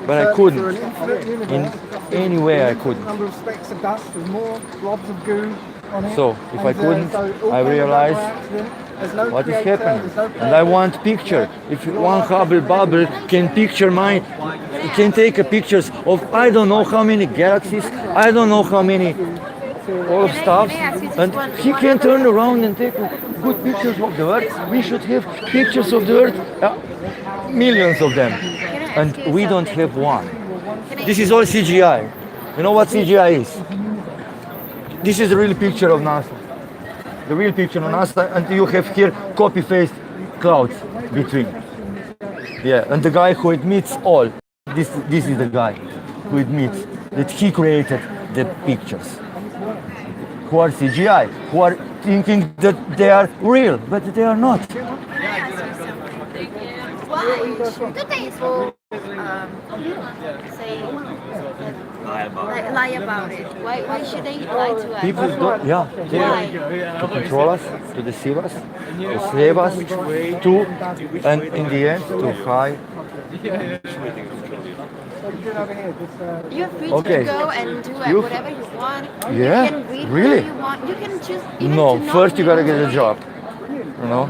but I couldn't. In any way I couldn't. number of specks of dust, there's more blobs of goo on it. So if I couldn't, I realized what is happening, and I want picture. If one Hubble bubble can picture mine, it can take a pictures of I don't know how many galaxies, I don't know how many all of stuff, and he can turn around and take good pictures of the Earth. We should have pictures of the Earth, millions of them, and we don't have one. This is all CGI. You know what CGI is? This is the real picture of NASA. The real picture of NASA, and you have here copy-paste clouds between. Yeah, and the guy who admits all. This is the guy who admits that he created the pictures. Who are CGI, who are thinking that they are real, but they are not. Why should people say lie about it? Why should they lie to us? People don't, yeah, Why? to control us, to deceive us, to slave us, to, and in the end, to hide. You're free Okay. to go and do You- whatever you want. Yeah? You can read Really? whatever you want. You can choose even No, to not first you gotta read. get a job. You know?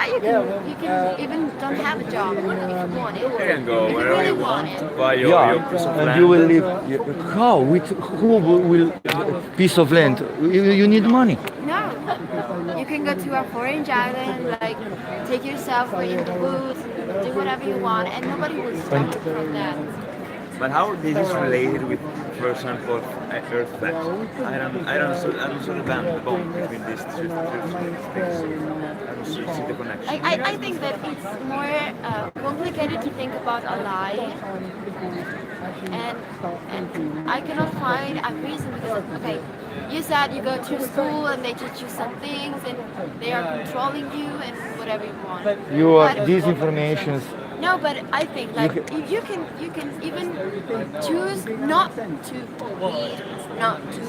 You can even don't have a job if you want it. You can go If you wherever really you want want. it. Buy your piece of and land. you will live. How? With who will piece of land? You need money. No. You can go to a foreign island, like take yourself in the woods, do whatever you want, and nobody will stop you from that. But how this is related with, for example, Earth flat? I don't sort of the bond between these two things. I don't see the connection. I think that it's more complicated to think about a lie, and I cannot find a reason because okay, you said you go to school and they teach you some things and they are controlling you and whatever you want. You are But- these informations. No, but I think like if you can even choose not to read, not to.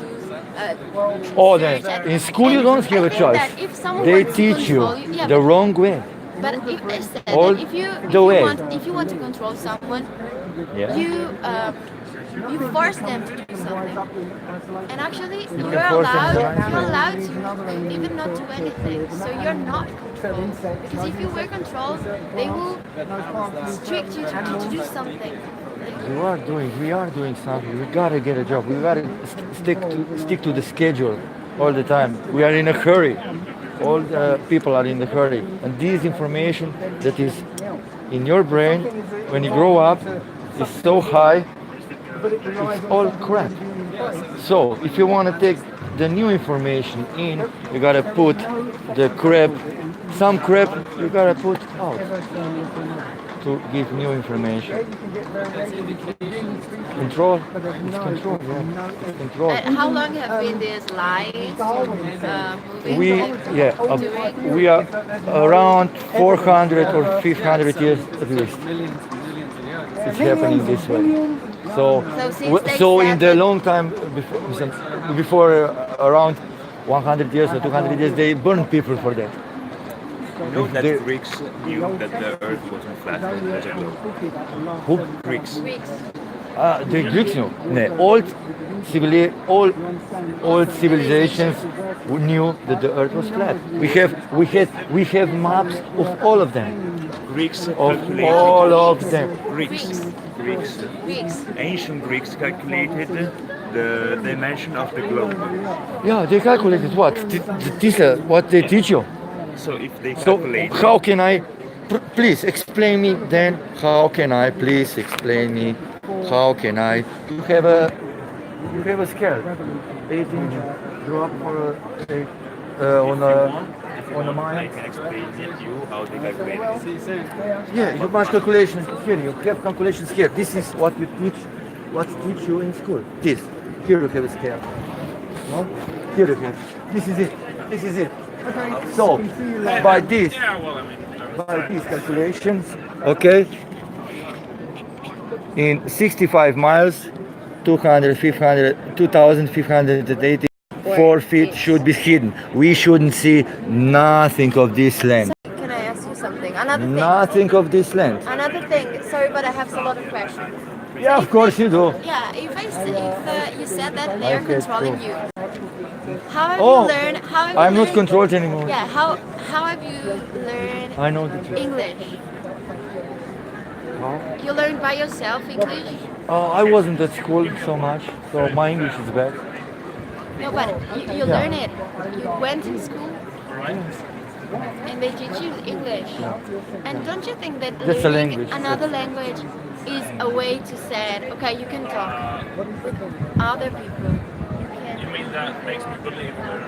Oh, search then and- in school you and don't have I a think choice. that if someone They wants to teach you control yeah, the but- wrong way. But if they said All that the way. if you want to control someone, Yeah. you force them to do something, and actually can you're force them allowed to even not do anything. So you're not controlled because if you were controlled, they will restrict you to do something. We are doing something. We gotta get a job. We gotta stick to the schedule all the time. We are in a hurry. All the people are in a hurry, and this information that is in your brain when you grow up is so high. It's all crap. So if you want to take the new information in, you gotta put the crap, some crap you gotta put out to give new information. Control. It's control. Yeah. It's control. And how long have been these lies moving? We are around 400 or 500 years at least. It's happening this way. So in the long time before around 100 years or 200 years, they burned people for that. You know that Greeks knew that the Earth wasn't flat as a globe. Who? Greeks. The Greeks knew. No, old civilizations knew that the Earth was flat. We have maps of all of them. Greeks Of calculated. all of them. Greeks. Ancient Greeks calculated the dimension of the globe. Yeah, they calculated what? What they teach you. So if they So calculate, how can I? Please explain me. Then how can I? Please explain me. How can I? You have a scale. 18 drop for on a mile. I can explain to you how they calculate. Yeah, you have calculations here. You have calculations here. This is what we teach. What teach you in school. This. Here you have a scale. No? Here you have. This is it. This is it. So by these calculations, okay, in 65 miles, 2,584 feet should be hidden. We shouldn't see nothing of this land. Can I ask you something? Another thing. Nothing of this land. Another thing. Sorry, but I have a lot of questions. Yeah, of course you do. Yeah, if you said that they are Okay, controlling cool. you, how have Oh, you learned? How have I'm you not learned- controlled anymore. Yeah, how have you learned I know the truth. English? How? You learned by yourself English? I wasn't at school so much, so my English is bad. No, but you Yeah. learn it. You went to school and they teach you English. And don't you think that That's a learning language. another language is a way to say, okay, you can talk with other people. You mean that makes me believe that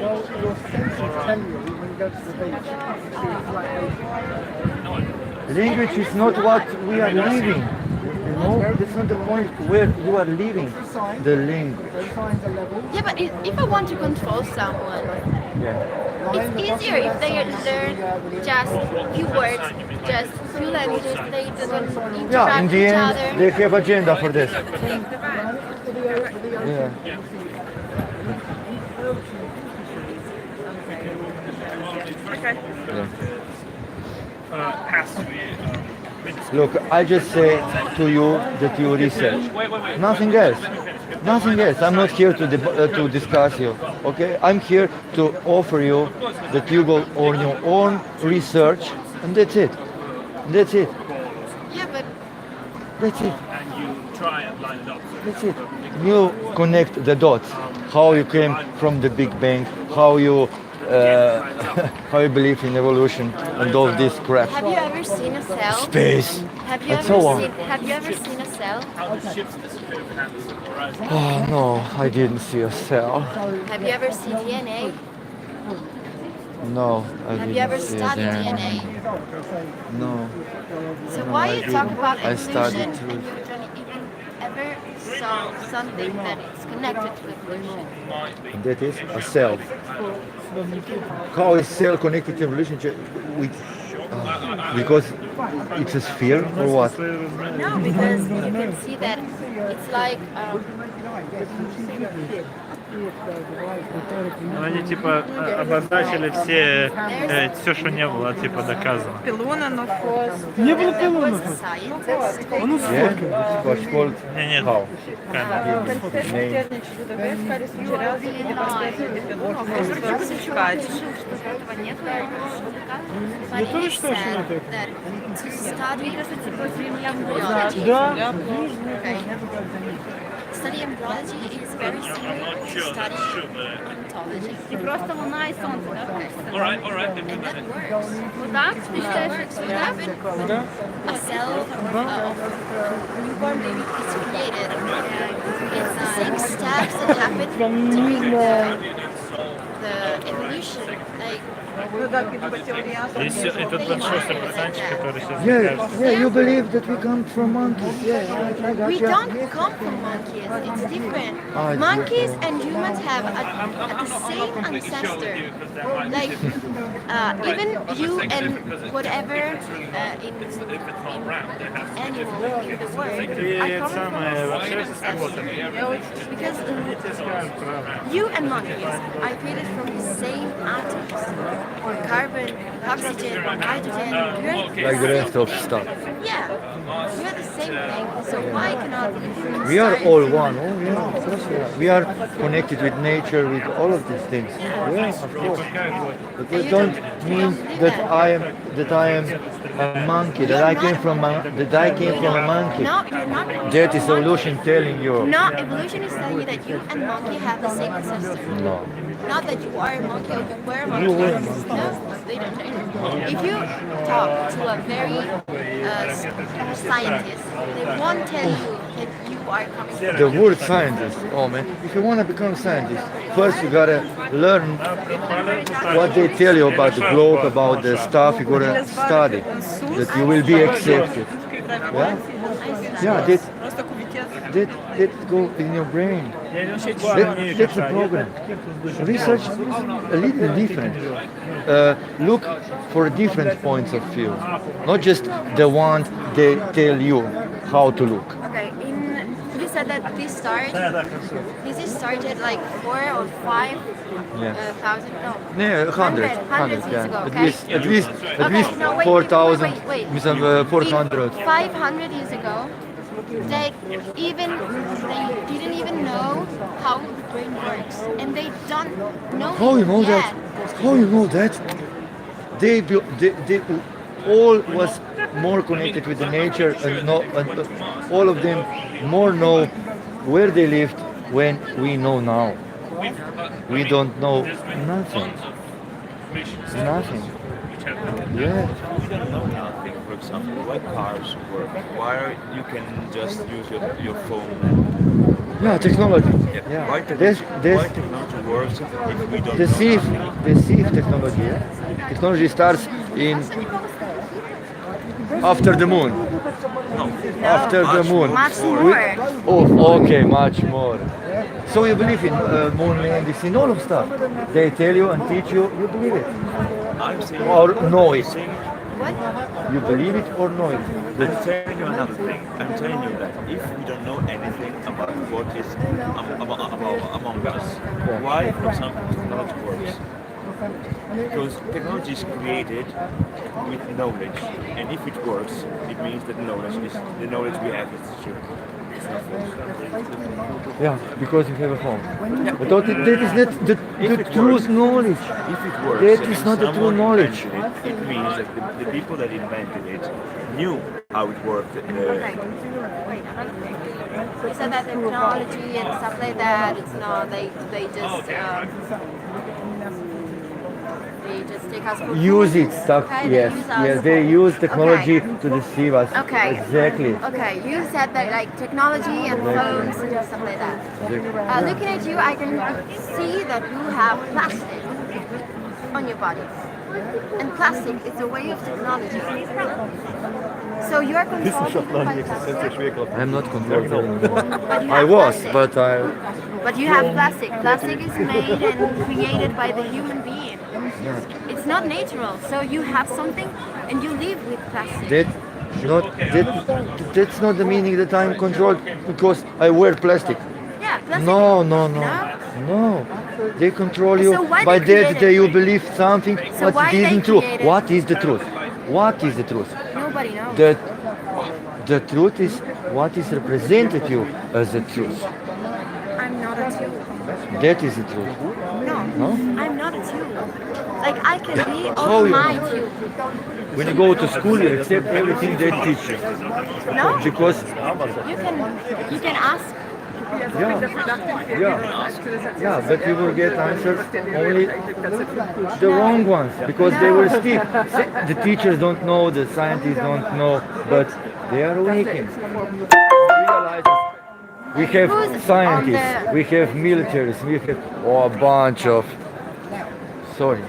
Well, your senses tell you when you go to the beach. Language is not what we are living. You know, that's not the point where you are living. The language. Yeah, but if I want to control someone, Yeah. it's easier if they learn just few words, just few languages. They doesn't interact Yeah, in with the each end, other. they have agenda for this. Yeah. Okay. Yeah. Has to be. Look, I just say to you that you research. Nothing else. Nothing else. I'm not here to discuss you. Okay? I'm here to offer you that you go on your own research, and that's it. That's it. Yeah, but That's it. And you try and line it up. That's it. You connect the dots. How you came from the Big Bang, how you how you believe in evolution and all this crap. Have you ever seen a cell? Space. Have you And ever so on. Have you ever seen a cell? Oh no, I didn't see a cell. Have you ever seen DNA? No, I Have didn't you ever see studied it. DNA? No. So No, why I you talk didn't. about I studied evolution and truth. you don't even ever saw something that is connected to evolution? And that is a cell. How is cell connected to evolution? With, because it's a sphere or what? No, because you can see that it's like Ну, они типа обозначили все, что не было, типа доказано. Не было пилонов. Он What? Не, How? Name. But it is said that to study embryology, Да. study embryology is very similar to study ontology. І просто луна і сонце, так? And that works. Отак? Ти считаєш, So що так? when a cell of a newborn baby is created, it's the same steps that happen during the evolution. Like, И тут большой пацанчик, который сейчас Yeah, you believe that we come from monkeys. Yeah, we don't come from monkeys. It's different. Monkeys and humans have the same ancestor. Like even you and whatever in animal in the world are coming from the same ancestor. Because you and monkeys are created from the same atoms. Carbon, oxygen, hydrogen, Like the rest of stuff. yeah, we are the same thing. So why cannot We are all one. Oh, yeah, of course we are. We are connected with nature, with all of these things. Yeah, of course. But that don't mean that I am a monkey. That I came from a monkey. No, you're not. That is evolution telling you. No, evolution is telling you that you and monkey have the same ancestor. No. Not that you are a monkey or you were a monkey. You were a monkey. No, they don't change. If you talk to a very scientist, they won't tell you that you are coming from The word scientist, oh man, if you want to become scientist, first you gotta learn what they tell you about the globe, about the stuff you gotta study, that you will be accepted. Yeah? Yeah, that go in your brain. That's the problem. Research a little different. Look for different points of view, not just the one they tell you how to look. Okay, you said that this started like 4 or 5 thousand, no. Yeah, hundreds, years yeah. ago, At okay? least No, wait, 4,000, wait. 400. 500 years ago, they didn't even know how the brain works, and they don't know How you know yet. that? How you know that? They all was more connected with the nature, and all of them more know where they lived when we know now. We don't know nothing. Nothing. Yeah. We don't know nothing. For example, why cars work? Why you can just use your phone? Yeah, technology. Yeah. Why There's technology works if we don't the know thief technology. Yeah? Technology starts in after the moon. After the moon. Much more. Oh, okay, much more. So you believe in moon landings, in all of stuff. They tell you and teach you, you believe it. I'm saying, Or know it. What? You believe it or know it. I'm telling you another thing. I'm telling you that if we don't know anything about what is among us, why, for example, technology works? Because technology is created with knowledge, and if it works, it means that the knowledge we have is true. Yeah, because you have a phone. But that is not the true knowledge. If it works, That is and not the true someone knowledge. invented it means that the people that invented it knew how it worked. Okay. Wait, another thing. You said that technology and stuff like that, it's not, they just because for use it fools, stuff. okay, Yes, they use us. yes, they use technology to deceive us. Okay. Exactly. Okay, you said that like technology and phones and stuff like that. Looking at you, I can see that you have plastic on your body. And plastic is a way of technology. So you are controlled by plastic. I'm not controlled. I was, but I. But you have plastic. Plastic is made and created by the human being. It's not natural. So you have something and you live with plastic. That's not the meaning that I'm controlled because I wear plastic. Yeah, plastic. No. They control you. So why By they that you believe something So what why isn't they true. created- What is the truth? What is the truth? Nobody knows. The truth is what is represented you as the truth. I'm not a tool. That is the truth. No, I'm not a tool. Like I can be How all you my know? tool. When you go to school, you accept everything they teach you. No? Because You can ask. yeah, but you will get answers only the wrong ones because they will stick. The teachers don't know, the scientists don't know, but they are awakened. We have scientists, we have militaries, we have a bunch of. Sorry.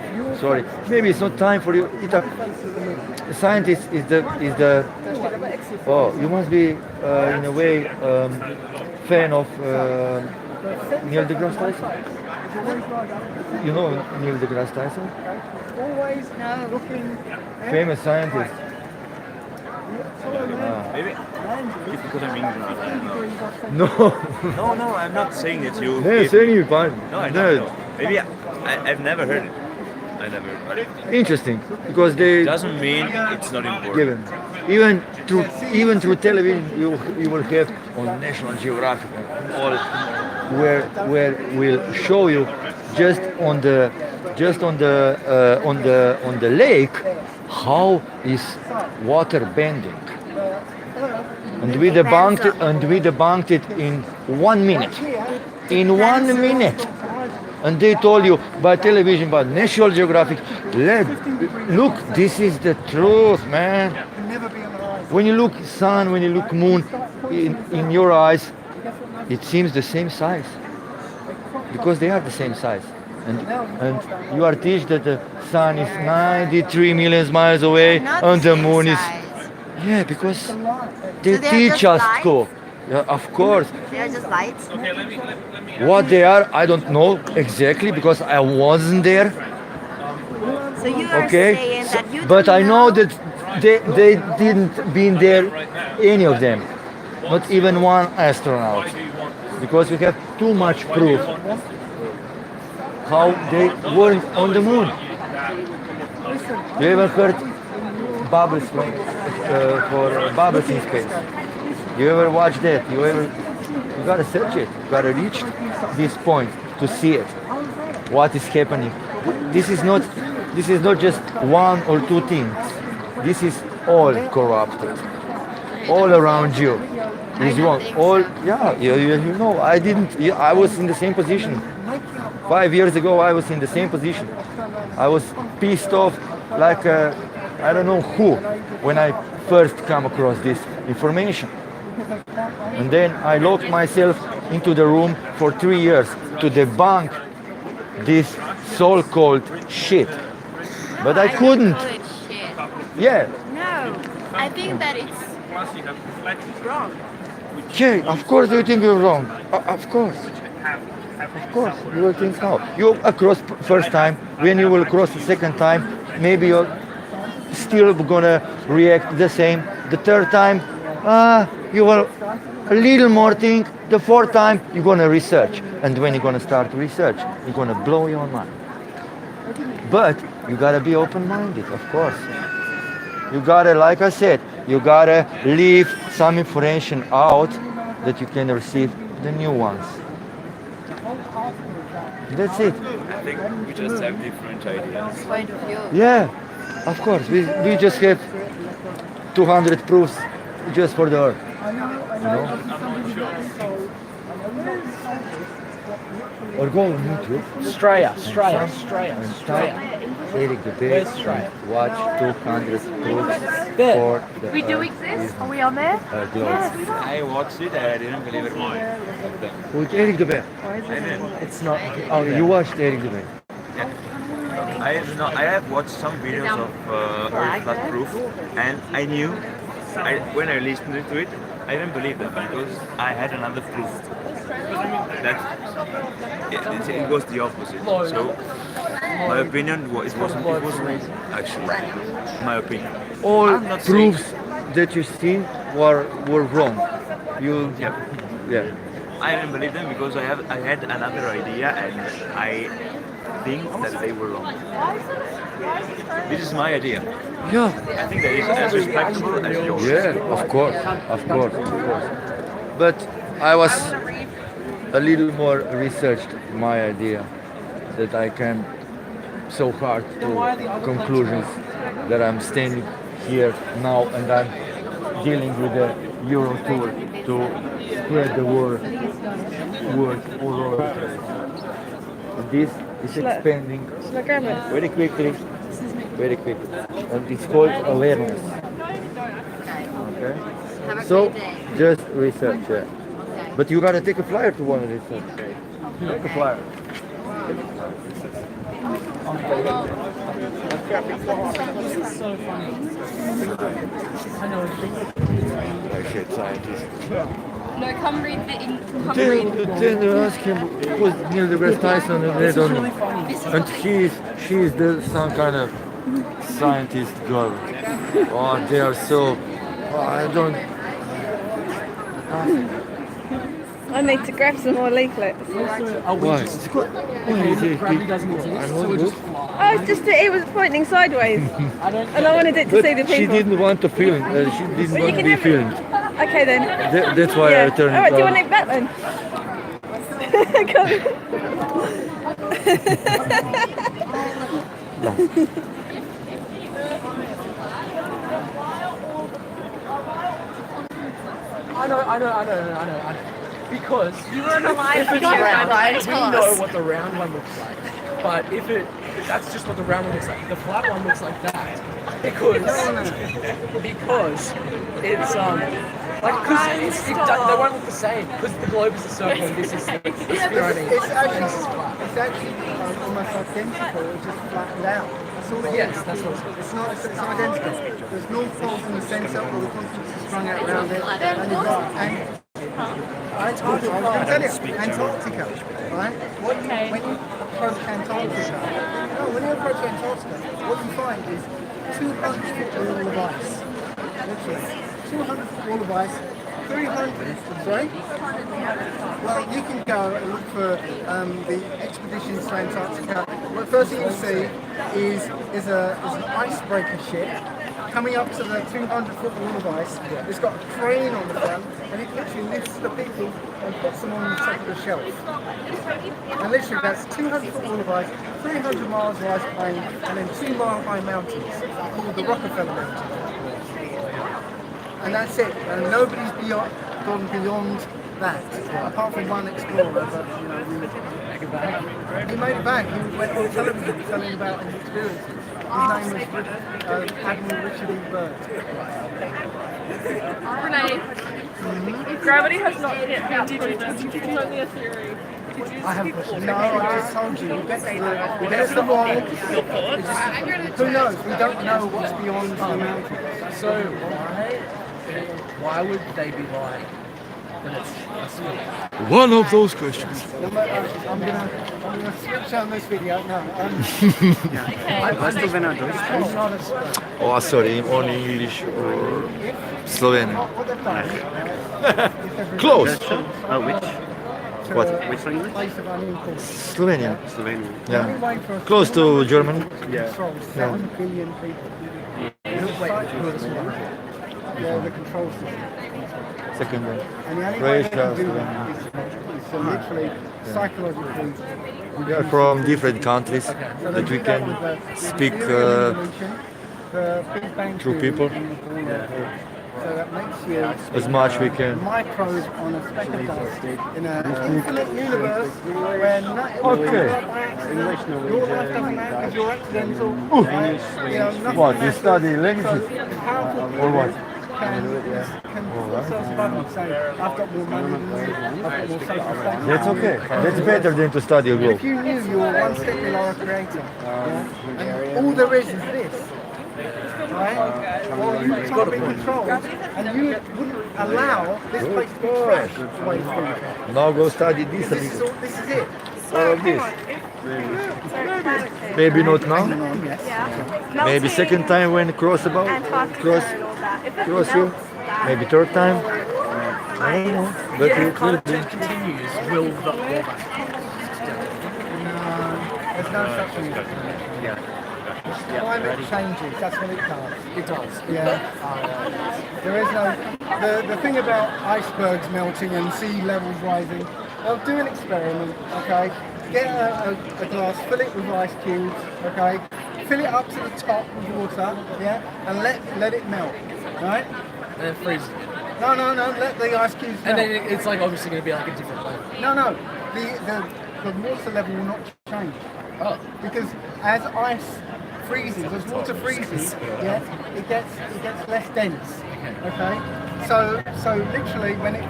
Maybe it's not time for you. Scientist is the. Oh, you must be in a way fan of Neil deGrasse Tyson. You know Neil deGrasse Tyson? Always looking. Famous scientist. Maybe it's because I'm ignorant. No. No, I'm not saying that you. No, saying you fine. No, I don't know. Maybe I've never heard it. I never heard it. Interesting, because they Doesn't mean it's not important. given even through television you will have on National Geographic all where we'll show you just on the lake how is water bending. And we debunked it in 1 minute. In 1 minute. And they told you by television, by National Geographic, look, this is the truth, man. When you look sun, when you look moon, in your eyes, it seems the same size. Because they are the same size. And you are taught that the sun is 93 million miles away and the moon is... Yeah, because they teach us to. Yeah, of course. They are just lights. What they are, I don't know exactly because I wasn't there. So you are saying that you but don't I know that they didn't been there, any of them, not even one astronaut, because we have too much proof how they weren't on the moon. You ever heard bubbles for bubbles in space? You ever watch that? You gotta search it. You gotta reach this point to see it. What is happening? This is not just one or two things. This is all corrupted. All around you is wrong. You know. I was in the same position. 5 years ago, I was in the same position. I was pissed off like I don't know who when I first come across this information. And then I locked myself into the room for 3 years to debunk this so-called shit. But I couldn't. Yeah. No, I think that it's wrong. Okay, of course you think you're wrong. Of course. Of course, you will think how. You across first time, when you will cross the second time, maybe you're still gonna react the same. The third time, you will a little more think. The fourth time, you're gonna research. And when you're gonna start to research, you're gonna blow your mind. But you gotta be open-minded, of course. You gotta, like I said, you gotta leave some information out that you can receive the new ones. That's it. I think we just have different ideas. Point of view. Yeah, of course. We just have 200 proofs just for the Earth. You know? or go on YouTube. Australia. Eric the Big. Where's Australia? Watch 200 proofs There. for the We do exist? Are we on there? globe. I watched it and I didn't believe it. With Eric the Big. It's not. Oh, you watched Eric the Big. I have watched some videos of Earth Flat Proof, and I knew when I listened to it, I didn't believe them because I had another proof that it was the opposite. So my opinion it wasn't actually my opinion. All I'm not proofs saying, that you seen were wrong. Yeah. I didn't believe them because I had another idea and I think that they were wrong. This is my idea. Yeah. I think that is as respectable as yours. Yeah, of course. But I was a little more researched my idea that I can so hard to conclusions that I'm standing here now and I'm dealing with the Euro tour to spread the word all over. And this is expanding very quickly, and it's called awareness. Okay? So just research it. But you gotta take a flyer to one of these things. Take a flyer. This is so funny. I know. I hate scientists. No, come read the Then you ask him who's Neil deGrasse Tyson and they don't know. And she's some kind of scientist girl. Oh, they are so. I don't. I need to grab some more leaflets. Why? Gravity doesn't exist, so we're just fly. It was pointing sideways, and I wanted it to see the people. She didn't want to film. She didn't want to be filmed. Okay then. That's why I turned Alright, it do you on. want it back then? I know. Because You weren't alive if when it's you were round, alive, we tell know us. what the round one looks like. But if that's just what the round one looks like. The flat one looks like that because it's they won't look the same because the globe is a circle and this is the spheroid. It's actually almost identical, it's just flattened out. That's all it is. Yes, that's what it's not. It's identical. There's no fault in the centre, all the continents are strung out around it, and you've got I can tell you, Antarctica, right? When you approach Antarctica, what you find is 200-foot wall of ice. Literally, 200-foot wall of ice. 300, sorry? Well, you can go and look for the expeditions to Antarctica. Well, the first thing you'll see is an icebreaker ship coming up to the 200-foot wall of ice. It's got a crane on the front, and it literally lifts the people and puts them on the top of the shelf. And literally, that's 200-foot wall of ice, 300 miles of ice plain, and then 2-mile-high mountains called the Rockefeller Mountains. And that's it. And nobody's gone beyond that, apart from one explorer. But he made it back. He went on television telling about his experiences. His name was Admiral Richard E. Byrd. Renee, if gravity has not yet been deduced, it's only a theory. I just told you. We get to the wall. Who knows? We don't know what's beyond the mountains. So why would they be lying? One of those questions. I'm gonna switch on this video. No. Oh, sorry, only English or Slovenian. Close. What? Which language? Slovenian. Yeah. Close to German. Yeah. 7 billion people. The control system. Second one. And the only way they Croatia, can do Slovenia. that is to literally, psychologically, We are from different countries that we can speak through people. So that makes you as much we can. microbe on a speck of dust in an infinite universe where nothing will Okay. up by accident. Your life doesn't matter because you're accidental. Right? You know, nothing What, you matters. study languages? So powerful Or what? can themselves above you. Say, I've got more money than you, I've got more social status. That's okay. That's better than to study a globe. If you knew you were one step below a creator, and all there is this, right? Well, you can't be controlled, and you wouldn't allow this place to be trashed the way it's been. Now go study this. This is it. All of this. Maybe not now. Maybe second time when cross you. Maybe third time. I don't know. But If it will be. content continues, will the fallback? There's no such thing as climate changes, that's what it does. It does. Yeah. There is no... The thing about icebergs melting and sea levels rising, they'll do an experiment, okay? Get a glass, fill it with ice cubes, okay? Fill it up to the top with water, yeah? And let it melt, right? And then freeze it. No, let the ice cubes melt. And then it's like obviously going to be like a different level. No, the water level will not change. Oh. Because as ice freezes, as water freezes, yeah, it gets less dense. Okay. So literally when it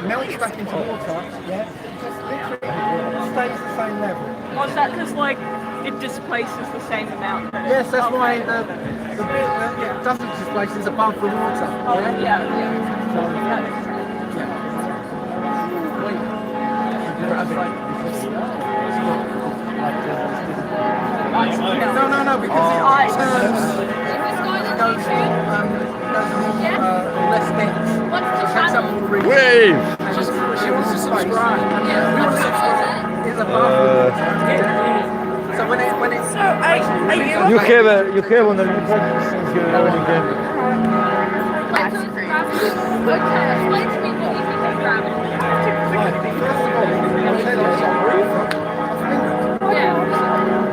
melts back into water, yeah, it just literally stays the same level. Was that because like it displaces the same amount? Yes, that's why the bit that it doesn't displace is above the water. Oh, yeah. No, because it turns. It goes less dense. It takes up all the region. Wave! She wants to subscribe. It's above. So when it's You have on the since you already get it. Explain to me what you think of gravity.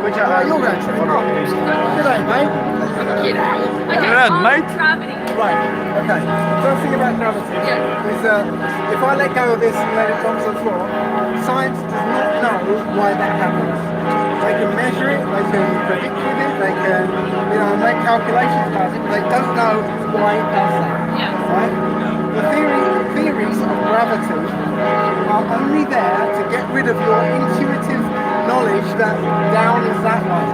Which you're going to. G'day, mate. G'day, mate. Gravity. Right, okay. First thing about gravity is if I let go of this and let it drop to the floor, science does not know why that happens. They can measure it, they can predict with it, they can, make calculations about it, but they don't know why it does that. Right? The theories of gravity are only there to get rid of your intuitive knowledge that down is that way.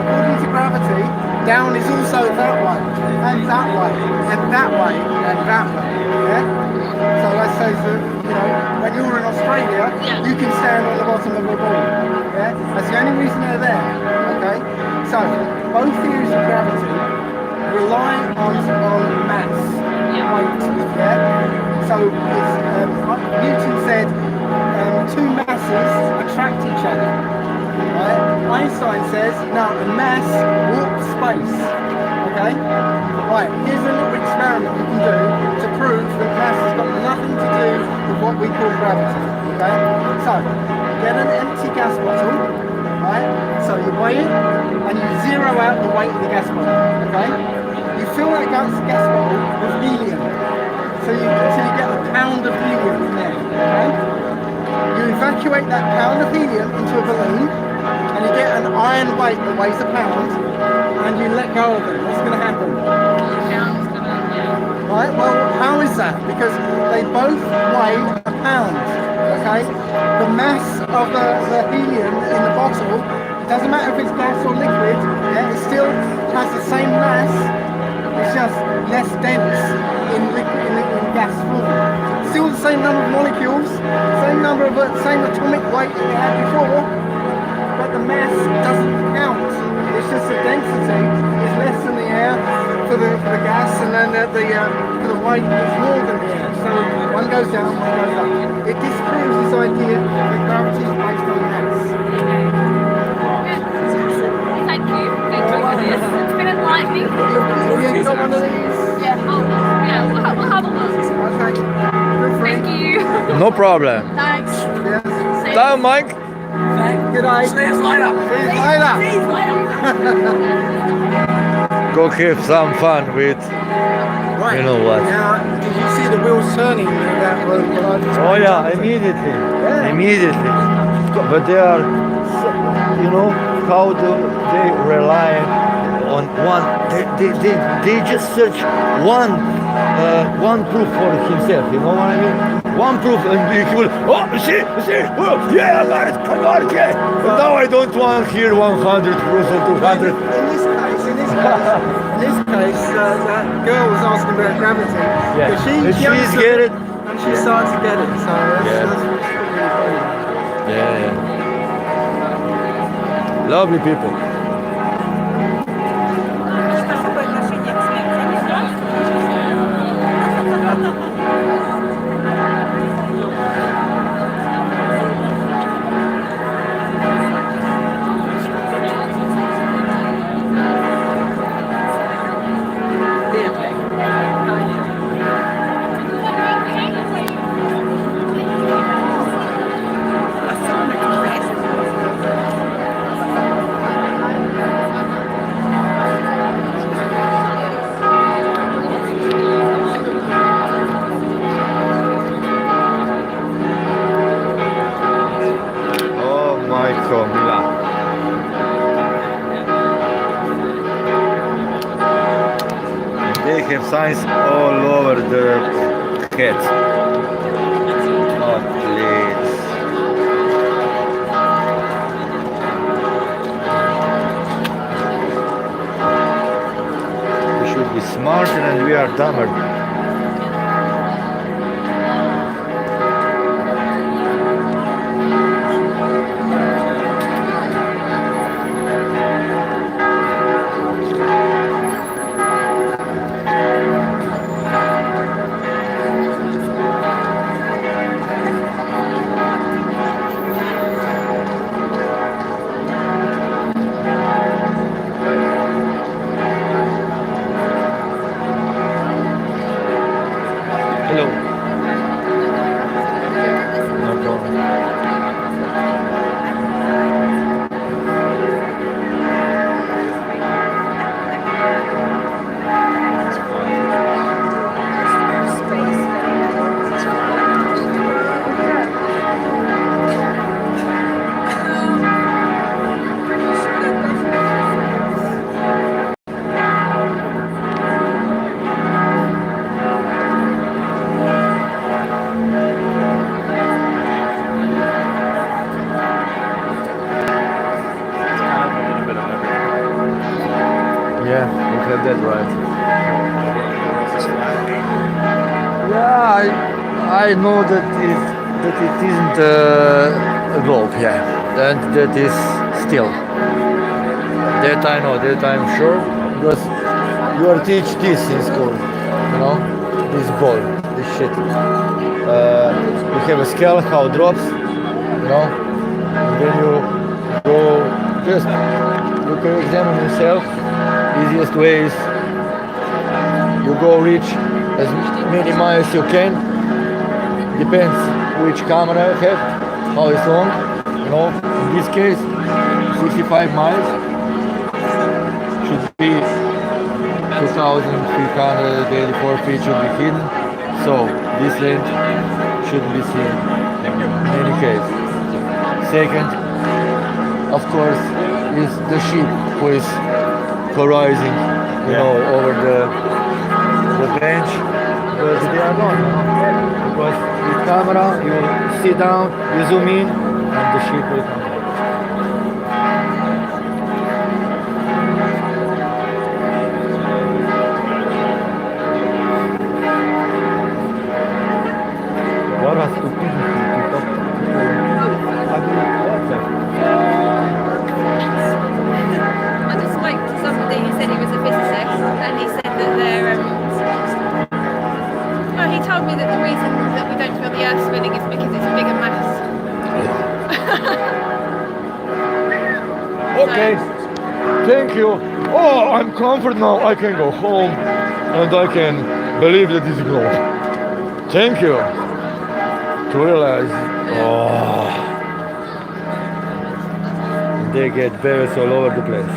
According to gravity, down is also that way, and that way, and that way, and that way. Yeah? So let's say that, when you're in Australia, you can stand on the bottom of a ball. Yeah? That's the only reason they're there. Okay? So both theories of gravity rely on mass, weight. Yeah? So Newton said two masses attract each other. Right? Einstein says, no, the mass warps space. Okay? Right, here's a little experiment you can do to prove that mass has got nothing to do with what we call gravity. Okay? So, get an empty gas bottle, right? So you weigh it and you zero out the weight of the gas bottle. Okay? You fill that gas bottle with helium. Until you get a pound of helium in there. Okay? You evacuate that pound of helium into a balloon, and you get an iron weight that weighs a pound, and you let go of it. What's going to happen? Right, well, how is that? Because they both weigh a pound, okay? The mass of the helium in the bottle, it doesn't matter if it's gas or liquid, yeah, it still has the same mass, it's just less dense in gas form. Still the same number of molecules, same atomic weight that we had before, but the mass doesn't count. It's just the density is less than the air for the gas, and then for the weight is more than the air. So one goes down, one goes up. It disproves this idea that gravity is based on mass. Thank you for this. It's been enlightening. You got one of these? Yeah, we'll have a look. Okay. Thank you. No problem. Thanks. Yes. Ciao, Mike. Good night. See you later. See you later. See you later. go have some fun with, Right. you know what. Now, did you see the wheels turning? That was what I was Oh yeah, trying to say. immediately, Yeah. immediately. But they are, you know, how do they rely on one? They just search one proof for himself. You know what I mean? One proof, and he will. Oh, see, oh, yeah, I got it, yeah. But now I don't want here 100 proofs or 200. In this case, that girl was asking about gravity. Yeah. But she She's understood get it. and she started to get it. So that's really funny. Yeah. Lovely people. Oh my Camila. They have signs all over their heads. Oh, please. We should be smarter and we are dumber. Hello. No problem. Yeah, you have that right. Yeah, I know that it isn't a globe, yeah, and that is still. That I know, that I'm sure, because you are teach this in school, you know, this ball, this shit. You have a scale how it drops, you know, and then you go just you can examine yourself. Easiest way is you go reach as many miles you can. Depends which camera you have, how it's long. You know, in this case, 65 miles should be 2,384 feet should be hidden. So this length shouldn't be seen in any case. Second, of course, is the ship who is horizon, you know, over the bench, but they are not. Because with camera, you sit down, you zoom in, and the ship will come back. What a stupidity to talk to I just spoke to somebody who said he was a physicist, and he said that well, he told me that the reason that we don't feel the Earth spinning is because it's a bigger mass. Okay, thank you. Oh, I'm comfort now. I can go home and I can believe that it's globe. Thank you. To realize, oh, they get berries all over the place.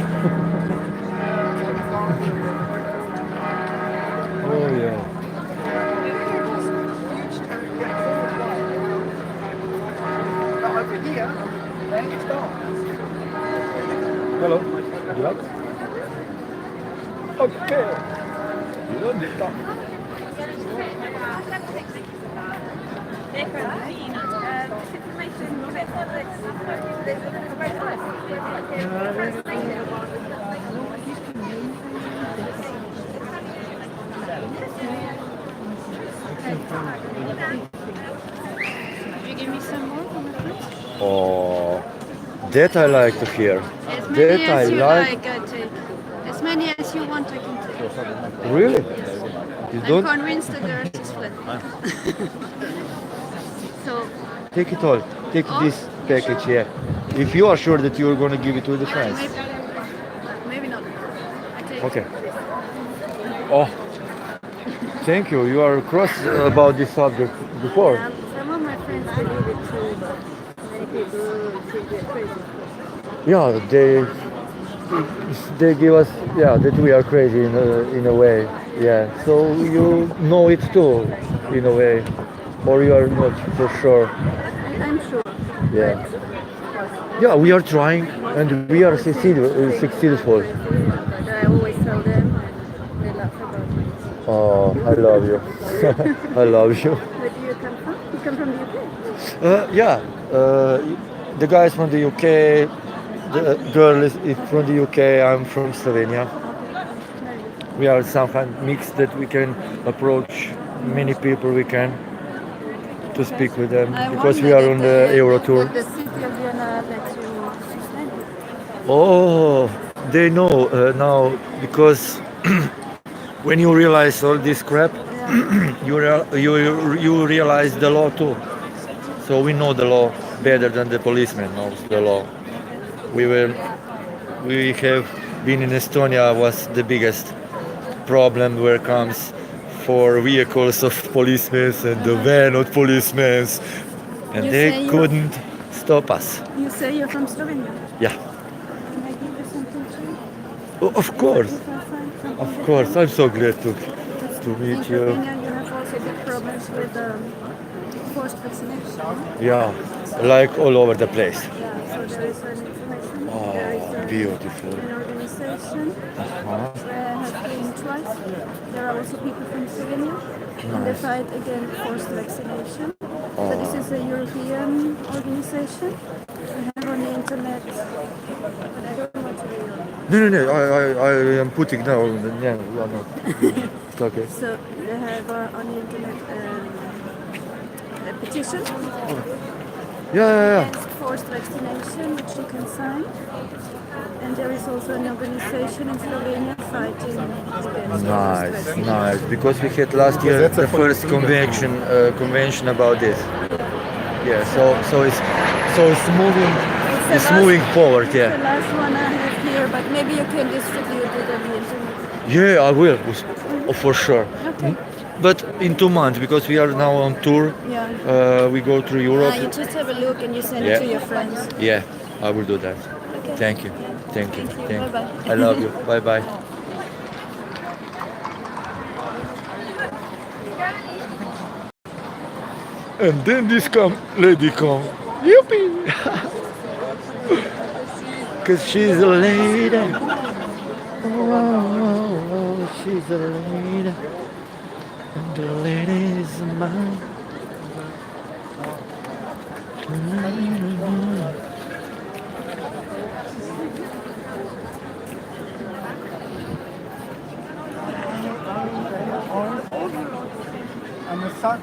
Hello. You like? Okay. You don't need to. Could you give me some more from the fruits? Oh, that I like to hear. As many That I as you like. like, I take. As many as you want, I can take. Really? You I'm don't convinced that the earth is flat. So, take it all. Take this package here. If you are sure that you are going to give it to the friends. maybe not. I take. Okay. Oh, thank you. You are cross about this subject before. Some of my friends believe it too, but many people think we're crazy. Yeah, they give us, yeah, that we are crazy in a way. Yeah, so you know it too in a way, or you are not for sure. I'm sure. Yeah. Yeah, we are trying and we are successful. But I always tell them and they laugh about it. Oh, I love you. I love you. Where do you come from? You come from the UK? Yeah, the guy is from the UK, the girl is from the UK, I'm from Slovenia. We are somehow mixed that we can approach many people we can to speak with them because we are on the Euro tour. The city of Vienna lets you extend it. Oh, they know now because when you realize all this crap, you realize the law too. So we know the law better than the policeman knows the law. We have been in Estonia was the biggest problem where it comes for vehicles of policemen and the van of policemen, and You they say couldn't stop us. You say you're from Slovenia? Yeah. Can I give you something too? Oh, of course. If I find something Of course. I'm so glad to In meet you. Slovenia you have also big problems with forced vaccination. Yeah, like all over the place. Yeah, so there is an information. Oh, there is beautiful. an organization where I have been twice. There are also people from Slovenia. And they Nice. fight against forced vaccination. So Oh. this is a European organization. We have on the internet. But I don't want to read it. No. I am putting now. Yeah, no. It's okay. So they have on the internet a petition Yeah. against forced vaccination, which you can sign. And there is also an organization in Slovenia fighting against forced Nice. Because we had last year the first convention about this. Yeah. So it's moving. It's moving forward. The Yeah. last one I have here, but maybe you can distribute it on the internet. Yeah, I will. For sure. Okay. But in 2 months, because we are now on tour, Yeah. we go through Europe. You just have a look and you send Yeah. it to your friends. Yeah, I will do that. Okay. Thank you. Thank you. Bye-bye. I love you. Bye bye. And then this lady come. Yippee! Cause she's a lady. Oh, she's a lady. And the lady is mine. And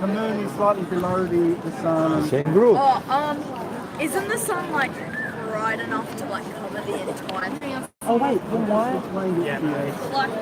the moon is slightly below the sun. Same group. Oh, isn't the sun like bright enough to like cover the entire thing? Oh wait, then why explain it to you? Like,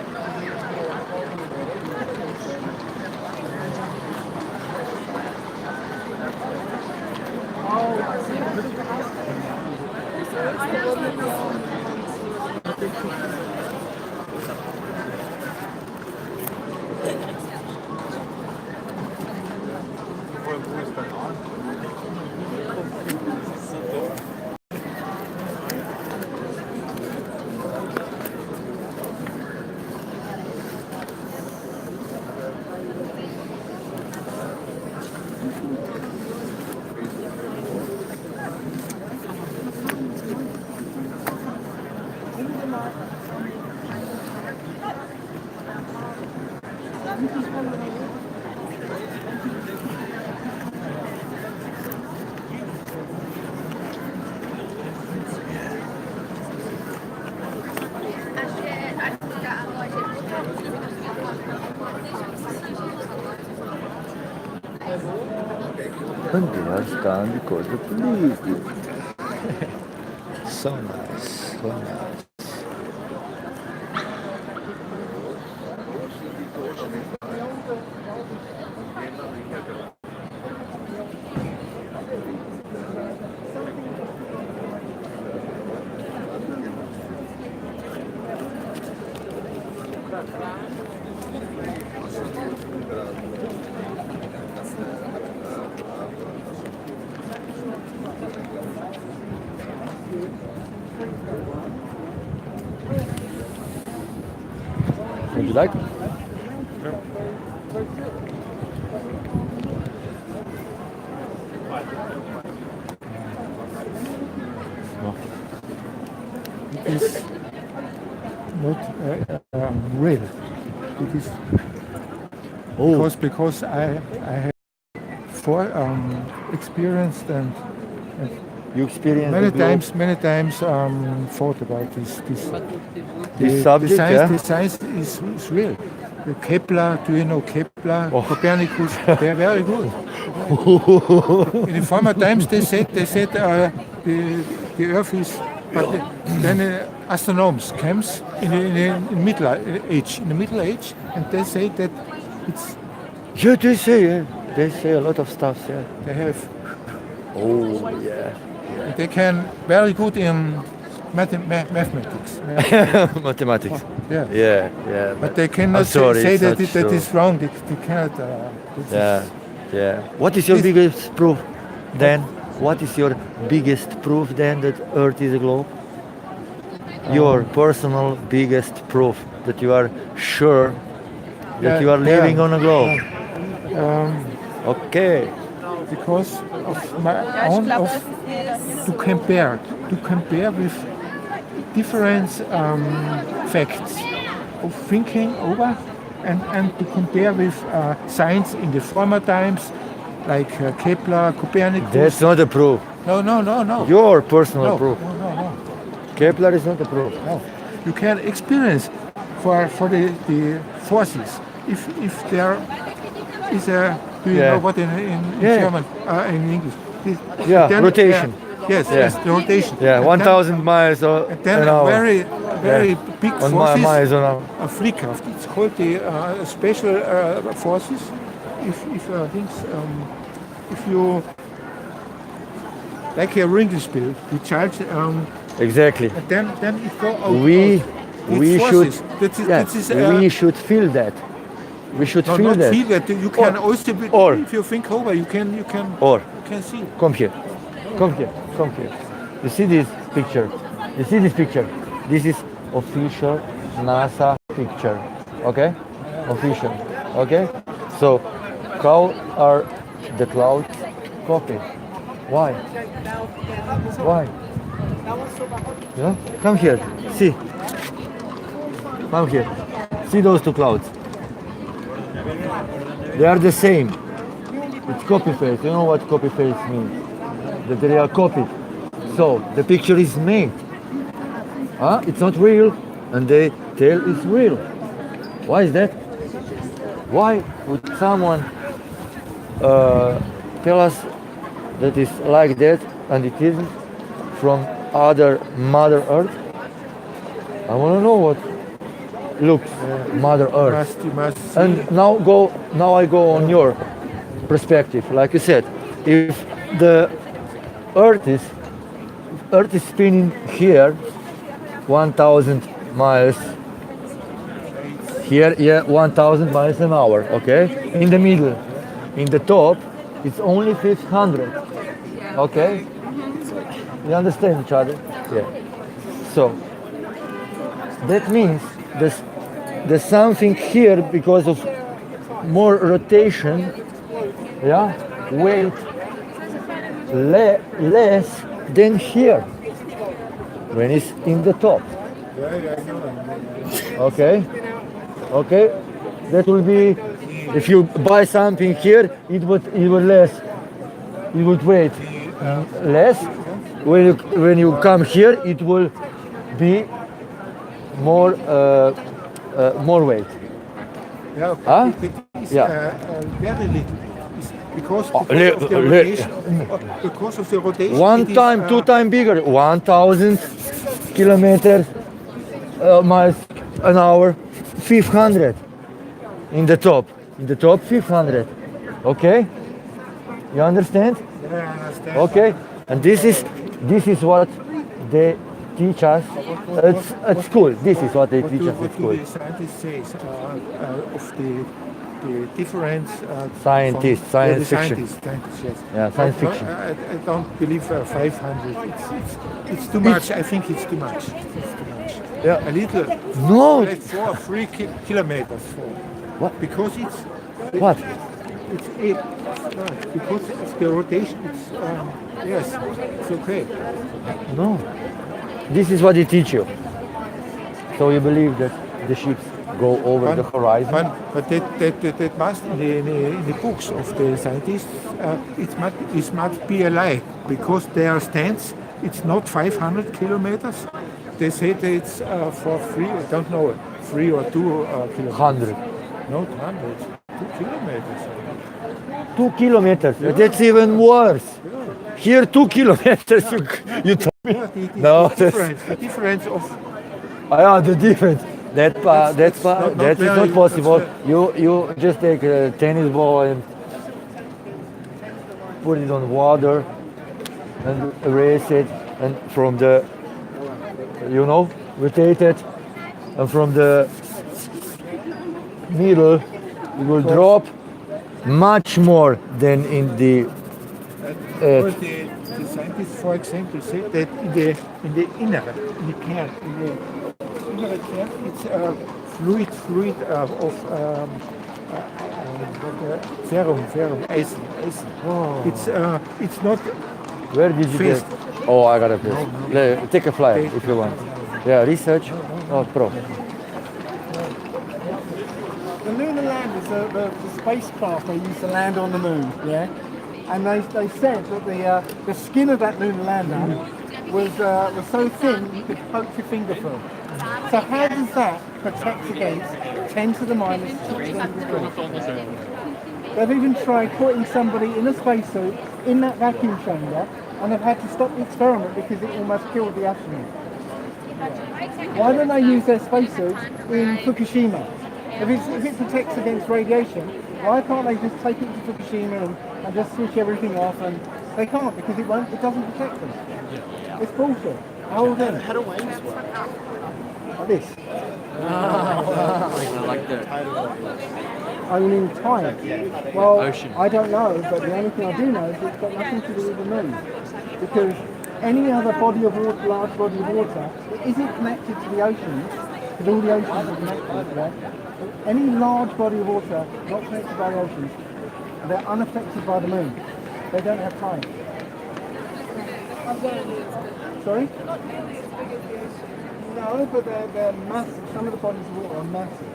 And they are stunned because the police did it. So nice, so nice. Would you like? No. It is not real. It is because I have experienced and you experienced many times thought about this subject. The science is real. The Kepler, do you know Kepler? Copernicus, they're very good. In the former times they said the Earth is, but then astronomers came in the Middle Age, and they say that it's. Yeah, they say a lot of stuff. Yeah, they have. Oh yeah. They can very good in mathematics. Mathematics. Yeah. But they cannot say that that is wrong. They cannot. Yeah. What is your biggest proof then? What is your biggest proof then that Earth is a globe? Your personal biggest proof that you are sure that you are living on a globe. Okay. Because of my own to compare with different facts of thinking over and to compare with science in the former times like Kepler, Copernicus. That's not a proof. No. Your personal proof. No. Kepler is not a proof. No. You can experience for the forces if there is a. Do you know what in German, in English? Rotation. Yes, the rotation. Yeah, 1,000 miles an hour. Very big forces. Miles an hour. A Fliehkraft. It's called the special forces. If you like a Ringspiel, you charge. Exactly. Then it go out. We should feel that. We should feel that. Feel that. You can also, if you think over, you can see. Come here. You see this picture? This is official NASA picture. Okay? Official. Okay? So, how are the clouds copied? Why? Yeah? Come here. See. Come here. See those two clouds. They are the same. It's copy paste. You know what copy paste means? That they are copied. So the picture is made. It's not real, and they tell it's real. Why is that? Why would someone tell us that it's like that and it isn't from other Mother Earth? I want to know what looks Mother Earth. And now I go on your perspective. Like you said, if the Earth is spinning here 1,000 miles here, 1,000 miles an hour, okay? In the middle, in the top, it's only 500, okay? You understand each other? Yeah. So that means there's something here because of more rotation, yeah, weight less than here when it's in the top. Okay, that will be, if you buy something here, it would weight less. When you come here, it will be more weight. Yeah, huh? It is Yeah. very little. It's because Oh, of the rotation. Because of the rotation. One it is, time, 2 times bigger. 1,000 kilometers miles an hour. 500 in the top. In the top, 500. Okay? You understand? Yeah, I understand. Okay. And this is what they teach us at school. This is what they teach us at school. What do the scientists say of the difference? Scientists, science fiction. Scientists, yes. Yeah, science fiction. I don't believe 500. It's too much. I think it's too much. It's too much. Yeah. A little. No. Like 4 or 3 kilometers. What? Because it's. What? It's 8. Right. Because it's the rotation. It's yes. It's okay. No. This is what they teach you. So you believe that the ships go over the horizon? But that must in the books of the scientists it must be a lie because their stance it's not 500 kilometers. They say that it's for 3. I don't know 3 or 2 kilometers. 100. Not 100. 2 kilometers. 2 kilometers. That's even worse. Here 2 kilometers. You tell me. No. The difference of. Yeah, the difference. That's not possible. You just take a tennis ball and put it on water and erase it, and from the rotate it, and from the middle it will drop much more than in the. The scientists, for example, say that in the inner, in the kern, it's fluid of ferrum, ice. Oh. It's not. Where did you get? Oh, I got a place. Take a flyer if you want. Yeah, research. Oh, pro. The lunar land is the spacecraft they used to land on the moon, yeah? And they said that the skin of that lunar lander was so thin you could poke your finger through. So how does that protect against 10 to the minus 600 degrees? They've even tried putting somebody in a spacesuit in that vacuum chamber, and they've had to stop the experiment because it almost killed the astronaut. Why don't they use their spacesuits in Fukushima? If it protects against radiation, why can't they just take it to Fukushima and just switch everything off? And they can't because it doesn't protect them. It's bullshit. How do waves work? Like this. Like the Only time. Well, ocean. I don't know, but the only thing I do know is it's got nothing to do with the moon. Because any other body of water, large body of water, that isn't connected to the oceans, because all the oceans are connected, right? Any large body of water not connected by the oceans, they're unaffected by the moon. They don't have time. Sorry? No, but they're massive. Some of the bodies of water are massive,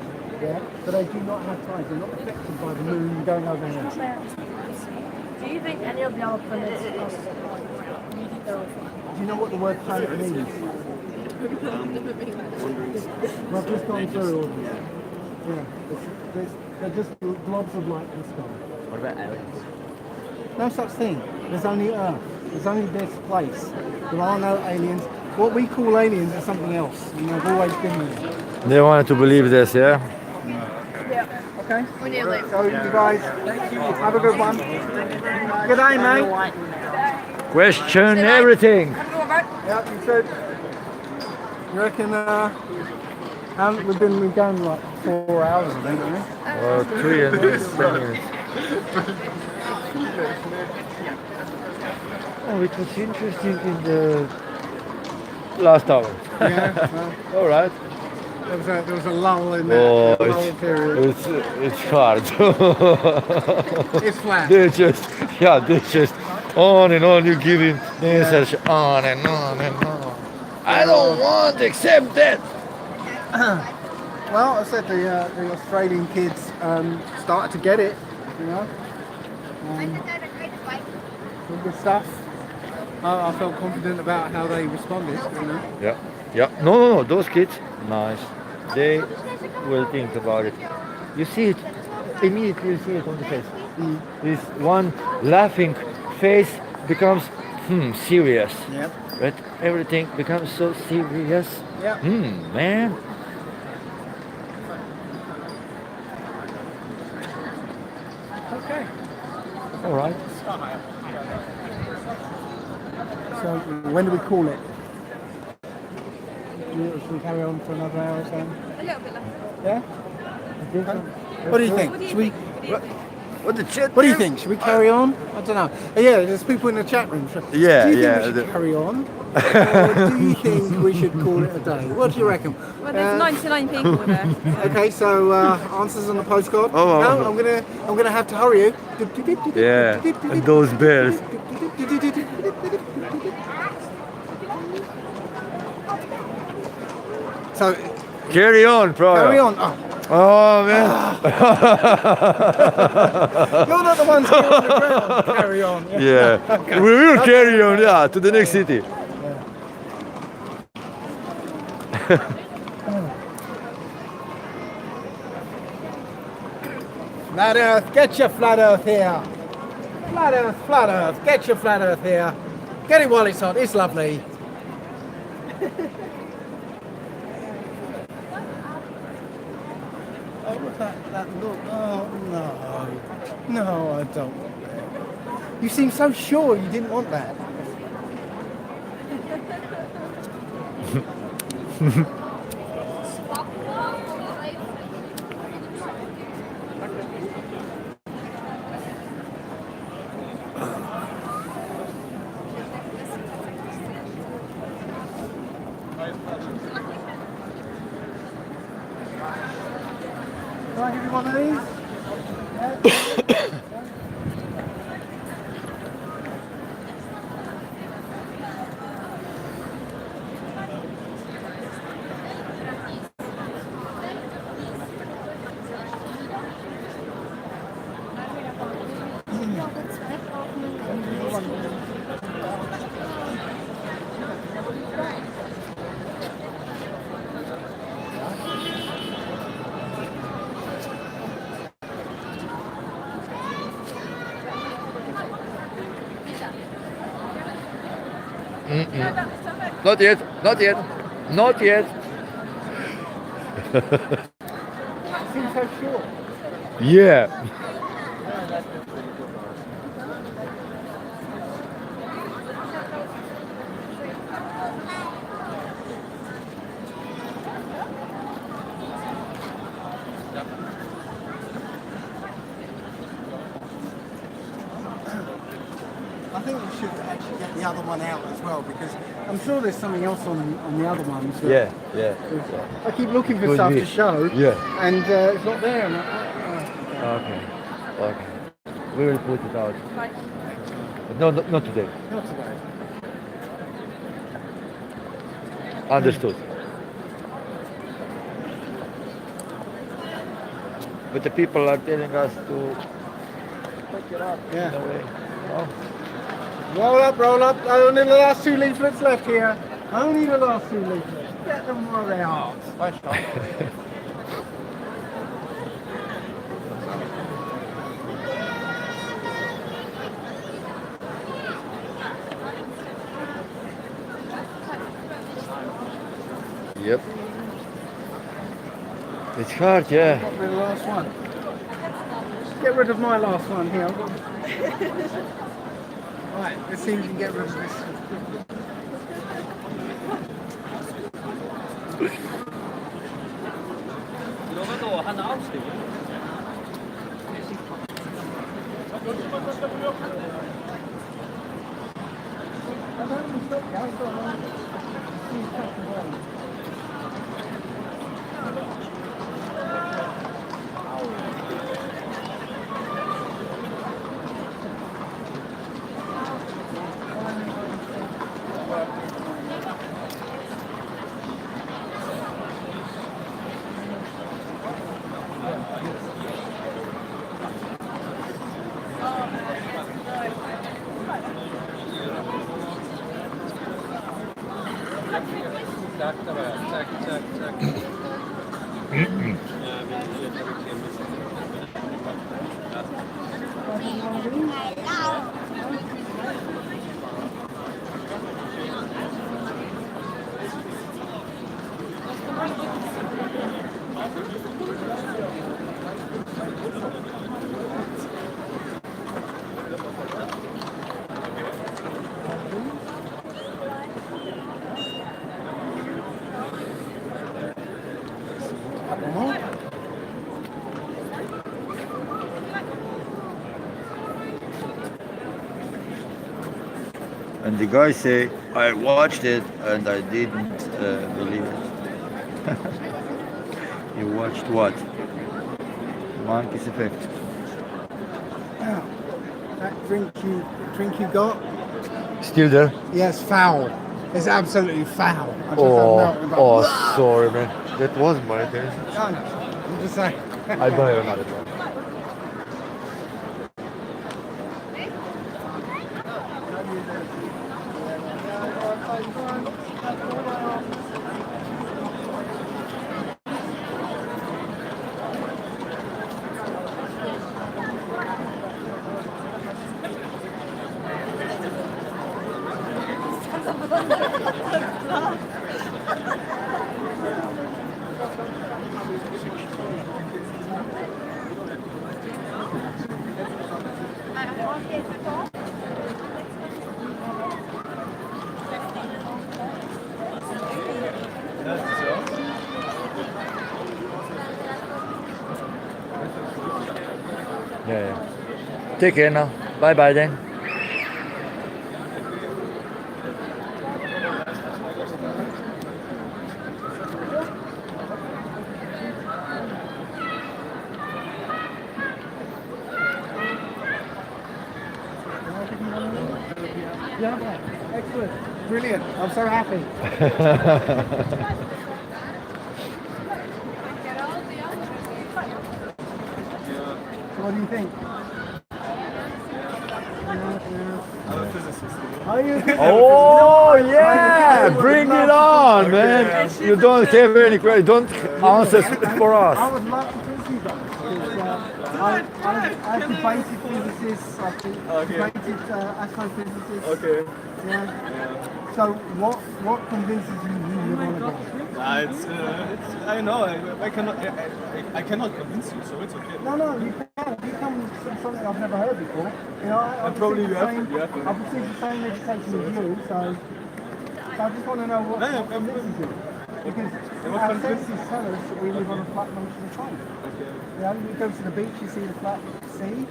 yeah? But they do not have tides. They're not affected by the moon going overhead. Do you think any of the other planets are Do you know what the word planet means? Well, I've just gone through all of them. Yeah, they're just globs of light in the sky. What about aliens? No such thing. There's only Earth. There's only this place. There are no aliens. What we call aliens is something else, and they've always been there. They wanted to believe this, yeah? Yeah. Okay. We need to leave. So you guys, have a good one. Good day, mate. Question everything. Yeah, you said. You reckon? We've been going like 4 hours, I think, haven't we? 3 and 10 minutes. Oh, it was interesting in the last hour. Yeah. All right. There was a lull in that lull period. It's hard. It's flat. They just on and on. You giving answers on and on and on. I don't want except that. Well, I said the Australian kids started to get it, you know. Good stuff. I felt confident about how they responded, you know. Yeah. No. Those kids, nice. They will think about it. You see it immediately. You see it on the face. This one laughing face becomes serious. Yep. But everything becomes so serious. Yep. Man. Okay. All right. So when do we call it? Should we carry on for another hour or so? A little bit longer. Yeah? What do you think? Should we? What the chat? What do you think? Should we carry on? I don't know. Yeah, there's people in the chat room. Yeah, do you yeah, think we should carry on? Or do you think we should call it a day? What do you reckon? Well, there's 99 people there. Okay, so answers on the postcard. Oh, no, I'm gonna have to hurry you. Yeah, and those bears. So carry on, bro. Carry on. Oh man. You're not the ones here on the ground. Carry on. Yeah. Okay. We will carry on, yeah, to the next city. Flat Earth, get your flat Earth here. Flat Earth, get your flat Earth here. Get it while it's hot, it's lovely. Oh, that look. Oh, no. No, I don't want that. You seem so sure you didn't want that. Can I give you one of these? Not yet, not yet, not yet. Seems so sure. Yeah. I think we should actually get the other one out as well because I'm sure there's something else on the other ones. Yeah, yeah. I keep looking for Could stuff be. to show. Yeah. And it's not there. I'm like, Okay. Okay. We will put it out. But no, not today. Not today. Understood. But the people are telling us to pick it up. Yeah. In a way. Oh. Roll up, roll up. Only the last 2 leaflets left here. Only the last 2 leaflets. Get them while they are. Yep. It's hard, yeah. Got rid of the last one. Get rid of my last one here. Right, let's see if we can get rid of this. 이거도 한 9시 되고. And the guy say, I watched it and I didn't believe it. You watched what? Monkey's Effect. That drink you got? Still there? Yes, foul. It's absolutely foul. I just Oh, sorry, man. That wasn't my intention. No, I'm just saying. I buy another one. Yeah. Take care now. Bye bye then. Yeah, excellent. Brilliant. I'm so happy. What do you think? I'm a physicist. Are you? Oh yeah, bring it on, man. You don't have any questions. Don't answer for us. I would love to talk to you guys. I've debated physicists, I've debated astrophysicists. Okay. Yeah. So what convinces you you want to go? I know. I cannot convince you, so it's okay. No, you can. You come with something I've never heard before. You know, I've received the same education as you, so I just want to know what convinces you. Because our senses tell us that we live on a flat functional plane. You know, you go to the beach, you see the flat sea.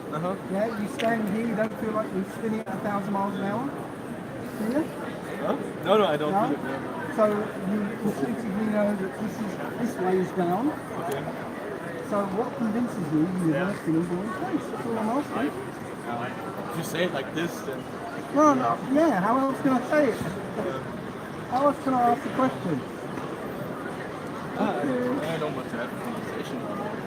Yeah, you stand here, you don't feel like you're spinning at 1,000 miles an hour. Do you? Huh? No, I don't feel it. No. So you intuitively know that this way is down. Okay. So what convinces you you live on a spinning place? That's all I'm asking. If you say it like this, then... No, yeah, how else can I say it? How else can I ask the question? I don't want to have a conversation.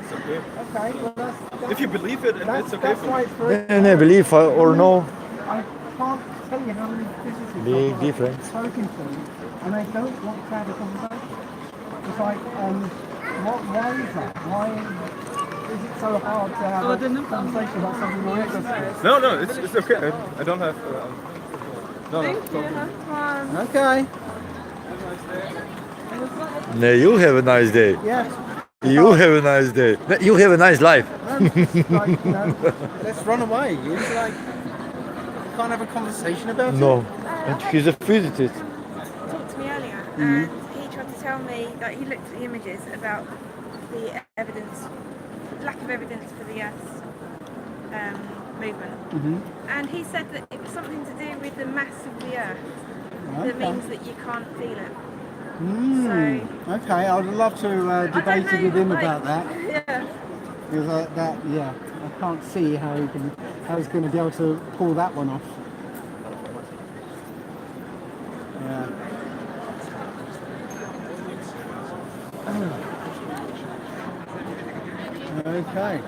It's okay. Okay, well that's if you believe it, it's okay for me. No, believe or no. I can't tell you how many physicists Big difference. spoken to, and they don't want to have a conversation. It's like, why is that? Why is it so hard to have a conversation about something you're interested in? No, it's okay. I don't have... no. Okay. No, you have a nice day. Yes. You have a nice day. You have a nice life. Like, let's run away. It's like, you can't have a conversation about it. No. And he's a physicist. Talked to me earlier, and he tried to tell me that he looked at the images about the evidence, lack of evidence for the Earth's movement, and he said that it was something to do with the mass of the Earth that means that you can't feel it. Okay, I would love to debate it with him about that. Yeah. Because I can't see how he's going to be able to pull that one off. Yeah. Okay.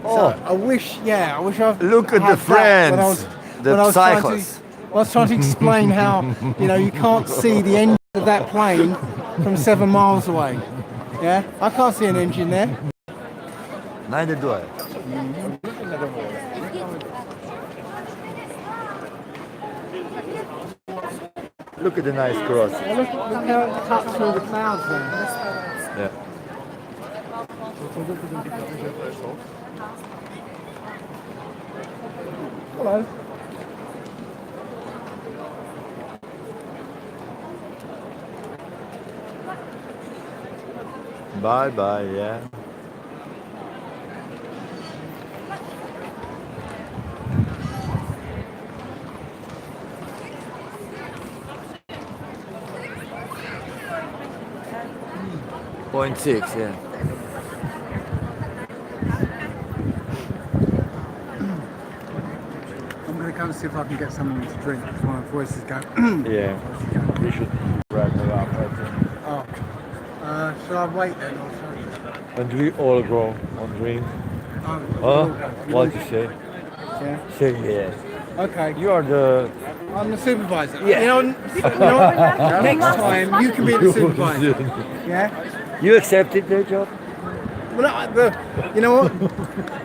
So I wish I look at the friends, the cyclists. I was trying to explain how you can't see the end of that plane from 7 miles away. Yeah, I can't see an engine there. Neither do I. Look at the nice cross. Yeah, look how it cuts through the clouds there. Yeah. Hello. Bye bye, yeah. 0.6, yeah. I'm going to go and see if I can get someone to drink because my voice is going. Yeah, we should wrap it up, I think. Oh. Shall I wait then or shall I? And we all go on drink. What you say? Yeah. Say yeah. Okay. You are the... I'm the supervisor. Yeah. You know next time you can be the supervisor. Yeah? You accepted the job? Well, you know what?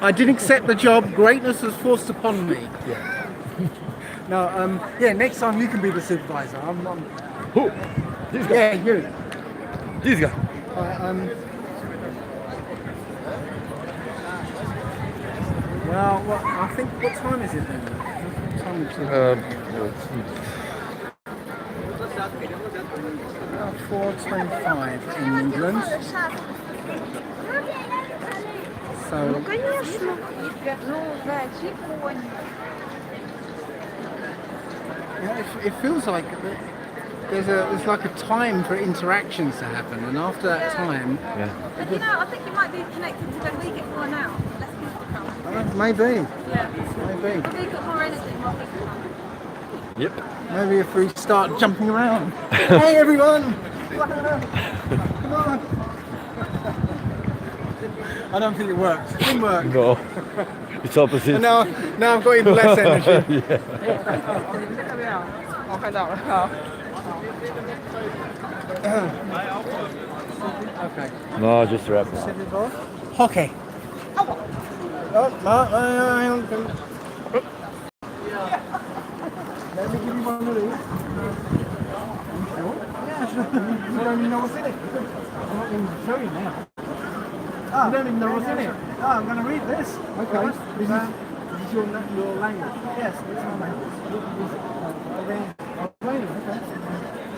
I didn't accept the job. Greatness was forced upon me. Yeah. No, yeah, next time you can be the supervisor. Who? This guy? Yeah, you. This guy? Well, I think, what time is it then? What time is it? 4:25 in England. So, yeah, it feels like there's like a time for interactions to happen, and after that time, But you know, I think you might be connected to when we get worn out. Less people come. maybe. Yeah. Maybe. We've got more energy, more people come. Yep. Maybe if we start jumping around. Hey everyone! Come on! I don't think it works. It didn't work. No. It's opposite. And now I've got even less energy. Yeah. Okay. No, just wrap it up. Hockey. Oh, let me give you one of these. You don't even know what's in it. I'm not going to show you now. You don't even know what's in it. I'm going to read this. Okay. This is your language. Yes, it's my language. Okay.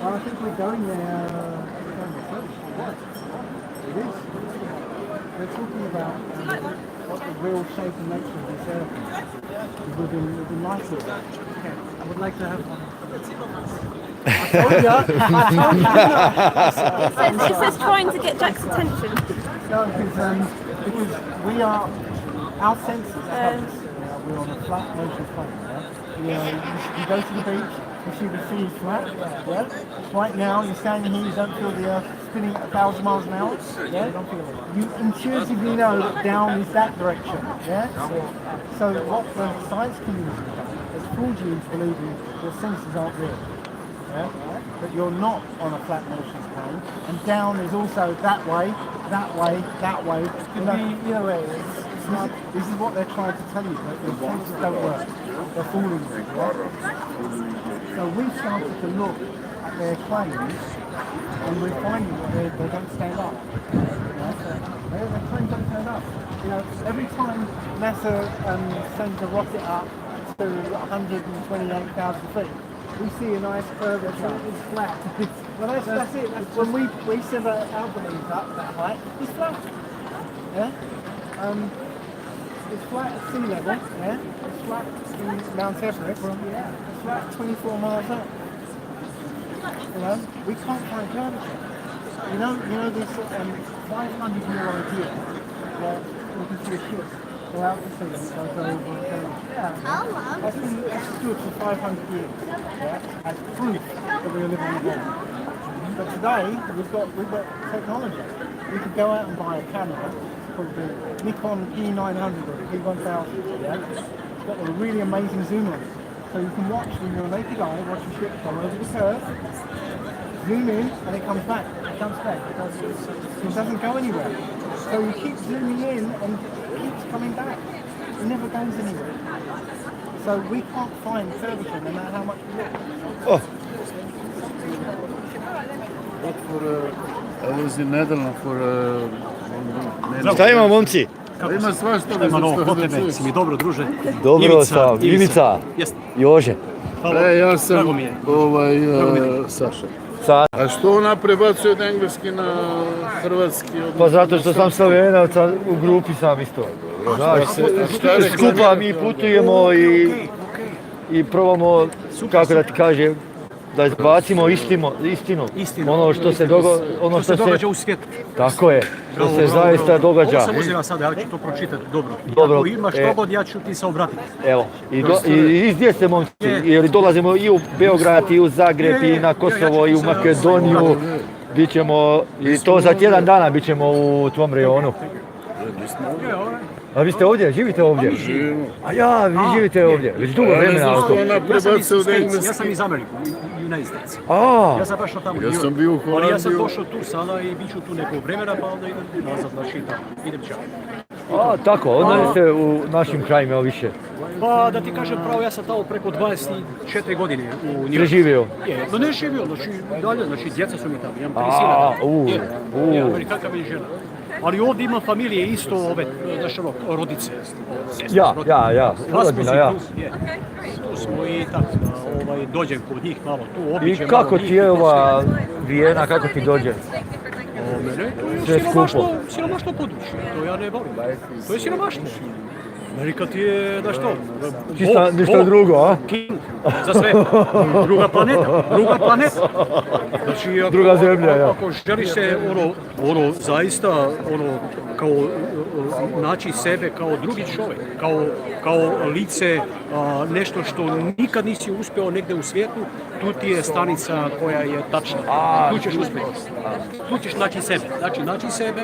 I think we're going there. It is. We're talking about what the real shape and nature of this earth is. We've been nice with that. I would like to have one. I told you. It says trying to get Jack's attention. No, because we are, our senses tell us we're on a flat motion plane. Yeah? You go to the beach, you see the sea is flat. Yeah? Right now, you're standing here, you don't feel the earth spinning at 1,000 miles an hour. Yeah? You intuitively know that down is that direction. Yeah? So what the science community has fooled you into believing your senses aren't real. Yeah? But you're not on a flat motion plane, and down is also that way, that way, that way. Either way, this is what they're trying to tell you, that your senses don't work. They're fooling you. Yeah? So we started to look at their claims, and we're finding that they don't stand up. Yeah? Their claims don't stand up. You know, every time NASA sends a rocket up to 128,000 feet, we see a nice curve that's flat. Well, that's it. When we send our balloons up that height, it's flat. Yeah? It's flat at sea level. Yeah? It's flat in Mount Everest. It's flat 24 miles up. You know, we can't find curvature. You know this 500-year idea where we can see a ship go out to sea and it goes over and over. That's stood for 500 years, yeah, as proof that we were living in a world. But today, we've got technology. We could go out and buy a camera, called the Nikon P900 or P1000, yeah? It's got a really amazing zoom on it. So you can watch with your naked eye, watch a ship go over the curve, zoom in, and it comes back. It comes back. It doesn't go anywhere. So you keep zooming in and it keeps coming back. It never goes anywhere. So we can't find curvature no matter how much we look. Oh. What for, I was in Netherlands for... Šta ima, momci? Ima svašta. Ima novo kod tebe, si mi dobro, druže? Dobro sam, Ivica, Jože. Ja sam Saša. A što ona prebacuje od engleski na hrvatski? Pa zato što sam Slovenac, u grupi sam isto. Znaš, skupa mi putujemo i probamo, kako da ti kažem, da izbacimo istinu. Ono što se događa u svijetu. Tako je, što se zaista događa. Ovo sam uzela sada, ja ću to pročitati dobro. Ako imaš što god, ja ću ti se obratiti. Evo, i gdje ste momci, jer dolazimo i u Beograd, i u Zagreb, i na Kosovo, i u Makedoniju. Bićemo, i to za tjedan dana bit ćemo u tvom rejonu. A vi ste ovdje? Živite ovdje? A ja, vi živite ovdje. Već dugo vremena. Ja sam iz Amerike, United States. Ja sam baš tamo. Ja sam bio u Holandiju. Ali ja sam došao tu sada i bit ću tu neko vremena, pa onda idem nazad, znači tamo. Idem čak. Tako, onda ste u našim krajima više. Pa da ti kažem pravo, ja sam tamo preko 24 godine u Njemačkoj. Preživio? No ne živio, znači dalje, znači djeca su mi tamo, imam 3 sina. Amerikanka mi žena. Ali ovdje imam familije isto ove, znaš ono, rodice. Ja. Tu smo i tako, dođem kod njih malo, tu obiđem. I kako ti je ova Vijena, kako ti dođe? Mene, siromašno područje, to ja ne volim. To je siromašno. Amerika ti je, znaš što? Ništa drugo, a? King, za sve. Druga planeta. Znači, druga zemlja, ja. Ako želiš se, zaista, kao naći sebe kao drugi čovjek, kao lice, nešto što nikad nisi uspio negdje u svijetu, tu ti je stanica koja je tačna. Tu ćeš uspjeti. Tu ćeš naći sebe,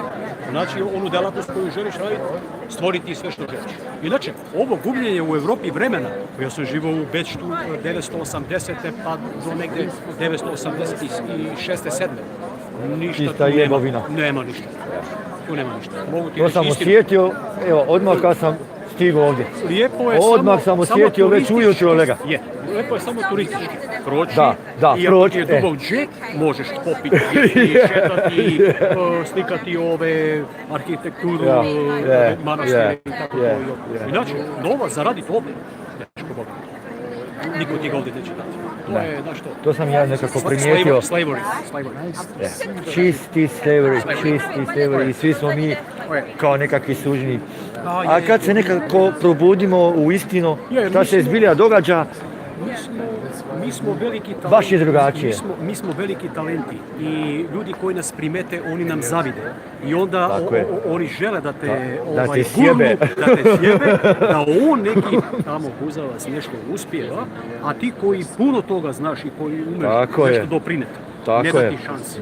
naći onu djelatnost koju želiš raditi, stvoriti sve što želiš. Inače, ovo gubljenje u Europi vremena, ja sam živao u Bečtu 980. pa do negdje 986. 7. Ništa tu nema ništa. Tu nema ništa. To sam osjetio, evo, odmah kad sam stigao ovdje. Odmah sam osjetio već ujutro lega. Lijepo je samo turistički. Proći, i ako ti je dubog džep, možeš popiti i šetati, slikati ove arhitekturu, manastire i tako to. Inače, novac zaraditi ovdje, teško Boga. Niko ti ga ovdje neće dati. To je, znaš što? To sam ja nekako primijetio. Slavery. Čisti slavery i svi smo mi kao nekakvi sužni. A kad se nekako probudimo u istinu, šta se zbilja događa, mi smo veliki talenti. Baš je drugačije. Mi smo veliki talenti i ljudi koji nas primete, oni nam zavide. I onda oni žele da te sjebe, da on neki tamo buzavac nešto uspije, a ti koji puno toga znaš i koji umeš nešto doprineti.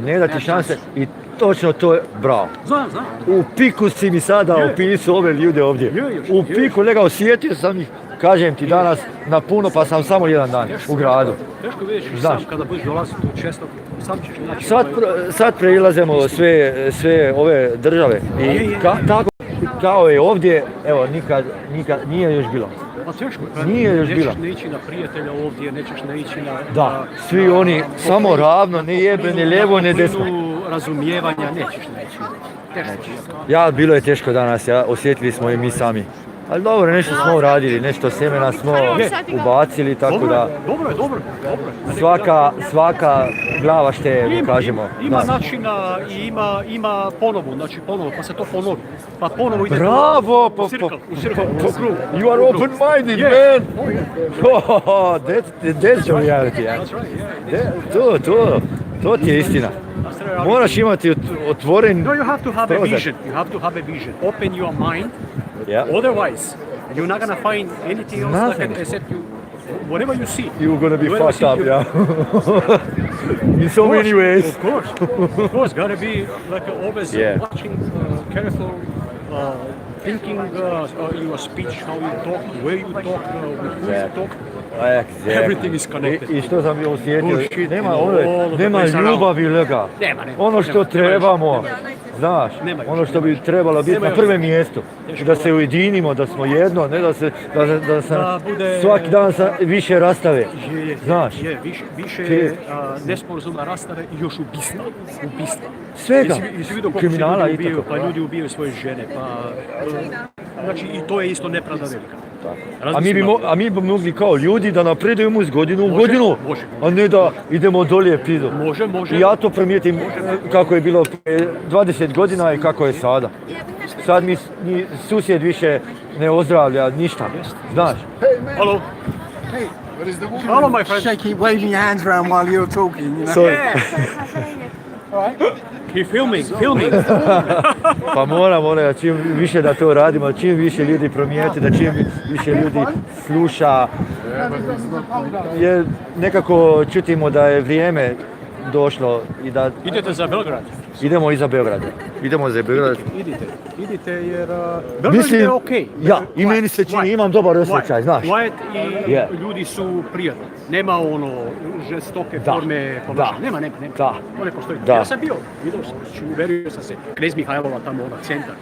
Ne dati šanse. I točno to je bravo. Znam. U piku si mi sada opisao ove ljude ovdje. U piku, lega, osjetio sam ih. Kažem ti danas na puno, pa sam samo jedan dan u gradu. Teško vidiš sam kada budeš dolaziti tu često, sam ćeš naći. Sad preilazimo sve ove države i tako kao je ovdje, evo, nikad nije još bilo. Pa teško, nećeš naići na prijatelja ovdje, nećeš naići na... Da, svi oni samo ravno, ne jebe, ne lijevo, ne desno. Razumijevanja nećeš naići. Ja, bilo je teško danas, osjetili smo i mi sami. Ali dobro, nešto smo uradili, nešto semena smo ubacili, tako da... Dobro. Svaka glava šte, kažemo. Ima načina i ima ponovu, pa se to ponovi. Pa ponovo ide bravo, u cirkel, u krug. You are open-minded, man! That's the reality, to ti je istina. Moraš imati otvoren... No, you have to have a vision. Open your mind. Otherwise, you're not gonna find anything else except whatever you see. You're gonna be fucked up, in so many ways. Of course, gotta be like always watching, careful, thinking your speech, how you talk, where you talk, with who you talk. Everything is connected. I što sam osjetio, nema ljubavi, lega. Ono što trebamo, znaš, ono što bi trebalo biti na prvom mjestu. Da se ujedinimo, da smo jedno, ne da se svaki dan više rastave. Znaš. Više nesporazuma rastave i još ubistva. Svega. Kriminala i tako. Pa ljudi ubijaju svoje žene, znači i to je isto nepravda velika. A mi bi mogli kao ljudi da napredujemo iz godine u godinu, a ne da idemo dolje pido. Može. I ja to primijetim kako je bilo 20 godina i kako je sada. Sad mi susjed više ne ozdravlja ništa, znaš. Halo. Hello, my friend. Keep waving your hands around while you're talking. You know? Sorry. Keep filming. Pa moram čim više da to radimo, čim više ljudi promijeti, da čim više ljudi sluša. Jer nekako čutimo da je vrijeme došlo i da... Idete za Belgrad? Idemo za Beograd. Idite jer Belgrad je okej. Ja, i meni se čini, imam dobar osjećaj, znaš. Quiet i ljudi su prijatni. Nema ono žestoke forme ponašanja. Nema. Da. To ne postoji. Da. Ja sam bio, vidio sam, znači uverio sam se. Knez Mihajlova tamo, centar.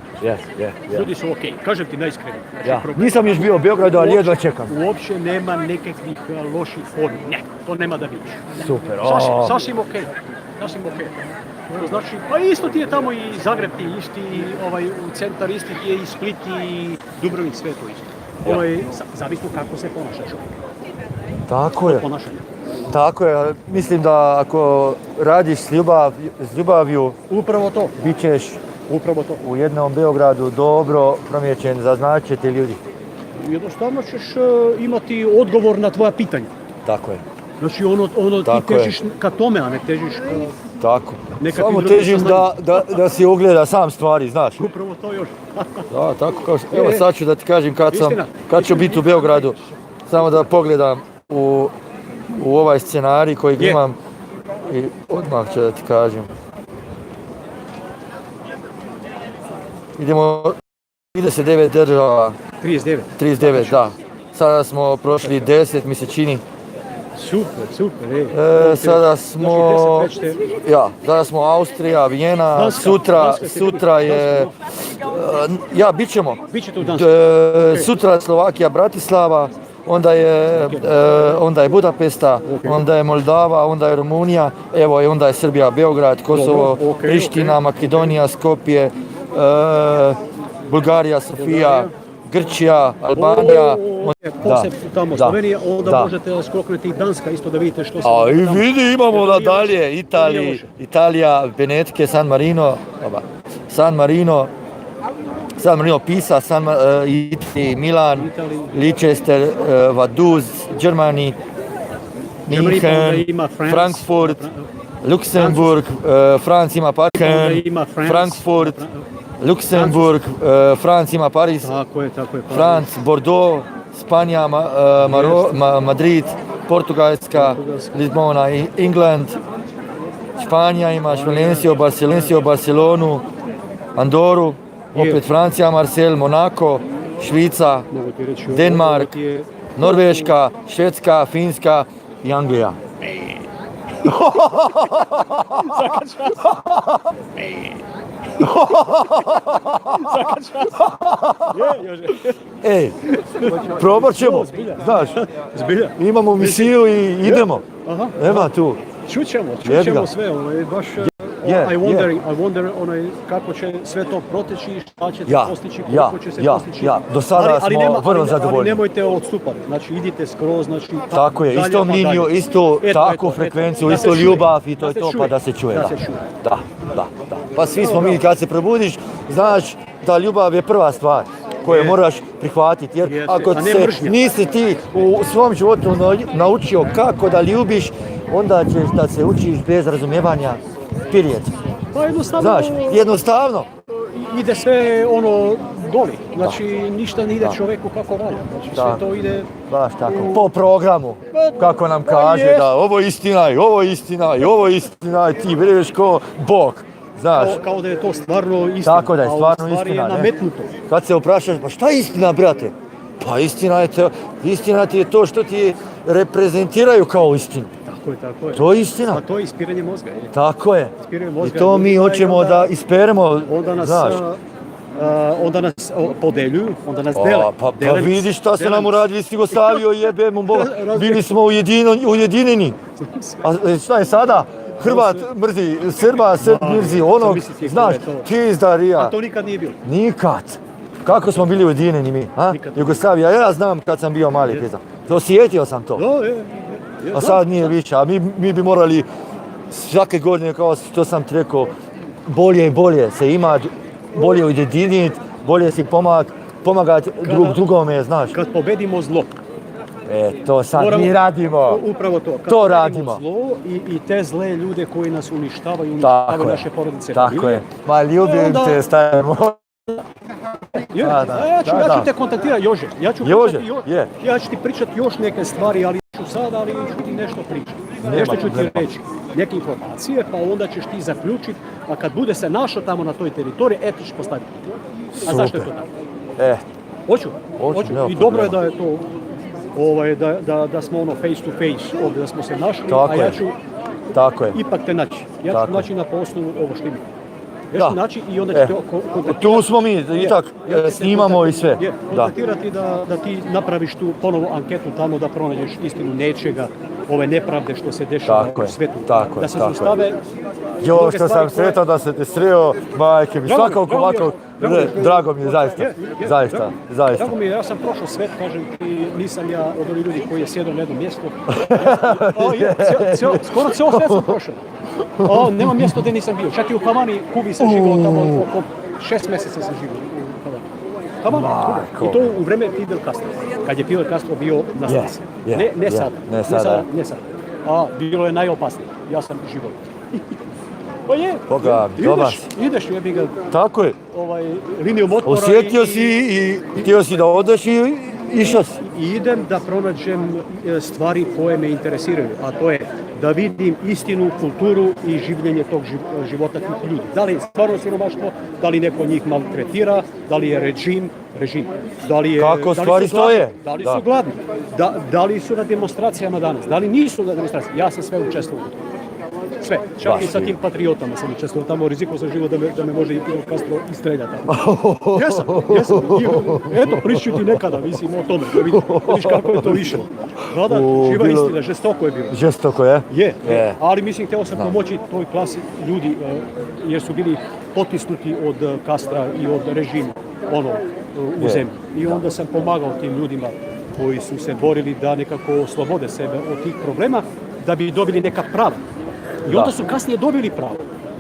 Ljudi su okej, kažem ti najiskrenije. Nisam još bio u Beogradu, ali jedva čekam. Uopće nema nekakvih loših formi. Ne, to nema da vidiš. Super. Sasvim okej. Znači, pa isto ti je tamo i Zagreb ti isti, u centar isti ti je i Split i Dubrovnik, sve to isto. Zavisno kako se ponaša čovjek. Tako je. Tako je, mislim da ako radiš s ljubavlju, upravo to. Bit ćeš upravo to. U jednom Beogradu dobro promjećen, zaznačit ti ljudi. Jednostavno ćeš imati odgovor na tvoja pitanja. Tako je. Znači ti težiš ka tome, a ne težiš ka... Tako. Samo težim da si ogleda sam stvari, znaš. Upravo to još. Da, tako kao što... Evo sad ću da ti kažem kad ću biti u Beogradu. Samo da pogledam u ovaj scenarij kojeg imam i odmah ću da ti kažem. Idemo 39 država. 39, da. Sada smo prošli 10, mi se čini. Super. Sada smo Austrija, Vienna, sutra je... bit ćemo. Sutra Slovakija, Bratislava, onda je Budapesta, onda je Moldava, onda je Rumunija, evo i onda je Srbija, Beograd, Kosovo, Priština, Makedonija, Skopje, Bulgarija, Sofija, Grčija, Albanija. Tamo Slovenija, onda možete skoknuti i Danska isto da vidite što se... A i vidi, imamo da dalje, Italija, Benetke, San Marino, Pisa, Italy, Milan, Leicester, Vaduz, Germany, München, Frankfurt, Luksemburg, Franc ima Pariz, Frankfurt, Luksemburg, Franc ima Pariz, Franc, Bordeaux, Španija, Madrid, Portugalska, Lisbona, England, Španija imaš Valenciju, Barcelonu, Andoru, opet Francija, Marseille, Monako, Švica, Denmark, Norveška, Švedska, Finska i Anglija. Ej, probat ćemo, znaš, imamo misiju i idemo, nema tu. Čućemo sve, baš... I wonder kako će sve to proteći, šta ćete postići, koliko će se postići. Do sada smo vrlo zadovoljni. Ali nemojte odstupati, znači idite skroz, znači... Tako je, isto liniju, isto takvu frekvenciju, isto ljubav i to je to, pa da se čuje. Da. Pa svi smo mi, kad se probudiš, znaš da ljubav je prva stvar koju moraš prihvatiti, jer ako nisi ti u svom životu naučio kako da ljubiš, onda ćeš da se učiš bez razumijevanja. Period. Pa jednostavno... Znaš, jednostavno. Ide sve goli, znači ništa ne ide čovjeku kako valja, znači sve to ide... Baš tako, po programu, kako nam kaže da ovo je istina i ovo je istina i ovo je istina i ti vjeruješ ko Bog, znaš. Kao da je to stvarno istina, tako da je stvarno istina, je nametnuto. Kad se oprašaš, pa šta je istina, brate? Pa istina ti je to što ti reprezentiraju kao istinu. Tako je. To je istina. A to je ispiranje mozga. Tako je. I to mi hoćemo da isperemo, znaš. Onda nas podeljuju, onda nas dele. Pa vidiš šta se nam uradili s Jugoslavijom, jebemo Boga. Bili smo ujedinjeni. A šta je sada? Hrvat mrzi Srba, Srb mrzi onog, znaš, pizdarija. A to nikad nije bilo. Nikad. Kako smo bili ujedinjeni mi, a? Jugoslavija, ja znam kad sam bio mali pizda. Osjetio sam to. A sad nije više, a mi bi morali svake godine, kao što sam ti rekao, bolje i bolje se ima, bolje ujediniti, bolje si pomagati drugome, znaš. Kad pobedimo zlo, To sad mi radimo. Upravo to. Kad To radimo. Zlo i te zle ljude koji nas uništavaju naše porodice. Tako je. Ma ljubim te, stavimo. Ja ću te kontaktirati, Jože. Ja ću ti pričati još neke stvari, ali ću ti nešto pričati. Nešto ću ti reći. Neke informacije, pa onda ćeš ti zaključiti, a kad bude se našao tamo na toj teritoriji, ti ćeš postaviti. A zašto je to tako? Hoću. I dobro je da je to, da smo face to face, ovdje da smo se našli, a ja ću ipak te naći. Ja ću naći na poslu ovo što imam. Ja ću naći i onda ću te kontaktirati. Tu smo mi, i tak, snimamo i sve. Kontaktirati da ti napraviš tu ponovo anketu tamo, da pronađeš istinu nečega, ove nepravde što se dešava u svetu. Da se zastave. Jo, što sam sretao da se te sreo, majke mi, svakako ovako, drago mi je, zaista. Drago mi je, ja sam prošao svet, kažem ti, nisam ja od ovih ljudi koji je sjedio na jednom mjestu. Skoro cijelo svet sam prošao. Nema mjesto gdje nisam bio, čak i u Havani, Kubi sam živio tamo oko 6 mjeseca sam živio u Havani. I to u vreme Fidel Castro, kad je Fidel Castro bio na slici. Ne sada. Bilo je najopasnije, ja sam živio. Pa je, ideš jebi ga. Tako je. Linijom otpora. Osjetio si i htio si da odeš i išao si. I idem da pronađem stvari koje me interesiraju, a to je da vidim istinu, kulturu i življenje tog života tih ljudi. Da li je stvarno siromaštvo, da li neko njih maltretira, da li je režim. Kako stvari stoje? Da li su gladni? Da li su na demonstracijama danas? Da li nisu na demonstracijama? Ja sam sve učestvovao u tome. Sve, čak i sa tim patriotama sam učestvovao tamo, riziko sam život da me može i Fidel Castro istreljati. Jesam. Eto, priču ti nekada, mislim o tome, da vidiš kako je to išlo. Da, živa istina, žestoko je bilo. Žestoko je? Je, ali mislim, htio sam pomoći toj klasi ljudi, jer su bili potisnuti od Castra i od režima, u zemlji. I onda sam pomagao tim ljudima koji su se borili da nekako oslobode sebe od tih problema, da bi dobili neka prava. I onda su kasnije dobili pravo.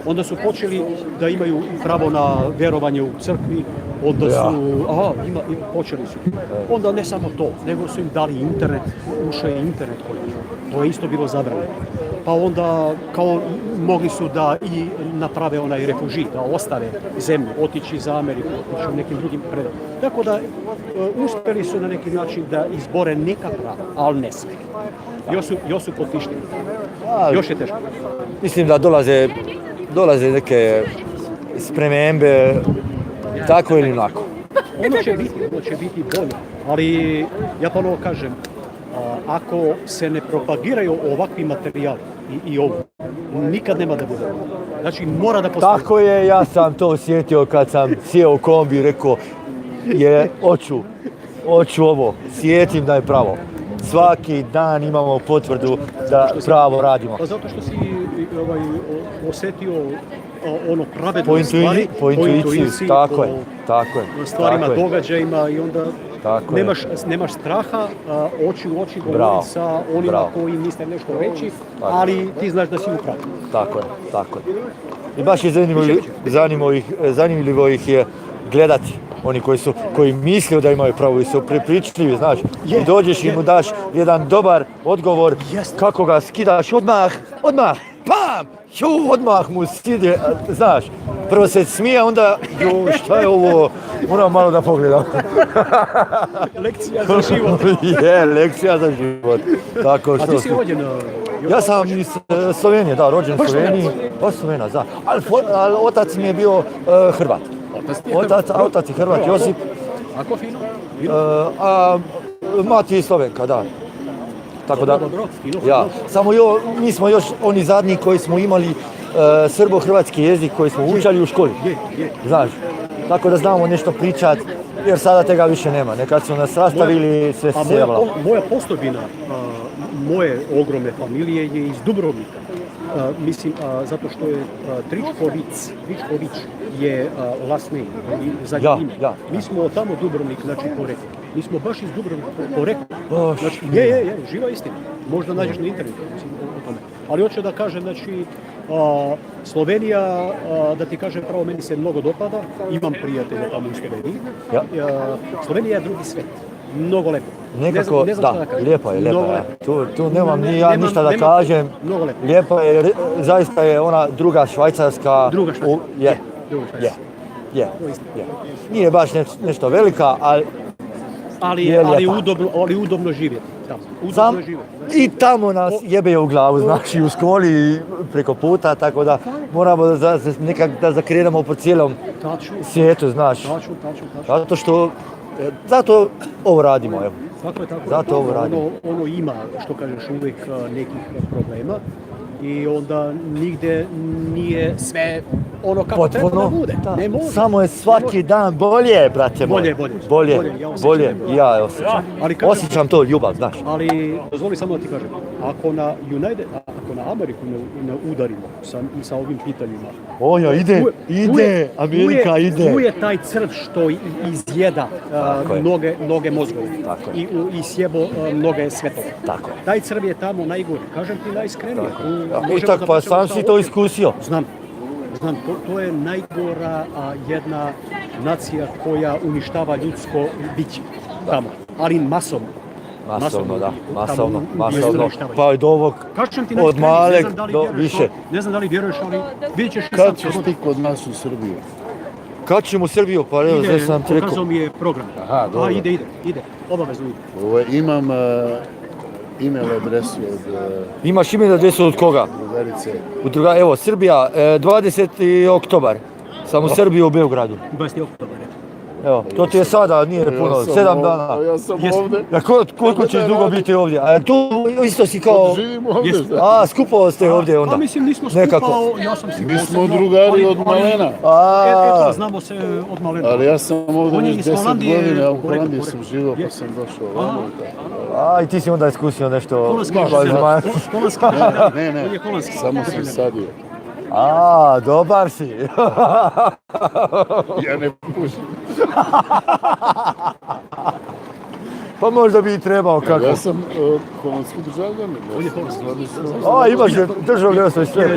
Onda su počeli da imaju pravo na vjerovanje u crkvi, onda su, počeli su. Onda ne samo to, nego su im dali internet, ušao je internet koji to je isto bilo zabranjeno. Pa onda kao mogli su da i naprave onaj refuži, da ostave zemlju, otići za Ameriku, otići u nekim drugim predajama. Tako da uspjeli su na neki način da izbore neka prava, ali ne sve. Još su potišteni. Još je teško. Mislim da dolaze neke spremembe, tako ili onako. Ono će biti bolje, ali ja ponovo kažem, ako se ne propagiraju ovakvi materijali i ovo, nikad nema da bude. Znači mora da postoji. Tako je, ja sam to osjetio kad sam sjeo u kombi i rekao, hoću ovo, sjetim da je pravo. Svaki dan imamo potvrdu da pravo radimo. Pa zato što si osjetio ono pravedno stvari, po intuiciji, tako je. Stvarima, događajima i onda nemaš straha oči u oči govoriti sa onima koji misle nešto reći, ali ti znaš da si u pravu. Tako je. I baš je zanimljivo ih je gledati. Oni koji misle da imaju pravo i su prepričljivi, znaš, i dođeš i mu daš jedan dobar odgovor, kako ga skidaš odmah, pam, odmah mu skide, znaš, prvo se smije, onda, šta je ovo, moram malo da pogledam. Lekcija za život. Lekcija za život. A ti si rođen? Ja sam iz Slovenije, rođen u Sloveniji, Slovena, ali otac mi je bio Hrvat. Otac je Hrvat, Josip. Ako fino? A mati je Slovenka, da. Tako da, samo mi smo još oni zadnji koji smo imali srbo-hrvatski jezik koji smo učali u školi. Znaš, tako da znamo nešto pričati, jer sada tega više nema. Nekad su nas sastavili sve sjevalo. Moja postojbina, moje ogromne familije je iz Dubrovnika. Mislim, zato što je Tričković je last name, zadnje ime. Mi smo tamo Dubrovnik, znači poreklo. Mi smo baš iz Dubrovnika poreklo. Znači, živa istina. Možda nađeš na internetu o tome. Ali hoću da kažem, znači, Slovenija, da ti kažem pravo, meni se mnogo dopada. Imam prijatelja tamo u Sloveniji. Slovenija je drugi svet. Mnogo lepo. Nekako, ne znam da, šta da kažem. lijepa je, lijepa Mnogo je. lepo. Tu nemam ni ja ništa da kažem. Mnogo lepo. Lijepa je, zaista je ona druga Švajcarska. Druga Švajcarska. Je. Nije baš nešto velika, ali je lijepa. Ali udobno živjeti. I tamo nas jebeju u glavu, znači u školi i preko puta, tako da moramo nekak da zakrenemo po cijelom svijetu, znaš. Zato ovo radimo, evo. Tako je, tako. Zato ovo radimo. Ono ima, što kažeš, uvijek nekih problema i onda nigdje nije sve ono kako treba da bude. Ne može. Samo je svaki dan bolje, brate moj. Bolje. Ja osjećam to ljubav, znaš. Ali dozvoli samo da ti kažem, ako na Ameriku ne udarimo sa ovim pitanjima. Oja, ide, Amerika ide. Tu je taj crv što izjeda mnoge mozgove i sjebo mnoge svetove. Taj crv je tamo najgori, kažem ti najiskrenije. I tako, pa sam si to iskusio. Znam, to je najgora jedna nacija koja uništava ljudsko biće tamo, ali masovno. Masovno. Pa od ovog, od maleg do više. Ne znam da li vjeruješ, ali vidjet ćeš i Kad ćeš ti kod nas u Srbiju? Kad ćemo u Srbiju? Pa evo, zdaj sam ti rekao. Pokazao mi je program. Aha, dobro. Ide, obavezno ide. Imam e-mail adresu od... Imaš email adresu od koga? Drugarice. Evo, Srbija, 20. oktobar. Sam u Srbiji u Beogradu. 20. oktobar. Evo, to ti je sada, nije puno, 7 dana. Ja sam ovdje. Koliko ćeš dugo biti ovdje? A tu isto si kao... Živim ovdje. Skupovao ste ovdje onda? Pa mislim, nismo skupao, ja sam si... Mi smo drugari od malena. Eto, znamo se od malena. Ali ja sam ovdje već 10 godina, u Holandiji sam živao pa sam došao ovdje. I ti si onda iskusio nešto... Holandski. Ne, samo sam sadio. Dobar si. Ja ne pušim. Pa možda bi i trebao kako. Ja sam holandski državljanin. Imaš državljanstvo i sve.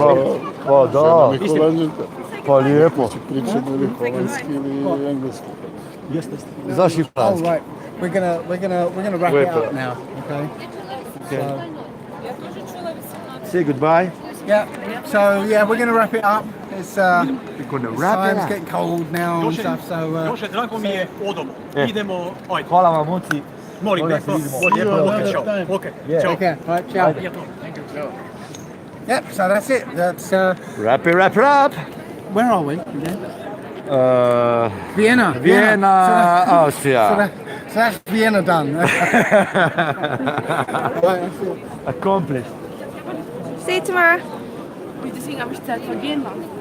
Pa da. Pa lijepo. Pričamo ili holandski ili engleski. Zaši franski. All right. We're gonna wrap it up now, okay? Say goodbye. Yeah. So we're gonna wrap it up. It's time's getting cold now and stuff. So. Jože, drago mi je, odobro. Idemo. Ajde. Hvala vam, muci. Molim, lijepo. Okay. Ciao. Okay. All right. Ciao. Yep. So that's it. That's. Wrap. Where are we? Vienna. Austria. So that's Vienna done. Accomplished. See you tomorrow. Deswegen habe ich Zeit vergehen lassen.